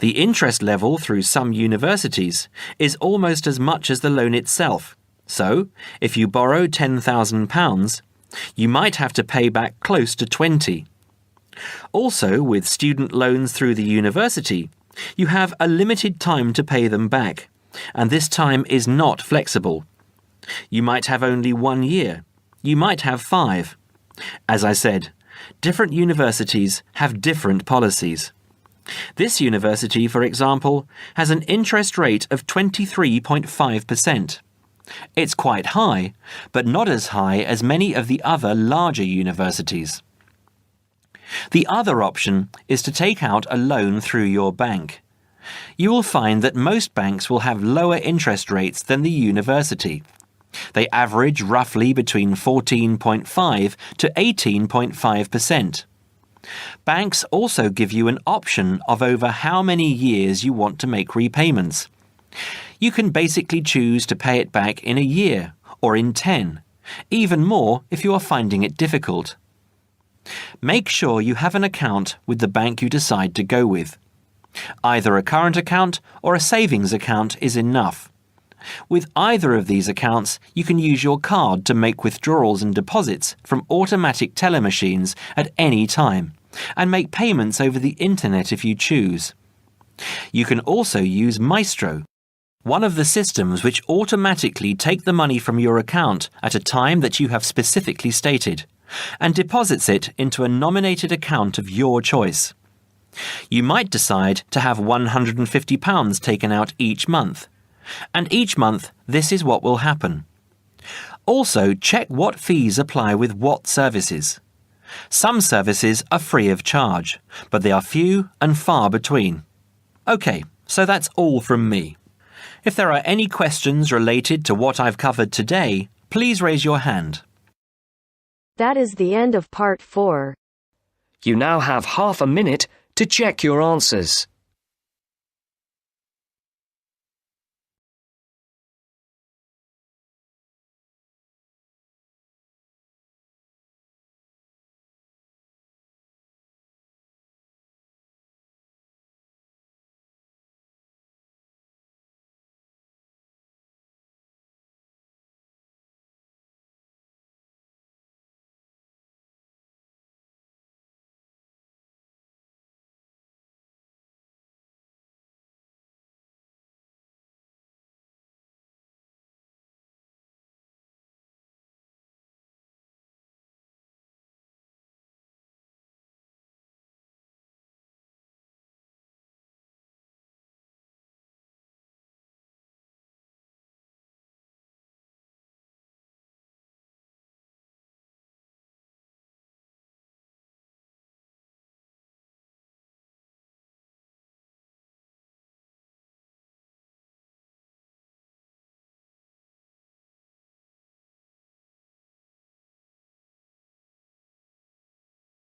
The interest level through some universities is almost as much as the loan itself, so if you borrow £10,000, you might have to pay back close to 20. Also, with student loans through the university, you have a limited time to pay them back, and this time is not flexible. You might have only 1 year. You might have 5. As I said, different universities have different policies. This university, for example, has an interest rate of 23.5%. It's quite high, but not as high as many of the other larger universities. The other option is to take out a loan through your bank. You will find that most banks will have lower interest rates than the university. They average roughly between 14.5 to 18.5%. Banks also give you an option of over how many years you want to make repayments. You can basically choose to pay it back in a year or in 10, even more if you are finding it difficult. Make sure you have an account with the bank you decide to go with. Either a current account or a savings account is enough. With either of these accounts, you can use your card to make withdrawals and deposits from automatic teller machines at any time, and make payments over the internet if you choose. You can also use Maestro, one of the systems which automatically take the money from your account at a time that you have specifically stated, and deposits it into a nominated account of your choice. You might decide to have £150 taken out each month, and each month this is what will happen. Also, check what fees apply with what services. Some services are free of charge, but they are few and far between. OK, so that's all from me. If there are any questions related to what I've covered today, please raise your hand. That is the end of Part 4. You now have half a minute to check your answers.